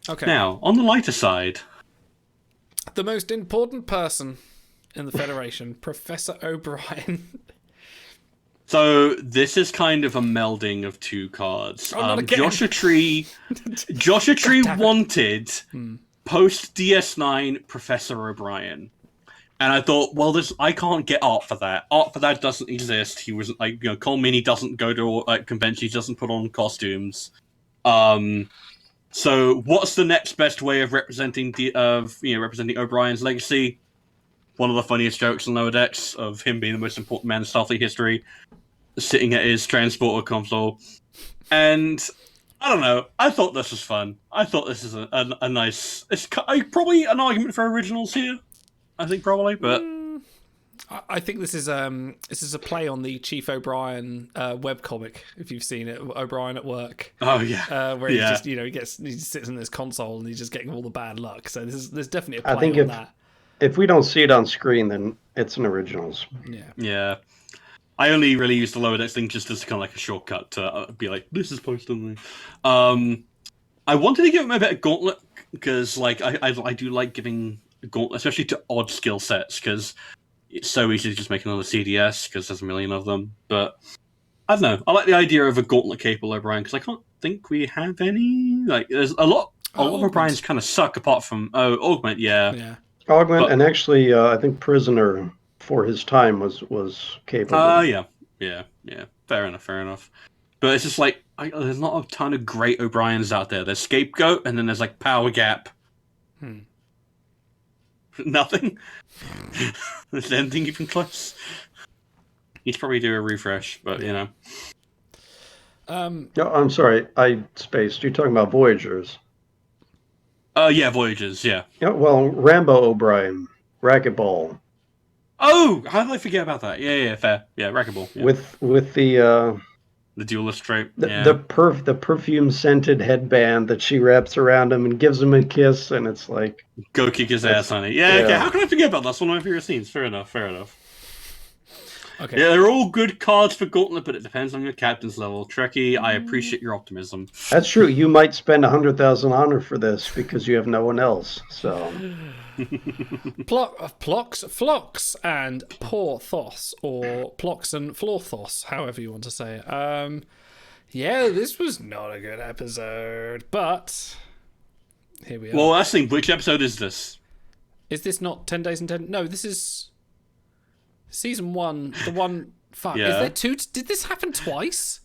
Okay.
Now, on the lighter side,
the most important person in the Federation, Professor O'Brien.
So this is kind of a melding of two cards.
Not again.
Joshua Tree wanted post DS9 Professor O'Brien, and I thought, well, I can't get art for that. Art for that doesn't exist. He wasn't like, you know, Cole Meany doesn't go to conventions. He doesn't put on costumes. So what's the next best way of representing O'Brien's legacy? One of the funniest jokes in Lower Decks of him being the most important man in Starfleet history, sitting at his transporter console. And I don't know, I thought this was fun. I thought this is a nice... It's probably an argument for originals here. I think probably, but...
I think this is a play on the Chief O'Brien webcomic, if you've seen it, O'Brien at Work.
Oh yeah,
where he just, you know, he sits in this console and he's just getting all the bad luck. So there's definitely a play on that.
If we don't see it on screen, then it's an originals.
Yeah. I only really used the Lower Decks thing just as kind of like a shortcut to be like, this is posted on me. I wanted to give him a bit of gauntlet because, like, I do like giving a gauntlet, especially to odd skill sets, because it's so easy to just make another CDS because there's a million of them. But I don't know. I like the idea of a gauntlet capable O'Brien because I can't think we have any. Like, there's a lot of O'Briens kind of suck apart from Augment. Yeah.
Augment, and actually, I think Prisoner for his time was capable.
Yeah. Fair enough. But it's just like there's not a ton of great O'Briens out there. There's Scapegoat, and then there's like Power Gap. Nothing. Is there anything even close? He's probably do a refresh, but you know.
No, I'm sorry, I spaced. You're talking about Voyagers.
Yeah, Voyagers, yeah.
Yeah, well, Rambo O'Brien, Racquetball.
Oh, how did I forget about that? Yeah, fair. Yeah, Racquetball. Yeah.
With the
duelist trait.
The perfume scented headband that she wraps around him and gives him a kiss, and it's like,
go kick his ass, honey. Yeah, okay. How can I forget about that? That's one of my favorite scenes. Fair enough. Okay. Yeah, they're all good cards for Gauntlet, but it depends on your captain's level. Trekkie, I appreciate your optimism.
That's true. You might spend 100,000 honor for this because you have no one else. So,
Phlox and Porthos, or Plox and Florthos, however you want to say it. Yeah, this was not a good episode, but here we are.
Well, last thing, which episode is this?
Is this not 10 Days and 10? No, this is season 1. The one. Fuck. Yeah. Is there 2? Did this happen twice?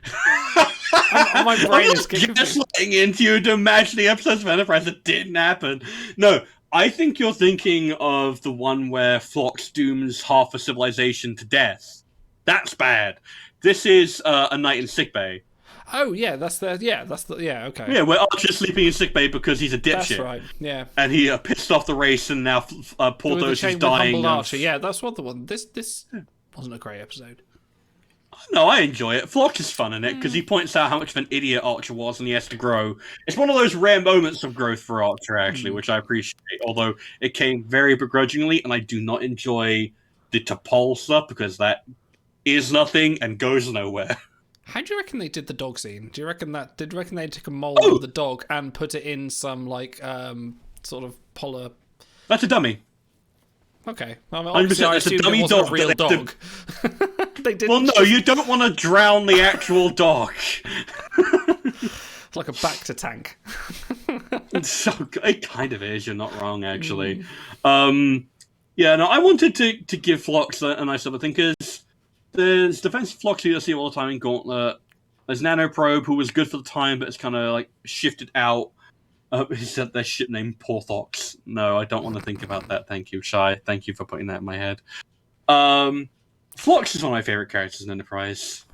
My brain is
just letting into you to imagining episodes of Enterprise that didn't happen. No, I think you're thinking of the one where Phlox dooms half a civilization to death. That's bad. This is a night in sickbay.
Oh yeah, okay.
Yeah, where Archer's sleeping in sickbay because he's a dipshit.
That's right. Yeah.
And he pissed off the race, and now Porthos is dying.
Archer. Yeah, that's what the one. This wasn't a great episode.
No, I enjoy it. Flock is fun in it because he points out how much of an idiot Archer was and he has to grow. It's one of those rare moments of growth for Archer, actually, which I appreciate. Although it came very begrudgingly, and I do not enjoy the T'Pol stuff because that is nothing and goes nowhere.
How do you reckon they did the dog scene? Do you reckon they took a mold of the dog and put it in some like sort of polar?
That's a dummy.
Okay, I mean, obviously I
it's a
assumed
dummy
it wasn't
dog.
a real dog. They didn't.
Well, no, you don't want to drown the actual dog.
It's like a Bacta tank.
So it kind of is. You're not wrong, actually. Yeah, no, I wanted to give Phlox a nice other thing because there's defensive Phlox you see all the time in Gauntlet. There's Nanoprobe, who was good for the time, but it's kind of like shifted out. Is that their ship name Porthox? No, I don't want to think about that. Thank you, Shy. Thank you for putting that in my head. Phlox is one of my favorite characters in Enterprise,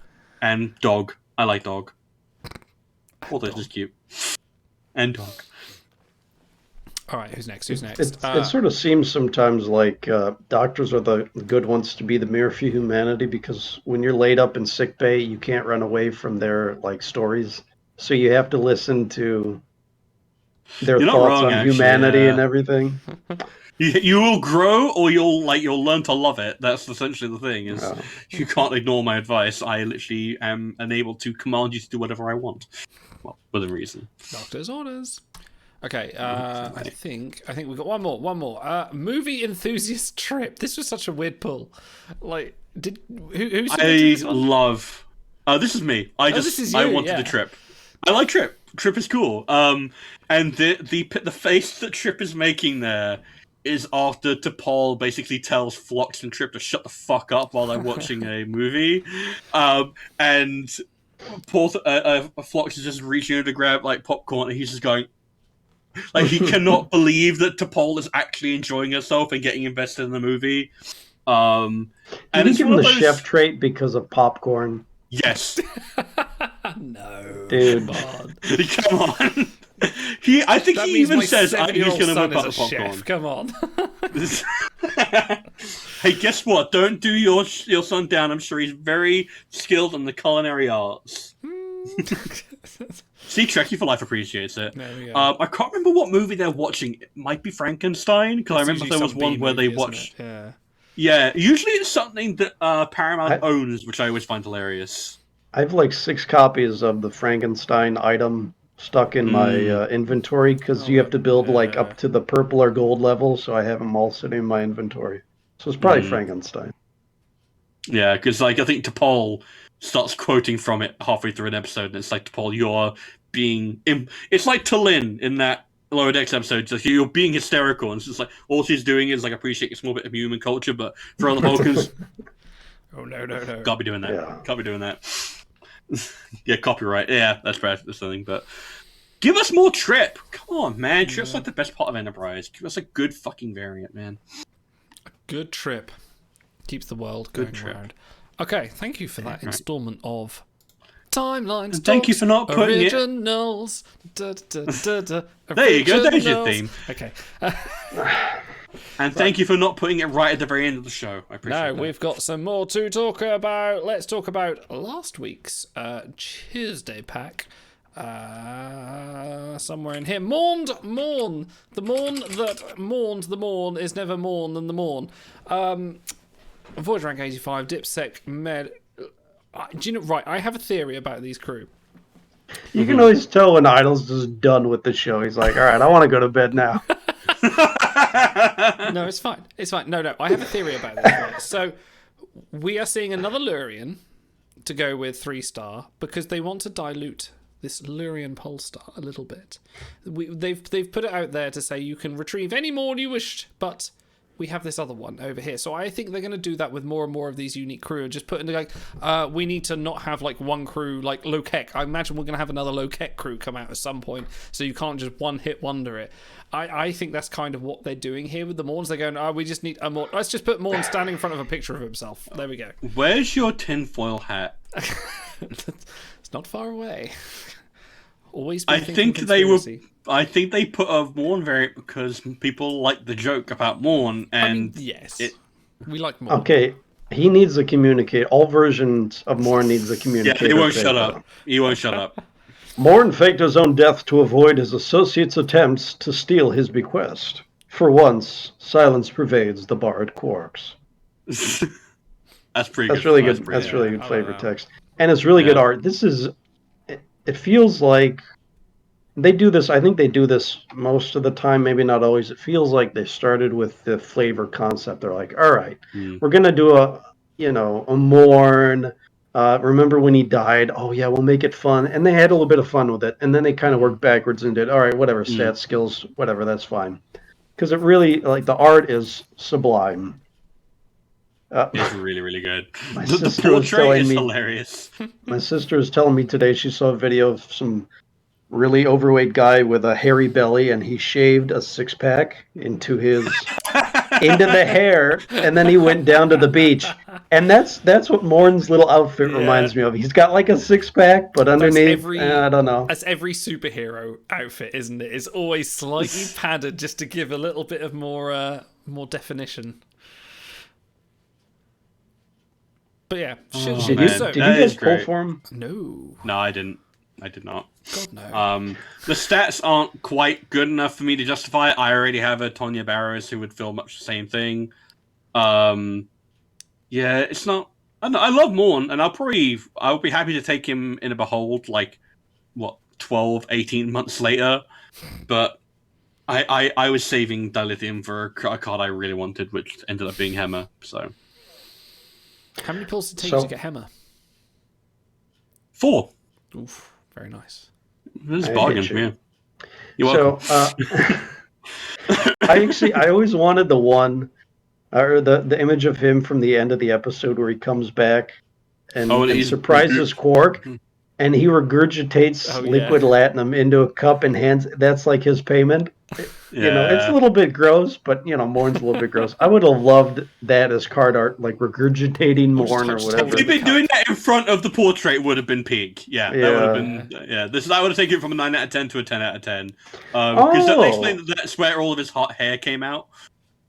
and Dog. I like Dog. Porthox is cute, and Dog.
All right, who's next?
It sort of seems sometimes like doctors are the good ones to be the mirror for humanity because when you're laid up in sick bay, you can't run away from their like stories, so you have to listen to their thoughts on humanity and everything.
You will grow, or you'll learn to love it. That's essentially the thing. Is you can't ignore my advice. I literally am unable to command you to do whatever I want. Well, within reason.
Doctor's orders. Okay, I think we've got one more. Movie enthusiast trip. This was such a weird pull. Like, who's
I love. This is me. I wanted
the
Trip. I like Trip. Trip is cool. And the face that Trip is making there is after T'Pol basically tells Phlox and Trip to shut the fuck up while they're watching a movie, and Phlox is just reaching over to grab like popcorn, and he's just going. Like, he cannot believe that T'Pol is actually enjoying herself and getting invested in the movie. And
it's give him the chef trait because of popcorn.
Yes.
No.
Dude.
Come on. I think he even says he's going to whip out the popcorn.
Chef. Come on.
Hey, guess what? Don't do your son down. I'm sure he's very skilled in the culinary arts. See, Trekkie for Life appreciates it. I can't remember what movie they're watching. It might be Frankenstein, because I remember there was one where they watched... Yeah, usually it's something that Paramount owns, which I always find hilarious.
I have like 6 copies of the Frankenstein item stuck in my inventory, because you have to build like up to the purple or gold level, so I have them all sitting in my inventory. So it's probably Frankenstein.
Yeah, because like I think T'Pol starts quoting from it halfway through an episode, and it's like, T'Pol, you're being... It's like T'Lyn in that Lower Decks episode, so you're being hysterical, and it's just like, all she's doing is like, appreciate a small bit of human culture, but for other Vulcans...
Oh, no.
Can't be doing that. Yeah. Can't be doing that. Yeah, copyright. Yeah, that's bad for something, but... Give us more Trip! Come on, man. Trip's like the best part of Enterprise. Give us a good fucking variant, man.
A good Trip. Keeps the world going round. Okay, thank you for that installment of Timelines.
And thank you for not putting
originals.
There you go, there's your theme.
Okay.
And thank you for not putting it right at the very end of the show. I appreciate that.
No, we've got some more to talk about. Let's talk about last week's Tuesday pack. Somewhere in here. Mourn. The Mourn that mourned the Mourn is never Mourn than the Mourn. Voyager Rank 85, Dipsec, Med. Do you know, right, I have a theory about these crew.
You can always tell when Idol's just done with the show. He's like, all right, I want to go to bed now.
No, it's fine. No, I have a theory about this. Right? So, we are seeing another Lurian to go with 3-star because they want to dilute this Lurian Polestar a little bit. They've put it out there to say you can retrieve any more you wished, but... we have this other one over here. So I think they're going to do that with more and more of these unique crew and just put in like, we need to not have like one crew like Lokek. I imagine we're going to have another Lokek crew come out at some point, so you can't just one-hit wonder it. I think that's kind of what they're doing here with the Morns. They're going, we just need a Morn. Let's just put Morn standing in front of a picture of himself. There we go.
Where's your tinfoil hat?
It's not far away. Always
I think they put a Morn variant because people like the joke about Morn, and
yes, we like Morn.
Okay, He needs to communicate. All versions of Morn needs to communicate.
Yeah, he won't shut up. He won't shut up.
Morn faked his own death to avoid his associates' attempts to steal his bequest. For once, silence pervades the barred quarks.
That's pretty
That's
good.
really good. That's really good flavor text. And it's really good art. This is... It feels like... They do this, I think they do this most of the time, maybe not always. It feels like they started with the flavor concept. They're like, all right, we're going to do a Morn. Remember when he died? Oh, yeah, we'll make it fun. And they had a little bit of fun with it. And then they kind of worked backwards and did, all right, whatever, stats, skills, whatever, that's fine. Because it really, like, the art is sublime.
It's really, really good.
The
portrait is hilarious.
My sister was telling me today she saw a video of some really overweight guy with a hairy belly, and he shaved a six-pack into the hair, and then he went down to the beach. And that's what Morn's little outfit reminds me of. He's got like a six-pack, but underneath, I don't know.
That's every superhero outfit, isn't it? It's always slightly padded just to give a little bit of more definition. But yeah,
did you guys pull for him?
No,
I didn't. I did not.
God, no.
The stats aren't quite good enough for me to justify it. I already have a Tonya Barrows who would feel much the same thing. Yeah, it's not. I love Morn, and I'll be happy to take him in a Behold, 12, 18 months later. But I was saving Dilithium for a card I really wanted, which ended up being Hemmer. So,
how many pulls did it take to get Hemmer?
4.
Oof. Very nice.
This is a bargain, yeah. You're welcome.
I always wanted the one, or the image of him from the end of the episode where he comes back and surprises Quark, and he regurgitates liquid latinum into a cup and hands. That's like his payment. You know, it's a little bit gross, but Morn's a little bit gross. I would have loved that as card art, like regurgitating Morn or whatever.
If you'd been doing that in front of the portrait, would have been peak. That would have been. I would have taken it from a 9 out of 10 to a 10 out of 10. Because they explained that's where all of his hot hair came out.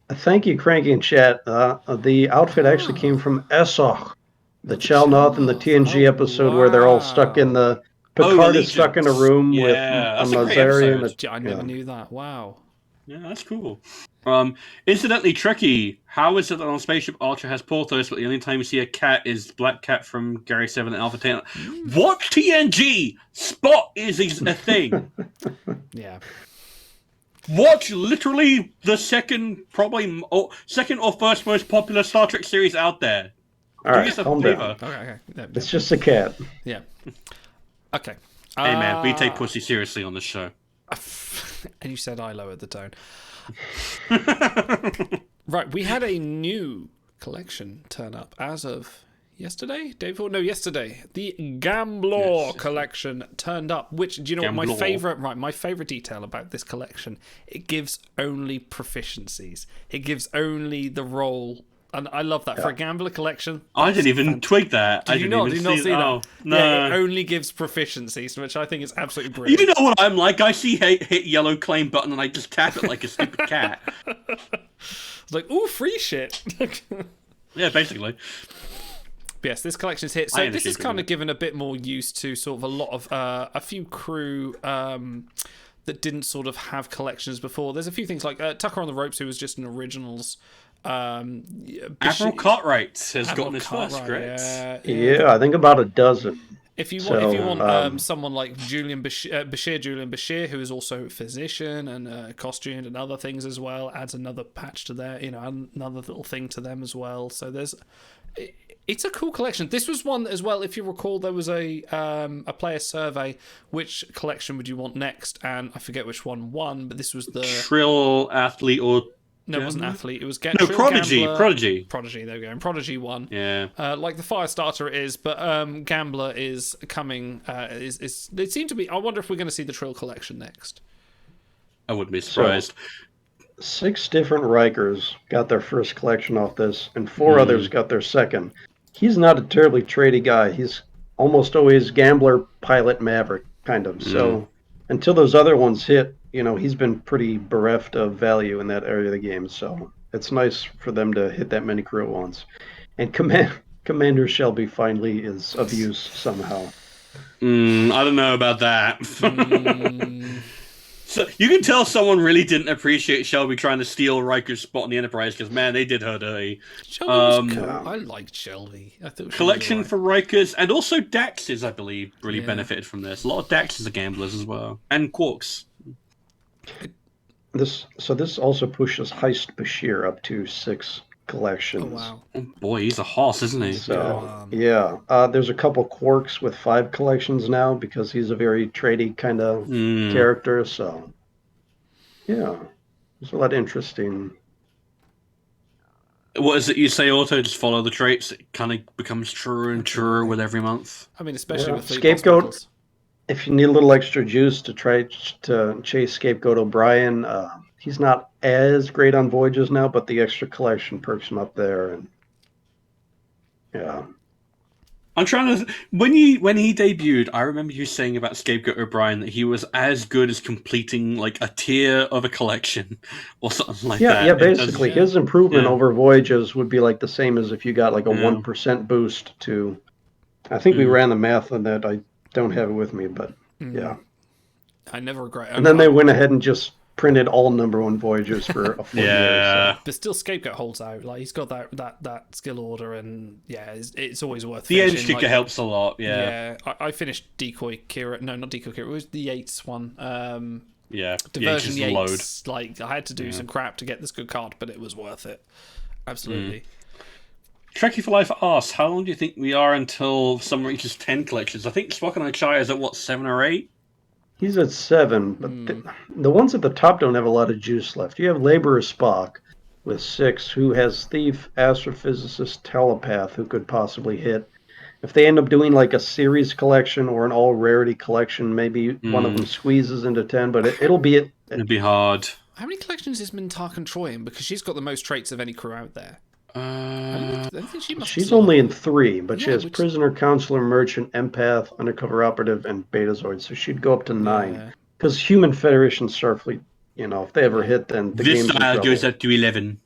Thank you, Cranky in chat. The outfit actually came from Essoch, the Chalnoth in the TNG episode where they're all stuck in the. Picard is stuck in a room with a Mazarian.
I never knew that. Wow.
Yeah, that's cool. Incidentally, Trekkie, how is it that on Spaceship Archer has Porthos, but the only time you see a cat is Black Cat from Gary 7 and Alpha 10? What TNG? Spot is a thing.
Yeah.
Watch literally the second or first most popular Star Trek series out there.
All right, calm down.
Okay.
It's just a cat.
Yeah. Okay.
Hey man, we take pussy seriously on this show.
And you said I lowered the tone. Right, we had a new collection turn up as of yesterday? Day before? No, yesterday. The Gambler collection turned up, which, do you know what my favourite detail about this collection? It gives only proficiencies. It gives only the roll. And I love that. For a Gambler collection...
I didn't even twig that.
Did you not see that?
Oh, no.
Yeah, it only gives proficiencies, which I think is absolutely brilliant.
You know what I'm like? I see hit yellow claim button and I just tap it like a stupid cat.
It's like, ooh, free shit.
Yeah, basically.
But yes, this collection's hit. So this is kind of given a bit more use to sort of a lot of... a few crew... that didn't sort of have collections before. There's a few things like Tucker on the Ropes, who was just an Originals...
Admiral Cartwright has gotten his first, correct?
Yeah, I think about a dozen.
If you want someone like Julian Bashir, who is also a physician and costumed and other things as well, adds another patch to their, another little thing to them as well. So it's a cool collection. This was one as well. If you recall, there was a player survey. Which collection would you want next? And I forget which one won, but this was the
Trill Athlete or.
No, it wasn't Athlete. It was
Prodigy.
Gambler. Prodigy. There we go. And Prodigy won.
Yeah.
Like the Firestarter it is, but Gambler is coming. It seemed to be. I wonder if we're going to see the Trill collection next.
I wouldn't be surprised.
So, 6 different Rikers got their first collection off this, and 4 others got their second. He's not a terribly tradey guy. He's almost always Gambler, Pilot, Maverick, kind of. So until those other ones hit. He's been pretty bereft of value in that area of the game, so it's nice for them to hit that many crew at once. And Commander Shelby finally is of use somehow.
I don't know about that. So you can tell someone really didn't appreciate Shelby trying to steal Riker's spot in the Enterprise because, man, they did her dirty.
Shelby was cool. I liked Shelby. I thought
collection for Rikers and also Daxes, I believe, really benefited from this. A lot of Daxes are gamblers as well, and Quarks.
This also pushes Heist Bashir up to 6 collections.
Oh wow!
Oh boy, he's a hoss, isn't he?
So there's a couple Quarks with 5 collections now because he's a very tradey kind of character. So yeah, there's a lot of interesting.
What is it you say, Auto? Just follow the traits. It kind of becomes truer and truer with every month.
I mean, especially with
Scapegoat. If you need a little extra juice to try to chase Scapegoat O'Brien, he's not as great on Voyages now, but the extra collection perks him up there. And yeah,
I'm trying to. When he debuted, I remember you saying about Scapegoat O'Brien that he was as good as completing like a tier of a collection or something like that.
Yeah, basically, his improvement over Voyages would be like the same as if you got like a 1% boost to. I think we ran the math on that. I don't have it with me, but yeah.
I never regret.
And then they went ahead and just printed all #1 Voyages for a full year. So.
But still, Scapegoat holds out. Like he's got that skill order, and it's always worth.
The edge kicker helps a lot. Yeah.
I finished Decoy Kira. No, not Decoy Kira. It was the Yates one.
Diversion
Yates. Like I had to do some crap to get this good card, but it was worth it. Absolutely.
Trekkie for Life asks, how long do you think we are until someone reaches 10 collections? I think Spock and Achai is at, 7 or 8?
He's at 7, but the ones at the top don't have a lot of juice left. You have Laborer Spock with 6, who has Thief, Astrophysicist, Telepath, who could possibly hit. If they end up doing like a series collection or an all-rarity collection, maybe one of them squeezes into 10, but it'll be...
It'll be hard.
How many collections is Mintark and Troy in? Because she's got the most traits of any crew out there. I think
she's only in 3, but she has Prisoner, Counselor, Merchant, Empath, Undercover Operative, and Betazoid, so she'd go up to 9. Because Human Federation Starfleet, if they ever hit, then the game's in trouble.
Goes up to 11.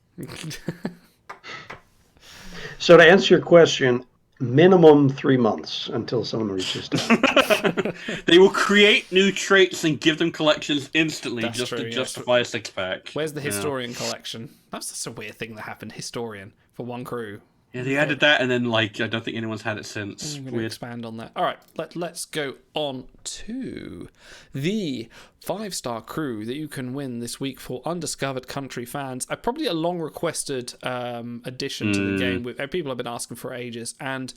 So to answer your question, minimum 3 months until someone reaches 10.
They will create new traits and give them collections instantly to justify a 6-pack.
Where's the Historian collection? That's just a weird thing that happened. Historian for one crew.
Yeah, they added that, and then I don't think anyone's had it since.
I'm going to expand on that. All right, let's go on to the 5-star crew that you can win this week for Undiscovered Country fans. Probably a long requested addition to the game. People have been asking for ages, and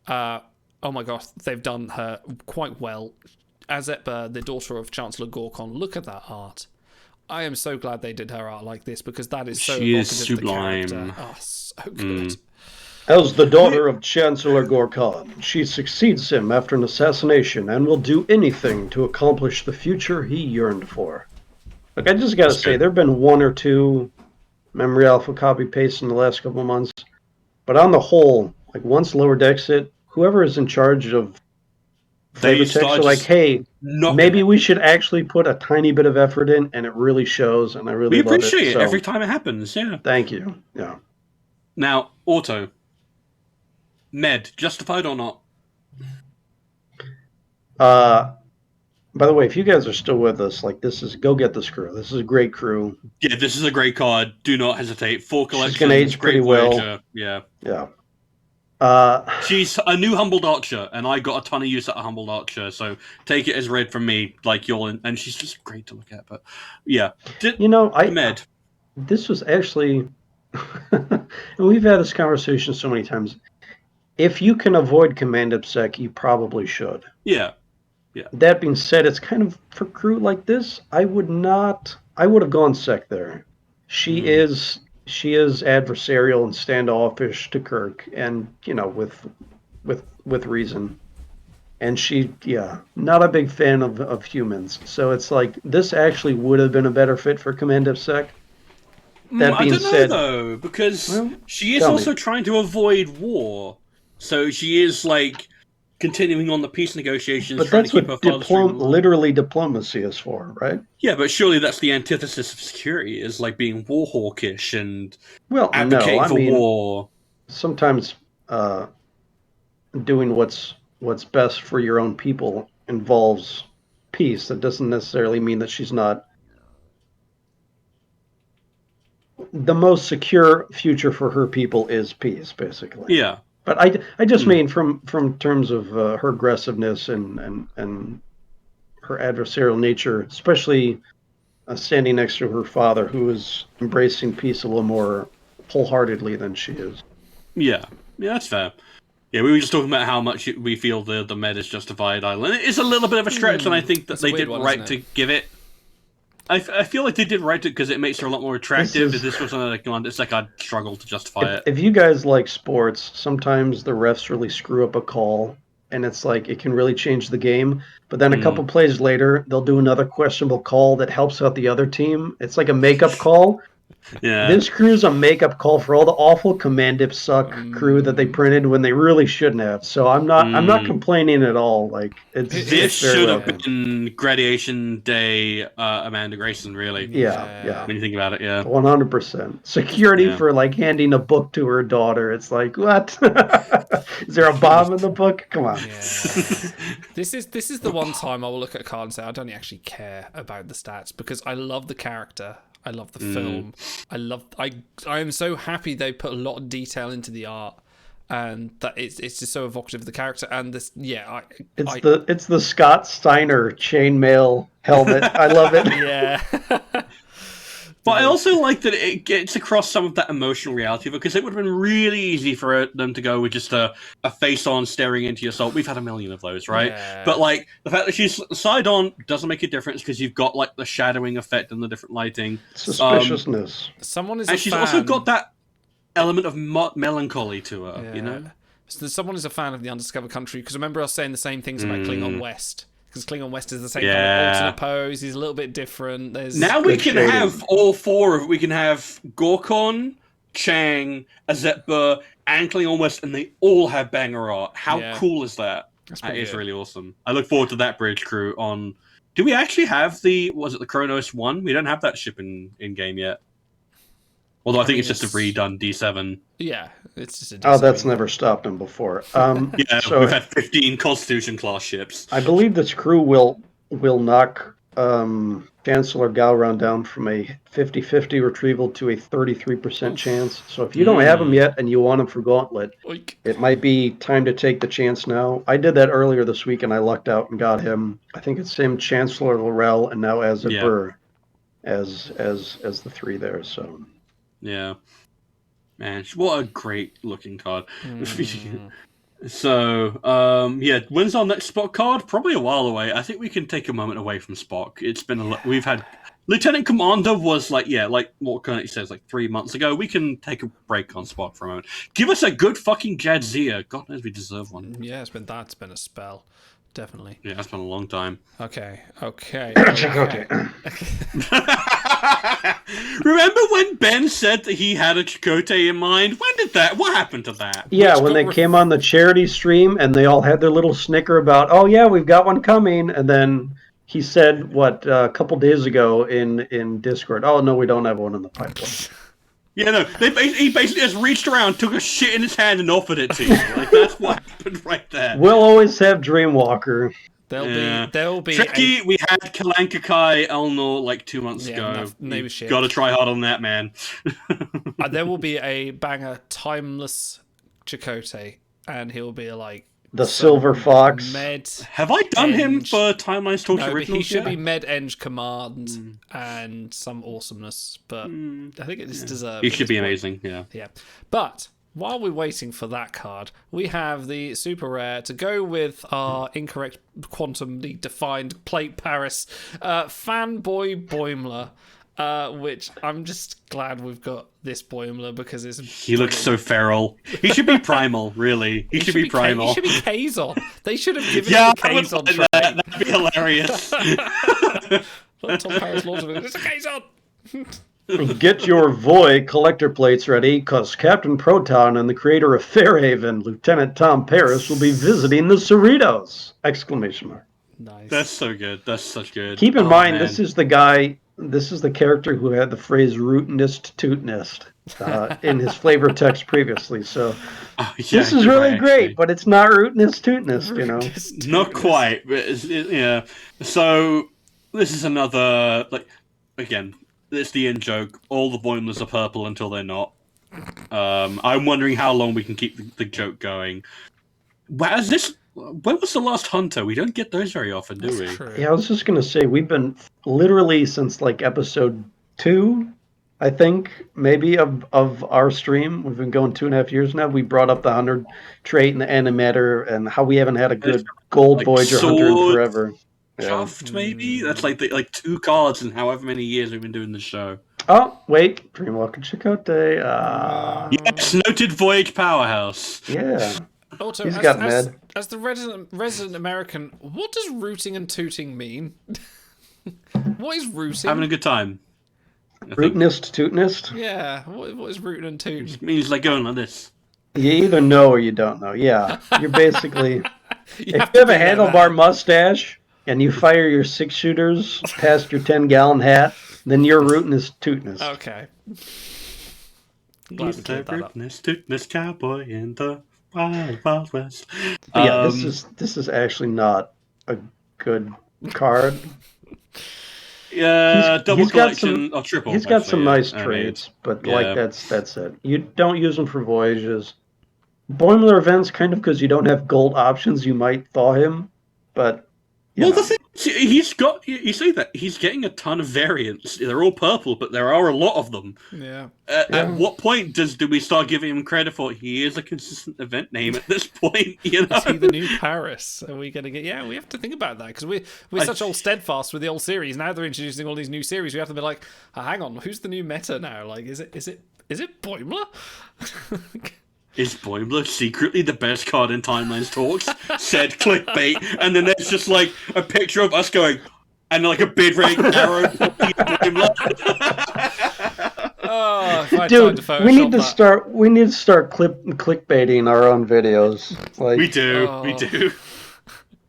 oh my gosh, they've done her quite well. Azetba, the daughter of Chancellor Gorkon. Look at that art. I am so glad they did her art like this because that is so
she is
evocative of the
sublime.
character. Oh, so good.
As the daughter of Chancellor Gorkon, she succeeds him after an assassination and will do anything to accomplish the future he yearned for. Look, I just gotta say, there have been 1 or 2 memory alpha copy pastes in the last couple of months, but on the whole, like once Lower Decks hit, whoever is in charge of flavor text are like, hey, maybe we should actually put a tiny bit of effort in, and it really shows, and I really love it.
We appreciate it every time it happens, yeah.
Thank you, yeah.
Now, Auto. Med, justified or not?
By the way, if you guys are still with us, go get this crew. This is a great crew.
Yeah, this is a great card. Do not hesitate. 4 collections.
She's gonna age pretty well.
Yeah.
Yeah.
She's a new Humbled Archer, and I got a ton of use out of Humbled Archer, so take it as read from me, and she's just great to look at. But yeah, Med.
This was actually, and we've had this conversation so many times. If you can avoid Command Obsec, you probably should.
Yeah.
That being said, it's kind of for crew like this. I would have gone Sec there. She is adversarial and standoffish to Kirk, and with reason. And she, not a big fan of humans. So it's like this actually would have been a better fit for Command Obsec. That being said,
though, because she is also trying to avoid war. So she is continuing on the peace negotiations.
But that's what literally diplomacy is for, right?
Yeah, but surely that's the antithesis of security, is being war hawkish and advocate for war.
sometimes doing what's best for your own people involves peace. That doesn't necessarily mean that she's not the most secure future for her people is peace, basically.
Yeah.
But I just mean from terms of her aggressiveness and her adversarial nature, especially standing next to her father, who is embracing peace a little more wholeheartedly than she is.
Yeah, that's fair. Yeah, we were just talking about how much we feel the Med is justified island. It's a little bit of a stretch, and I think that they did right to give it. I feel like they did right because it makes her a lot more attractive. If this was like one, it's like I'd struggle to justify it.
If you guys like sports, sometimes the refs really screw up a call, and it's like it can really change the game. But then a couple plays later, they'll do another questionable call that helps out the other team. It's like a makeup call.
Yeah.
This crew's a makeup call for all the awful Command Dip Suck crew that they printed when they really shouldn't have. So I'm not complaining at all. Like
this should have been Graduation Day Amanda Grayson, really.
Yeah.
When you think about it,
100%. Security for like handing a book to her daughter. It's like, what? Is there a bomb in the book? Come on.
Yeah. This is the one time I will look at a card and say I don't actually care about the stats because I love the character. I love the film. I am so happy they put a lot of detail into the art, and that it's just so evocative of the character. And this,
it's the Scott Steiner chainmail helmet. I love it.
Yeah.
But I also like that it gets across some of that emotional reality because it would have been really easy for them to go with just a face-on staring into your soul. We've had a million of those, right?
Yeah.
But like the fact that she's side-on doesn't make a difference because you've got like the shadowing effect and the different lighting.
Suspiciousness.
She's also got that element of melancholy to her, you know?
So someone is a fan of the Undiscovered Country because remember I was saying the same things about Klingon West. Because Klingon West is the same kind of alternate pose. He's a little bit different.
Now we can have all four of. We can have Gorkon, Chang, Azet-Bur, and Klingon West, and they all have banger art. How cool is that? That is really awesome. I look forward to that bridge crew on. Do we actually have the Kronos 1? We don't have that ship in game yet. Although I think it's just a redone D7.
Yeah, it's just a D7.
Oh, that's never stopped him before. So
we've had 15 Constitution class ships.
I believe this crew will knock Chancellor Gowron down from a 50-50 retrieval to a 33% chance. So if you don't have him yet and you want him for Gauntlet, it might be time to take the chance now. I did that earlier this week and I lucked out and got him. I think it's him, Chancellor Laurel, and now Azet-Bur as the three there. So.
Yeah. Man, what a great looking card. So, when's our next Spock card? Probably a while away. I think we can take a moment away from Spock. It's been we've had Lieutenant Commander was like what Colonel says, like 3 months ago. We can take a break on Spock for a moment. Give us a good fucking Jadzia. God knows we deserve one.
Yeah, it's been a spell. Definitely.
Yeah, it's been a long time.
Okay.
Remember when Ben said that he had a Chakotay in mind? What happened to that?
Yeah, when they came on the charity stream and they all had their little snicker about, oh yeah, we've got one coming. And then he said, a couple days ago in Discord, oh no, we don't have one in the pipeline.
Yeah, no, he basically just reached around, took a shit in his hand, and offered it to you. Like that's what happened right there.
We'll always have Dreamwalker.
There'll be
Tricky. We had Kalankakai Elnor like 2 months ago.
No shit.
Got to try hard on that, man.
There will be a banger, timeless Chakotay, and he'll be like
the Silver Fox.
Have I done him for Timelines Talks Originals?
But he should be Med-Eng Command and some awesomeness, but I think it's deserved.
He should be amazing, yeah.
But while we're waiting for that card, we have the super rare to go with our incorrect quantumly defined Plate Paris Fanboy Boimler. Which I'm just glad we've got this Boimler because
he looks so feral. He should be primal, really. He should be primal.
He should be Kazon. They should have given him a Kazon trait.
That'd be hilarious.
Tom Paris Lord of it. It's a Kazon.
Get your Voy collector plates ready, because Captain Proton and the creator of Fairhaven, Lieutenant Tom Paris, will be visiting the Cerritos! Exclamation mark.
Nice.
That's so good. That's such good.
Keep in mind, this is the guy this is the character who had the phrase "rootinest tootnest" in his flavor text previously. So this is really great, but it's not rootinest tootnest, you know.
Not quite, but yeah. So this is another again. It's the in joke. All the Boimlers are purple until they're not. I'm wondering how long we can keep the joke going. When was the last Hunter? We don't get those very often, do we?
True.
Yeah, I was just gonna say we've been literally since like episode 2, I think, maybe of our stream. We've been going 2.5 years now. We brought up the 100 trait and the animator and how we haven't had a good gold Voyager Hunter in forever.
Shaft, maybe? That's like 2 cards in however many years we've been doing this show.
Oh, wait. Dreamwalker Chakotay.
Yes, noted Voyage powerhouse.
Yeah.
Also,
He's got mad.
As the resident American, what does rooting and tooting mean? What is rooting?
Having a good time.
Rootinest tootnest?
Yeah, what is rooting and tooting?
It means like going like this.
You either know or you don't know. Yeah. You're basically... if you have a
do that,
handlebar mustache and you fire your 6-shooters past your 10-gallon hat, then you're rootinest tootnest.
Okay.
He's the rootinest tootness cowboy in the Wild Wild West.
But yeah, this is actually not a good card.
Yeah, double
he's got
collection
some,
or triple.
He's got
actually,
some nice
yeah.
traits, but
Yeah.
like that's it. You don't use them for voyages. Boimler events, kind of because you don't have gold options, you might thaw him, but
Well, the thing he's got, you say that he's getting a ton of variants. They're all purple, but there are a lot of them.
Yeah.
At what point do we start giving him credit for he is a consistent event name at this point? You know,
Is he the new Paris? Are we going to get? Yeah, we have to think about that because we're such old steadfast with the old series. Now they're introducing all these new series. We have to be like, oh, hang on, who's the new meta now? Like, is it Boimler?
Is Boimler secretly the best card in Timelines Talks? Said clickbait, and then there's just like a picture of us going, and like a bid rate arrow. Boimler.
Oh, if I had time
dude,
to Photoshop
we need to
that.
start clickbaiting our own videos. Like
we do.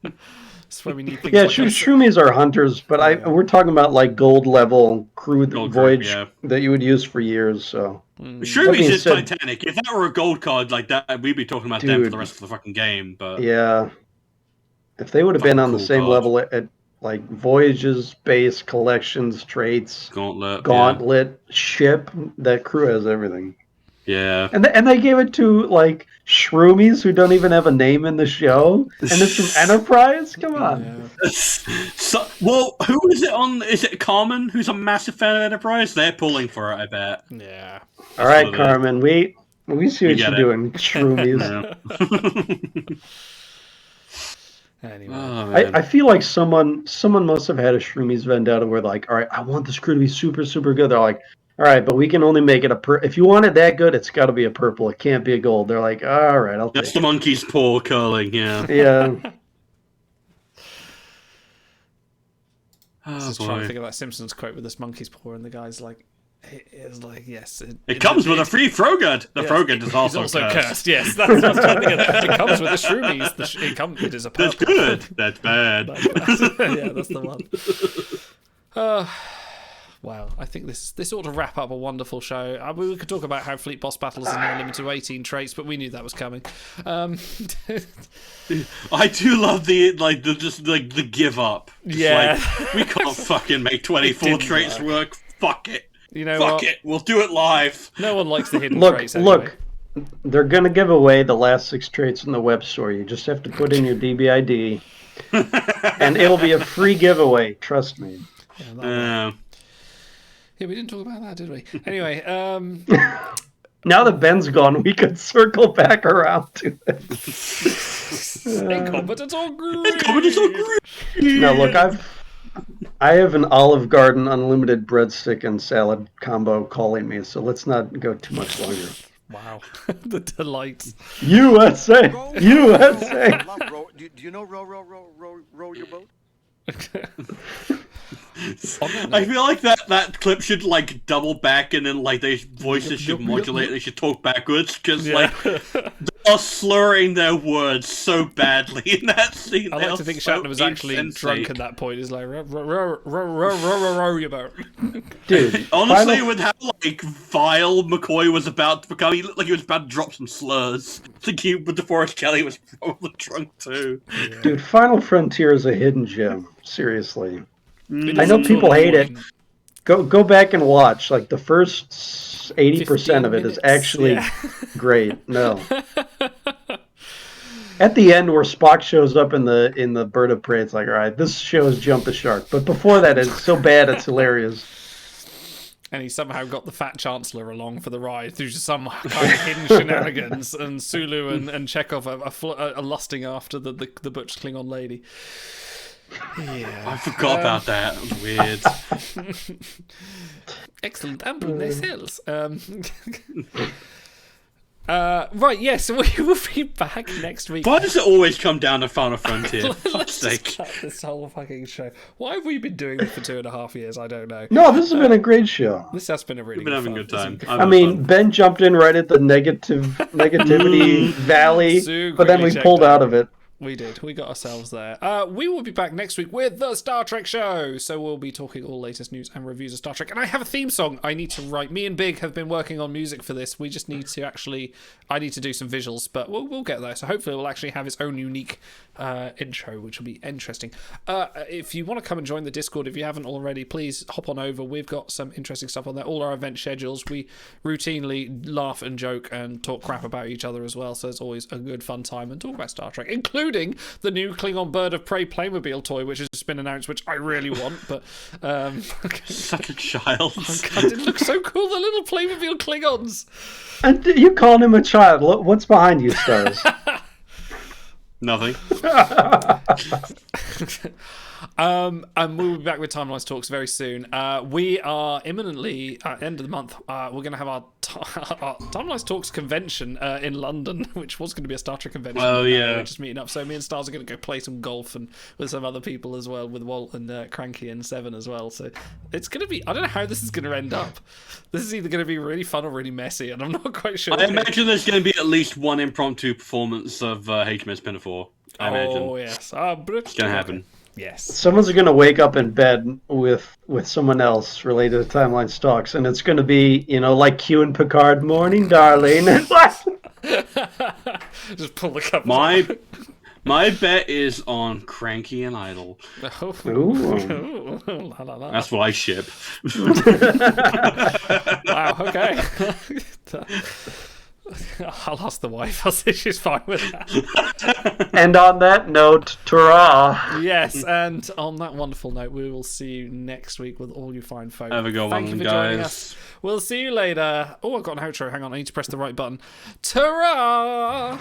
That's where we need things.
yeah,
like
Shroomies are hunters, but we're talking about like gold level crew voyage that you would use for years. So
Shroomies is Titanic. If that were a gold card like that, we'd be talking about them for the rest of the fucking game. But
yeah, if they would have been on the same level at like voyages, base collections, traits, gauntlet, ship, that crew has everything.
Yeah,
and they gave it to like Shroomies who don't even have a name in the show, and it's from Enterprise. Come on.
Yeah. So, well, who is it on? Is it Carmen, who's a massive fan of Enterprise? They're pulling for it, I bet.
Yeah.
All right, Carmen, we see what you're doing, Shroomies.
Anyway,
I feel like someone must have had a Shroomies vendetta where like, all right, I want this crew to be super, super good. They're like, all right, but we can only make it if you want it that good, it's got to be a purple. It can't be a gold. They're like, all right, I'll take it.
That's the monkey's paw curling, yeah.
Yeah.
I was just trying to think of that Simpsons quote with this monkey's paw, and the guy's like, it's like, yes.
It comes with a free Frogad. The Frogad is also
cursed. Yes, that's what I was trying to think of. It comes with the Shroomies. It is a purple.
That's good. That's bad.
Yeah, that's the one. Wow, I think this ought to wrap up a wonderful show. We could talk about how Fleet Boss Battles is now limited to 18 traits, but we knew that was coming.
I do love the give up.
Yeah,
like, we can't fucking make 24 traits work. Fuck it.
You know
Fuck it. We'll do it live.
No one likes the hidden traits.
Look, they're gonna give away the last 6 traits in the web store. You just have to put in your DBID, and it'll be a free giveaway. Trust me.
Yeah, we didn't talk about that, did we? Anyway,
now that Ben's gone, we could circle back around to it.
Incompetent or greedy.
Now look, I have an Olive Garden unlimited breadstick and salad combo calling me, so let's not go too much longer.
Wow, the delights.
USA, USA.
Do you know row your boat?
I feel like that clip should like double back and then like their voices should modulate. They should talk backwards because like the are slurring their words so badly in that scene.
I like to think Shatner was actually drunk at that point. He's like, row your boat.
Dude,
honestly, with how like vile McCoy was about to become, he looked like he was about to drop some slurs. Thinking with DeForest Kelly was probably drunk too.
Yeah. Dude, Final Frontier is a hidden gem. Seriously, I know people hate it. Go back and watch. Like the first 80% of it is actually great. No. At the end, where Spock shows up in the Bird of Prey, it's like, all right, this show has jumped the shark. But before that, it's so bad, it's hilarious.
And he somehow got the Fat Chancellor along for the ride through some kind of hidden shenanigans. And Sulu and Chekhov are lusting after the butch Klingon lady. Yeah,
I forgot about that. It was weird.
Excellent, ample nacelles. Right, yes, we will be back next week.
Why does it always come down to Final Frontier?
Let's just cut this whole fucking show. Why have we been doing this for 2.5 years? I don't know.
No, this has been a great show.
This has been a really
We've been having a good time.
I mean, Ben jumped in right at the negativity valley, but then we pulled out of it.
We did. We got ourselves there. We will be back next week with the Star Trek show. So we'll be talking all latest news and reviews of Star Trek. And I have a theme song I need to write. Me and Big have been working on music for this. We just need to I need to do some visuals, but we'll get there. So hopefully we'll actually have its own unique intro, which will be interesting. If you want to come and join the Discord, if you haven't already, please hop on over. We've got some interesting stuff on there. All our event schedules. We routinely laugh and joke and talk crap about each other as well. So it's always a good fun time and talk about Star Trek, including the new Klingon Bird of Prey Playmobil toy, which has just been announced, which I really want, but
such a child.
Oh God, it looks so cool, the little Playmobil Klingons.
And you calling him a child? What's behind you, Stars?
Nothing.
And we'll be back with Timelines Talks very soon. We are imminently, at the end of the month, we're going to have our Timelines Talks convention in London, which was going to be a Star Trek convention.
Oh, yeah.
We're just meeting up. So me and Stars are going to go play some golf and with some other people as well, with Walt and Cranky and Seven as well. So it's going to be, I don't know how this is going to end up. This is either going to be really fun or really messy, and I'm not quite sure.
I imagine there's going to be at least one impromptu performance of HMS Pinafore. I imagine.
Oh, yes.
It's going to happen.
Yes.
Someone's going to wake up in bed with someone else related to Timeline Stalks, and it's going to be, like Q and Picard, morning, darling.
Just pull the covers
My bet is on Cranky and Idle.
Oh.
Ooh.
La, la, la.
That's what I ship.
Wow, okay. I'll ask the wife. I'll see if she's fine with that.
And on that note, ta-ra!
Yes, and on that wonderful note, we will see you next week with all you fine folk.
Have a good
Thank
one,
you for joining us. We'll see you later. Oh, I've got an outro. Hang on, I need to press the right button. Ta-ra!